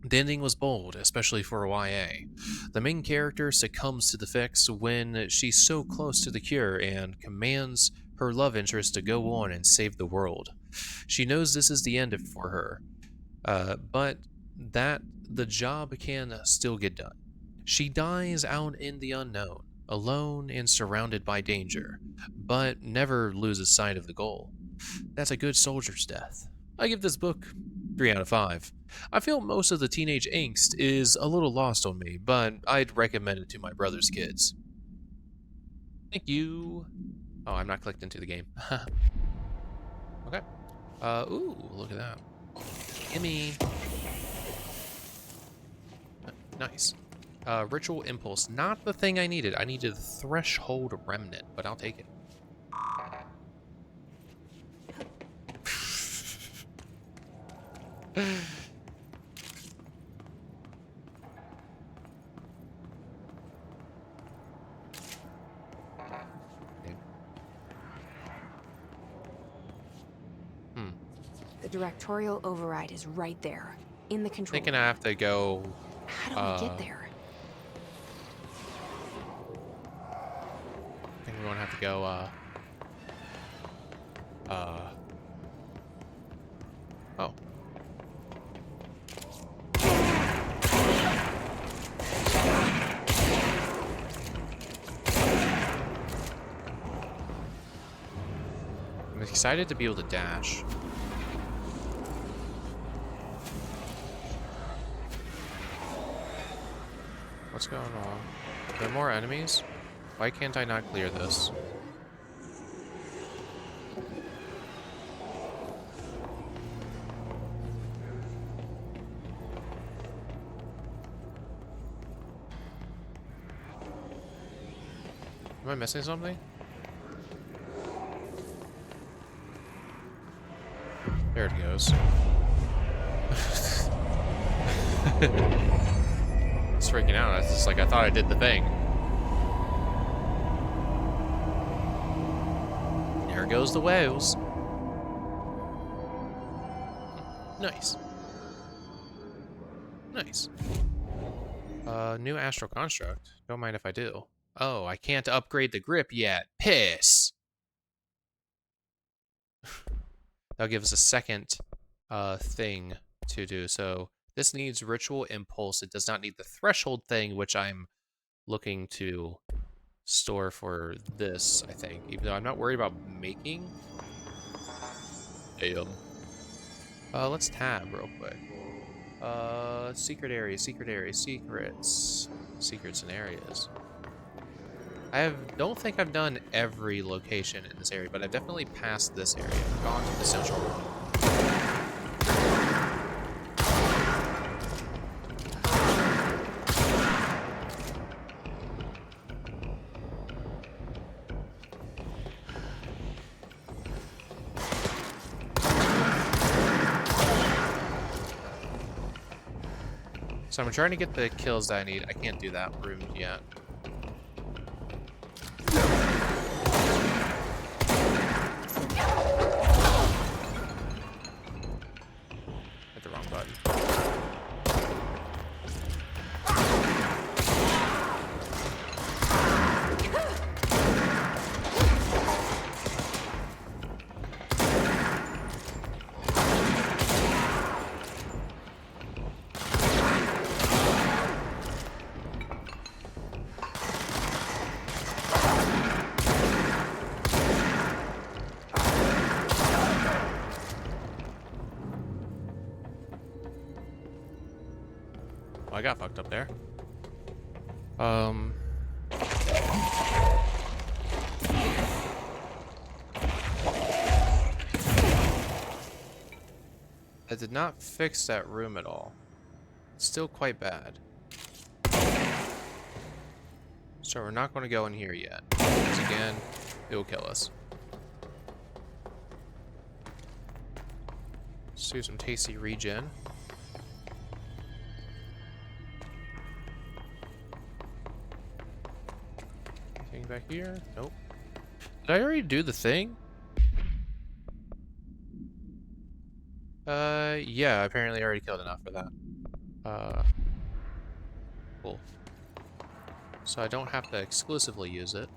A: The ending was bold, especially for a YA. The main character succumbs to the fix when she's so close to the cure and commands her love interest to go on and save the world. She knows this is the end for her, but that the job can still get done. She dies out in the unknown, alone and surrounded by danger, but never loses sight of the goal. That's a good soldier's death. I give this book 3 out of 5. I feel most of the teenage angst is a little lost on me, but I'd recommend it to my brother's kids. Thank you. Oh, I'm not clicked into the game. Okay. Ooh, look at that. Gimme. Nice. Ritual Impulse. Not the thing I needed. I needed Threshold Remnant, but I'll take it.
C: The directorial override is right there, in the control
A: Thinking I have to go.
C: How do we get there?
A: I think we're gonna have to go. Oh. I'm excited to be able to dash. What's going on? Are there more enemies? Why can't I not clear this? Am I missing something? There it goes. It's freaking out. It's just like I thought I did the thing. There goes the whales. Nice. Nice. New astral construct. Don't mind if I do. Oh, I can't upgrade the grip yet. Piss. That'll give us a second thing to do. So this needs Ritual Impulse. It does not need the Threshold thing, which I'm looking to store for this, I think. Even though I'm not worried about making. Damn. Let's tab real quick. Secret areas, secrets. Secrets and areas. Don't think I've done every location in this area, but I've definitely passed this area. Gone to the central room. So I'm trying to get the kills that I need. I can't do that room yet. I got fucked up there. That did not fix that room at all. It's still quite bad. So we're not going to go in here yet. Because again, it will kill us. Let's do some tasty regen. Anything back here? Nope. Did I already do the thing? Yeah, apparently I already killed enough for that. Cool. So I don't have to exclusively use it.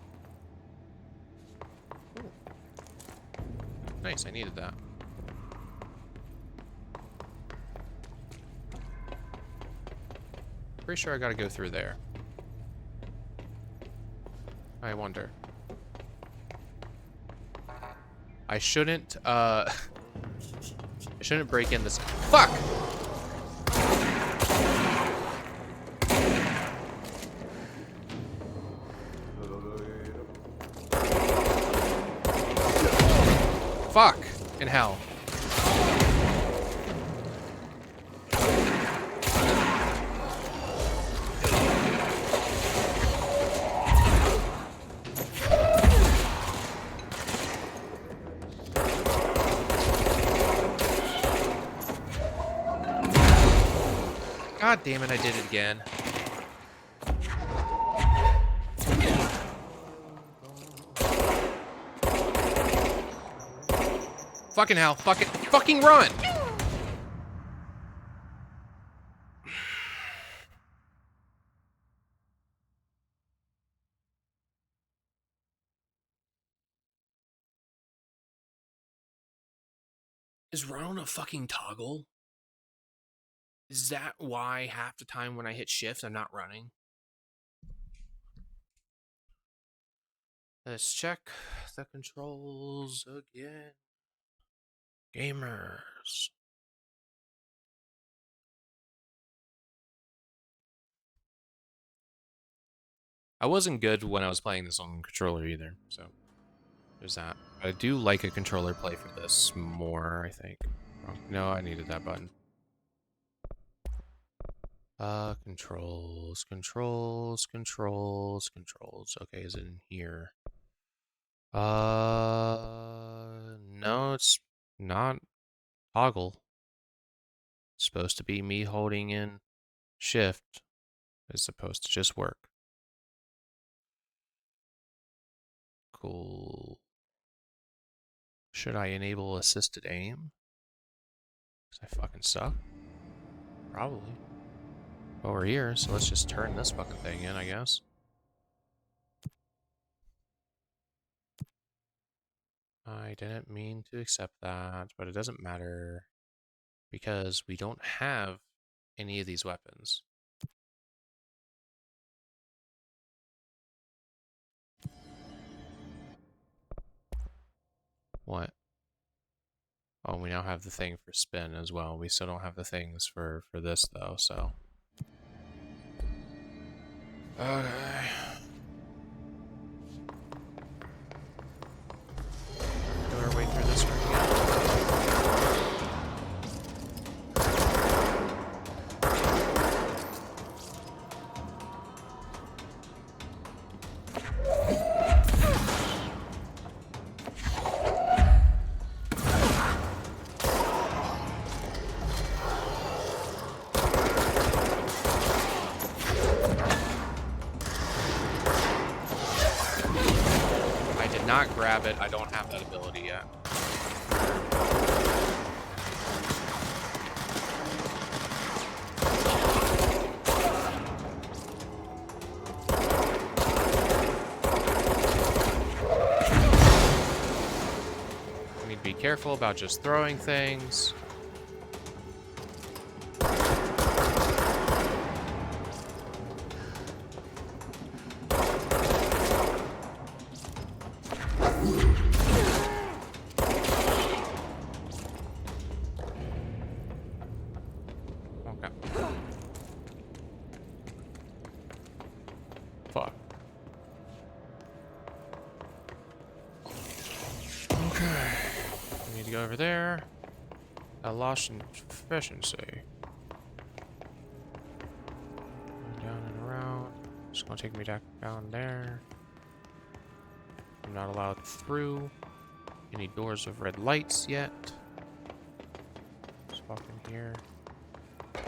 A: Ooh. Nice, I needed that. Pretty sure I gotta go through there. I wonder. I shouldn't, I shouldn't break in this. Fuck! Fuck! In hell. God damn it, I did it again. Fucking hell, fucking run! Is run on a fucking toggle? Is that why half the time when I hit shift, I'm not running? Let's check the controls again. Gamers. I wasn't good when I was playing this on controller either, so there's that. I do like a controller play for this more, I think. Oh, no, I needed that button. Controls. Okay, is it in here? No, it's not toggle. It's supposed to be me holding in shift. It's supposed to just work. Cool. Should I enable assisted aim? Because I fucking suck. Probably. Well, we're here, so let's just turn this fucking thing in, I guess. I didn't mean to accept that, but it doesn't matter. Because we don't have any of these weapons. What? Oh, we now have the thing for spin as well. We still don't have the things for this though, so. Okay. Do our way through this one again. Not grab it. I don't have that ability yet. careful about just throwing things. Okay. Fuck. Okay. We need to go over there. I lost in efficiency. Down and around. It's gonna take me down there. I'm not allowed through any doors of red lights yet. Let's walk in here. I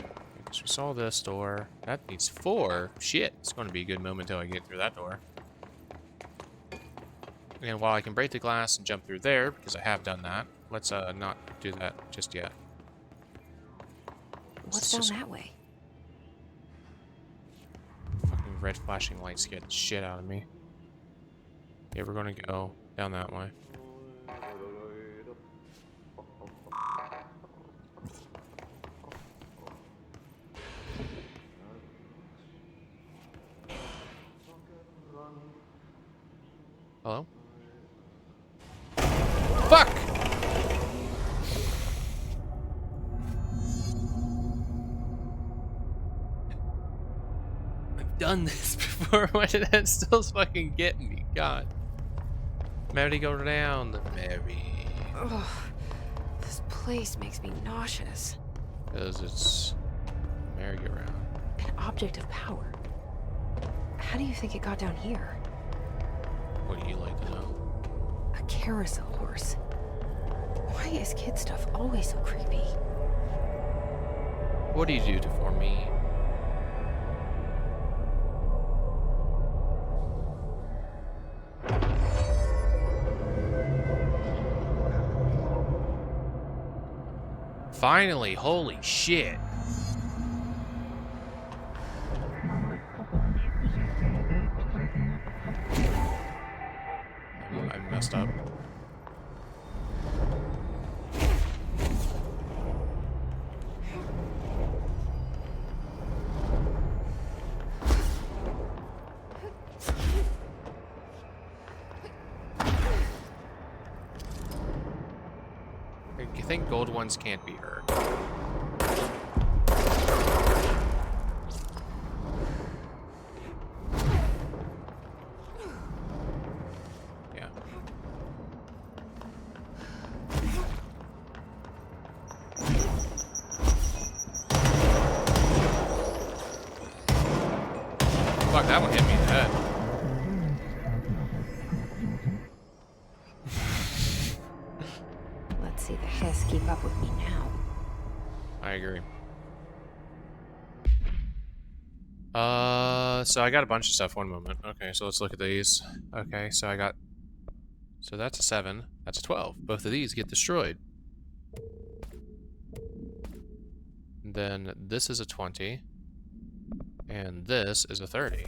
A: guess we saw this door. That needs 4. Shit, it's gonna be a good moment until I get through that door. And while I can break the glass and jump through there, because I have done that, let's not do that just yet.
C: What's down that way?
A: Fucking red flashing lights scared the shit out of me. Okay, we're gonna go down that way. Hello? Fuck! I've done this before. Why did that still fucking get me? God. Merry go down the merry.
C: Ugh, this place makes me nauseous.
A: Because it's merry-go-round.
C: An object of power. How do you think it got down here?
A: What do you like to know?
C: A carousel horse. Why is kid stuff always so creepy?
A: What do you do for me? Finally, holy shit. I messed up. I think gold ones can't be hurt. Yeah. Fuck, that one hit me in the head.
C: Let's see the hiss keep up with me now.
A: I agree. So I got a bunch of stuff. One moment. Okay, so let's look at these. Okay, so I got... So that's a 7. That's a 12. Both of these get destroyed. And then this is a 20. And this is a 30.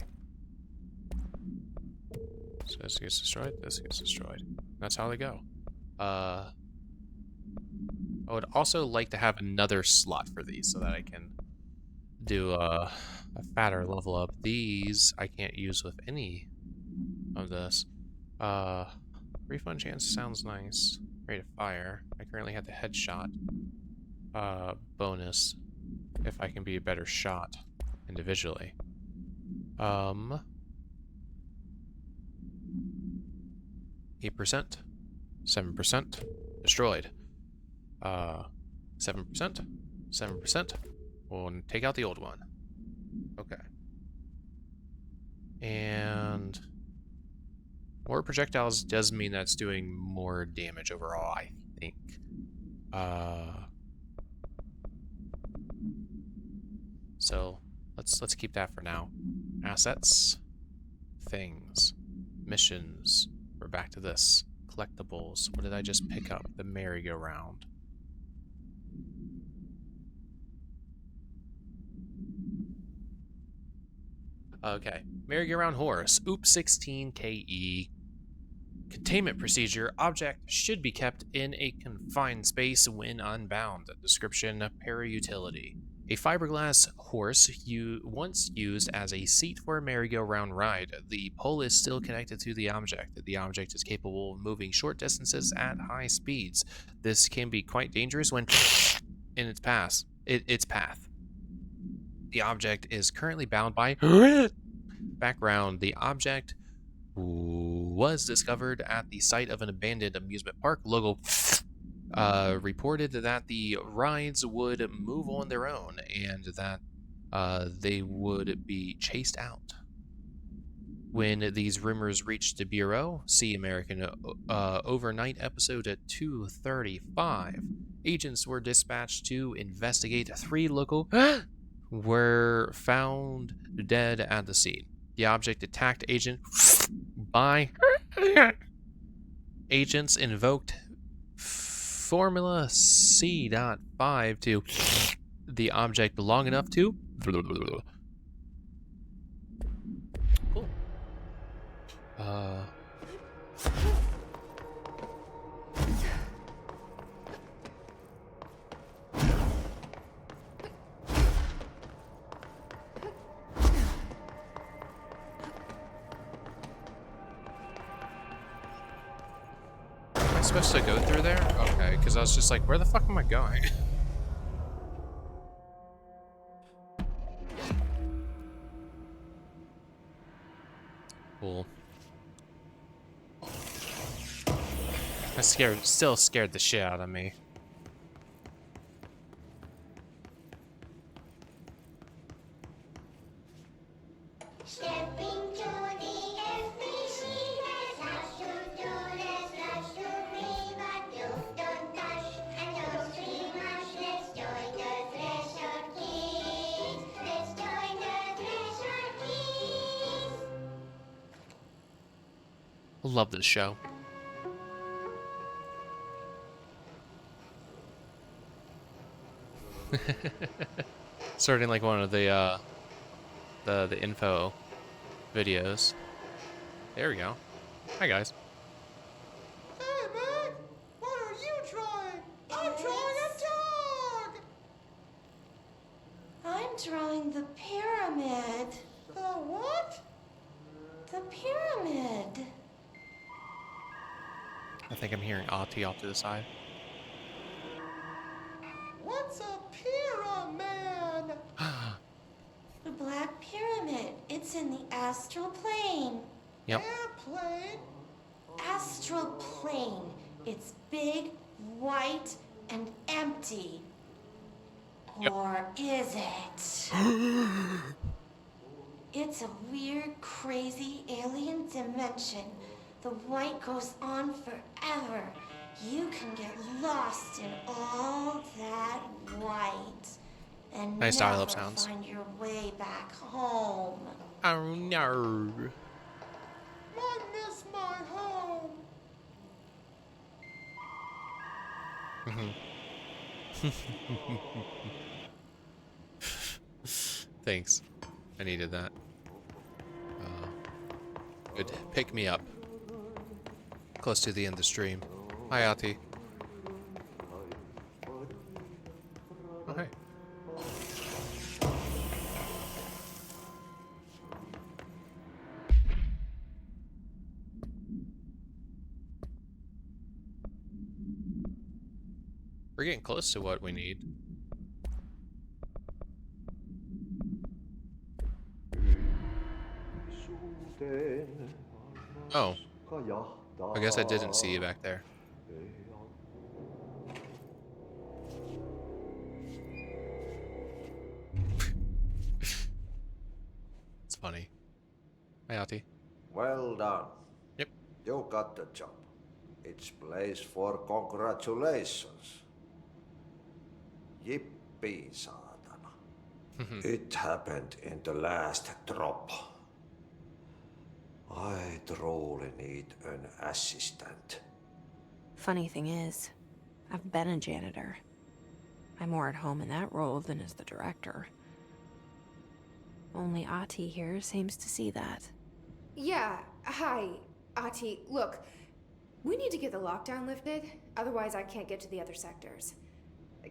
A: So this gets destroyed, this gets destroyed. That's how they go. I would also like to have another slot for these so that I can do a fatter level up. These I can't use with any of this. Refund chance sounds nice. Rate of fire. I currently have the headshot bonus if I can be a better shot individually. 8%, 7%, destroyed. 7%, 7%. We'll take out the old one. Okay. And more projectiles does mean that's doing more damage overall, I think. So let's keep that for now. Assets, things, missions. We're back to this. Collectibles. What did I just pick up? The merry-go-round. Okay. Merry-go-round horse. Oop 16 KE. Containment procedure: object should be kept in a confined space when unbound. Description: para-utility. A fiberglass horse once used as a seat for a merry-go-round ride. The pole is still connected to the object. The object is capable of moving short distances at high speeds. This can be quite dangerous when in its path. The object is currently bound by background. The object was discovered at the site of an abandoned amusement park. Logo reported that the rides would move on their own and that they would be chased out. When these rumors reached the Bureau, see American Overnight episode 235, agents were dispatched to investigate. 3 local were found dead at the scene. The object attacked agent by agents invoked Formula C.5 to the object long enough to cool. Am I supposed to go through there? Okay, because I was just like, where the fuck am I going? Cool. That still scared the shit out of me. Love this show. Starting like one of the info videos. There we go. Hi guys.
H: Hey, man! What are you trying? I'm drawing a dog!
K: I'm drawing the pyramid.
H: The what?
K: The pyramid.
A: I think I'm hearing Ati off to the side.
H: What's a pyramid?
K: The Black Pyramid. It's in the astral plane.
A: Yep.
H: Airplane?
K: Astral plane. It's big, white, and empty.
A: Yep.
K: Or is it? It's a weird, crazy alien dimension. The white goes on forever. You can get lost in all that white and
A: Nice
K: never
A: dial-up sounds.
K: find your way back home.
A: Oh no.
H: I miss my home.
A: Thanks. I needed that. Good. Pick me up. Close to the end of the stream. Hi, Ati. Oh, hey. We're getting close to what we need. Oh. I guess I didn't see you back there. It's funny. Hi, Ati.
J: Well done.
A: Yep.
J: You got the job. It's place for congratulations. Yippee, saatana. It happened in the last drop. I truly need an assistant.
C: Funny thing is, I've been a janitor. I'm more at home in that role than as the director. Only Ati here seems to see that.
G: Yeah, hi, Ati. Look, We need to get the lockdown lifted, otherwise I can't get to the other sectors.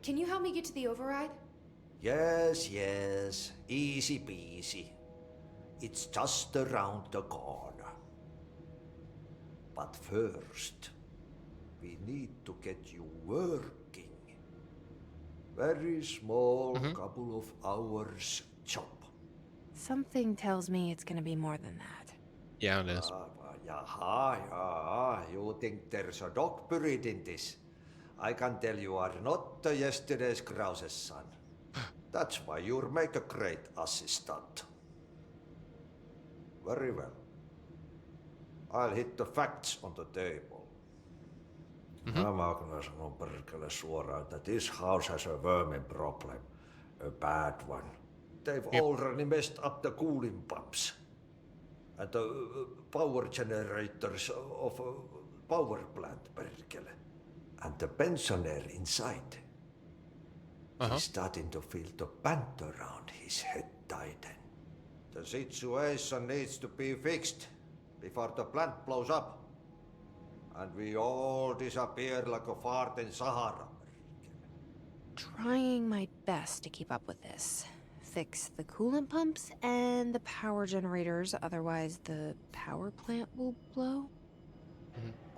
G: Can you help me get to the override?
J: Yes, yes. Easy peasy. It's just around the corner. But first, we need to get you working. Very small couple of hours job.
C: Something tells me it's gonna be more than that.
A: Yeah, it is.
J: Yeah. You think there's a dog buried in this? I can tell you are not yesterday's Krause's son. That's why you'll make a great assistant. Very well. I'll hit the facts on the table. Mä kyllä sanon perkele suoraan, that this house has a vermin problem. A bad one. They've already messed up the cooling pumps. And the power generators of a power plant, perkele. And the pensioner inside. He's starting to feel the band around his head tighten. The situation needs to be fixed before the plant blows up. And we all disappear like a fart in Sahara.
C: Trying my best to keep up with this. Fix the coolant pumps and the power generators, otherwise the power plant will blow.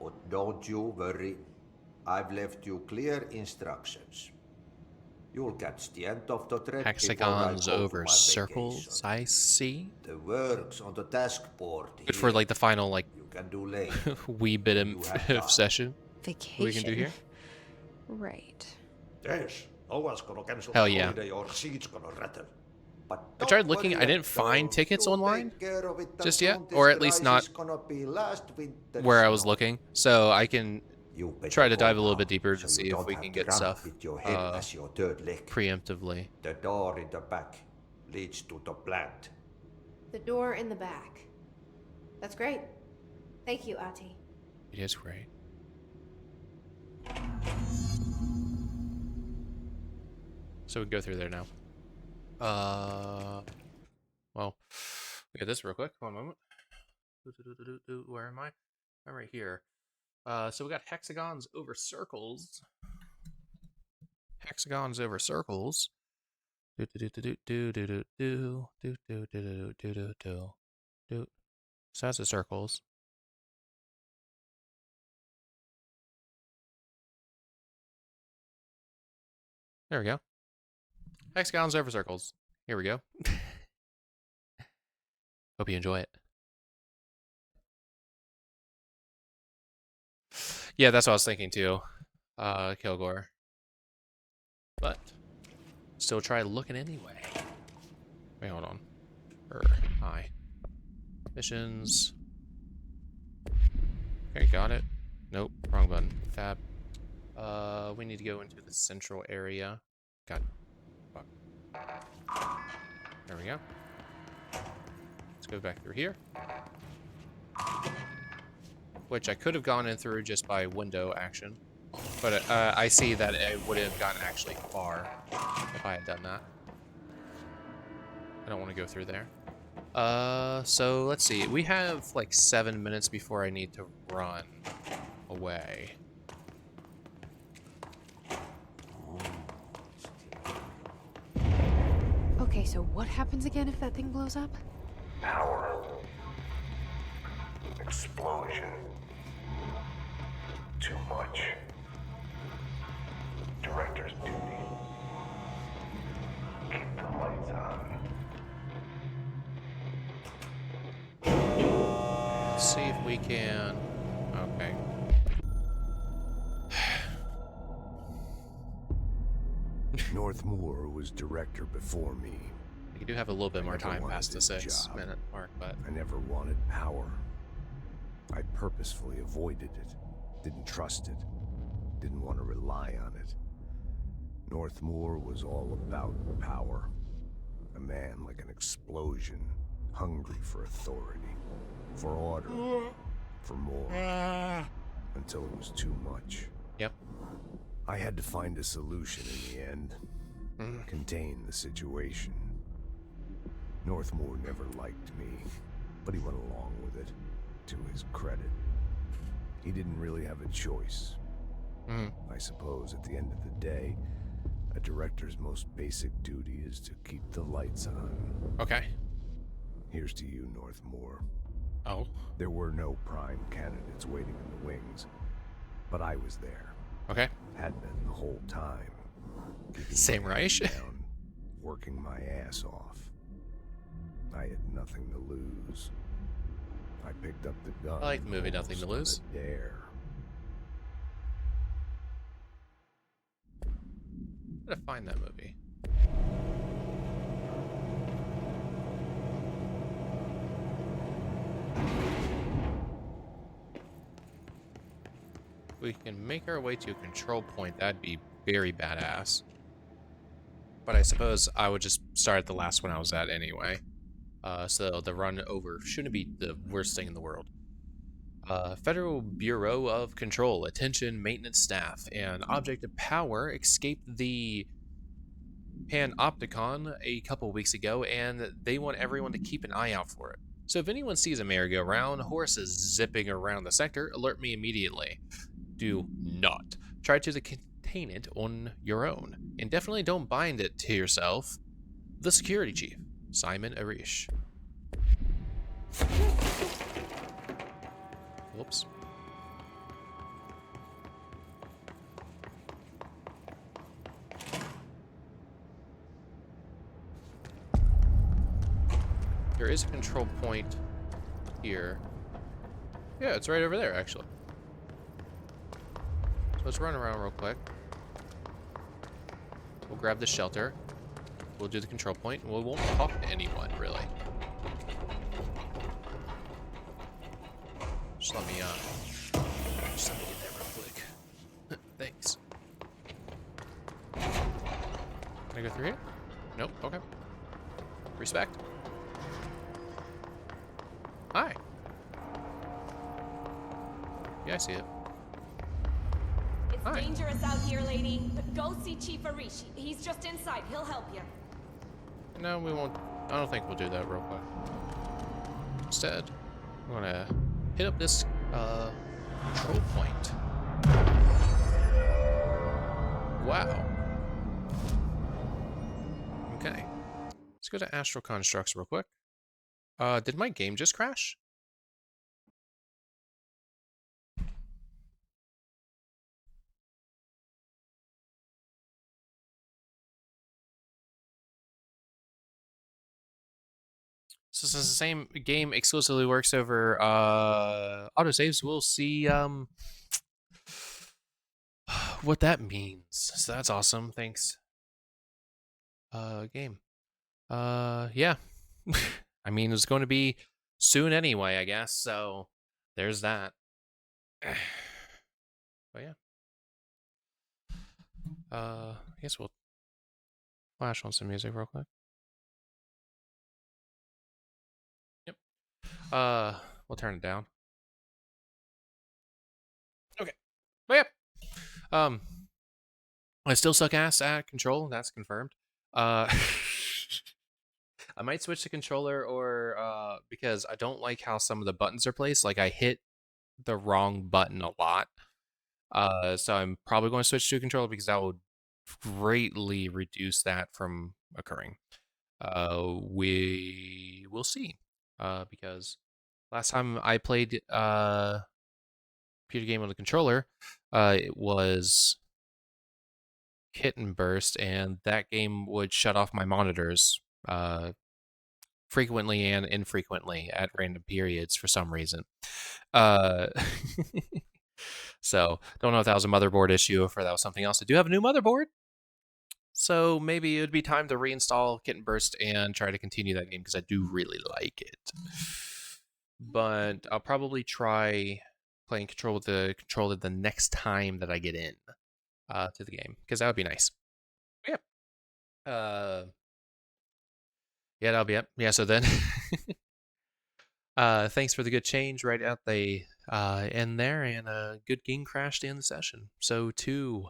J: But don't you worry. I've left you clear instructions. You'll catch the end of the thread.
A: Hexagons over circles, I see.
J: The works on the task board.
A: Good for like the final like
J: you can do later.
A: wee bit of session.
C: Vacation.
A: We can do here.
C: Right.
J: Yes. No one's gonna cancel
A: Hell
J: the
A: yeah.
J: holiday or seat's gonna rattle. But
A: I tried looking, I didn't find tickets online just yet, or at least not where I was looking, so I can try to dive a little bit deeper to see if we can get stuff preemptively.
J: The door in the back leads to the plant.
G: The door in the back. That's great. Thank you, Ati.
A: It is great. So we can go through there now. Well, we get this real quick. One moment. Where am I? I'm right here. So we got hexagons over circles. Hexagons over circles. So that's the circles. There we go. Hexagons over circles. Here we go. Hope you enjoy it. Yeah, that's what I was thinking too. Kilgore. But still try looking anyway. Wait, hold on. Hi. Missions. Okay, got it. Nope, wrong button. Fab. We need to go into the central area. Got. Fuck. There we go. Let's go back through here. Which I could have gone in through just by window action. But I see that it would have gotten actually far if I had done that. I don't want to go through there. So let's see. We have like 7 minutes before I need to run away.
C: Okay, so what happens again if that thing blows up?
D: Power. Explosion. Too much. Director's duty. Keep the lights on.
A: Let's see if we can. Okay.
F: Northmoor was director before me.
A: We do have a little bit more time past the 6-minute mark, but
F: I never wanted power. I purposefully avoided it, didn't trust it, didn't want to rely on it. Northmoor was all about power. A man like an explosion, hungry for authority, for order, for more, until it was too much.
A: Yep.
F: I had to find a solution in the end, contain the situation. Northmoor never liked me, but he went along with it, to his credit. He didn't really have a choice. I suppose at the end of the day, a director's most basic duty is to keep the lights on.
A: Okay.
F: Here's to you, Northmore.
A: Oh.
F: There were no prime candidates waiting in the wings, but I was there.
A: Okay.
F: Had been the whole time.
A: Same Reich.
F: Down, working my ass off. I had nothing to lose. I picked up the gun.
A: I like the movie Nothing to Lose.
F: Dare.
A: Where to find that movie? We can make our way to a control point. That'd be very badass. But I suppose I would just start at the last one I was at anyway. So the run over shouldn't be the worst thing in the world. Federal Bureau of Control, attention maintenance staff, and Object of Power escaped the Panopticon a couple weeks ago, and they want everyone to keep an eye out for it. So if anyone sees a merry-go-round, horses zipping around the sector, alert me immediately. Do not try to contain it on your own, and definitely don't bind it to yourself. The Security Chief, Simon Arish. Whoops. There is a control point here. Yeah, it's right over there, actually. So let's run around real quick. We'll grab the shelter. We'll do the control point, and we won't talk to anyone, really. Just let me get there real quick. Thanks. Can I go through here? Nope, okay. Respect. Hi. Yeah, I see it.
I: It's
A: Hi.
I: dangerous out here, lady. Go see Chief Arishi. He's just inside. He'll help you.
A: No, we won't. I don't think we'll do that real quick. Instead, we're gonna hit up this control point. Wow. Okay. Let's go to Astral Constructs real quick. Did my game just crash? So since the same game exclusively works over autosaves, we'll see what that means. So that's awesome. Thanks. Game. Yeah. I mean, it's going to be soon anyway, I guess. So there's that. But yeah. I guess we'll flash on some music real quick. Yep. We'll turn it down. Okay. But yeah. I still suck ass at Control. That's confirmed. I might switch to controller or because I don't like how some of the buttons are placed. Like I hit the wrong button a lot. So I'm probably going to switch to a controller because that would greatly reduce that from occurring. We will see. Because last time I played computer game on the controller, it was Kitten Burst, and that game would shut off my monitors frequently and infrequently at random periods for some reason. So don't know if that was a motherboard issue or if that was something else. I do have a new motherboard, so maybe it would be time to reinstall Kitten Burst and try to continue that game because I do really like it. But I'll probably try playing Control with the controller the next time that I get in to the game because that would be nice. Yeah. Yeah, that'll be it. Yeah, so then thanks for the good change right at the end there, and a good game crash to end the session. So to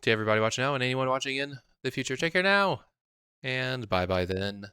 A: everybody watching now and anyone watching in the future, take care now, and bye-bye then.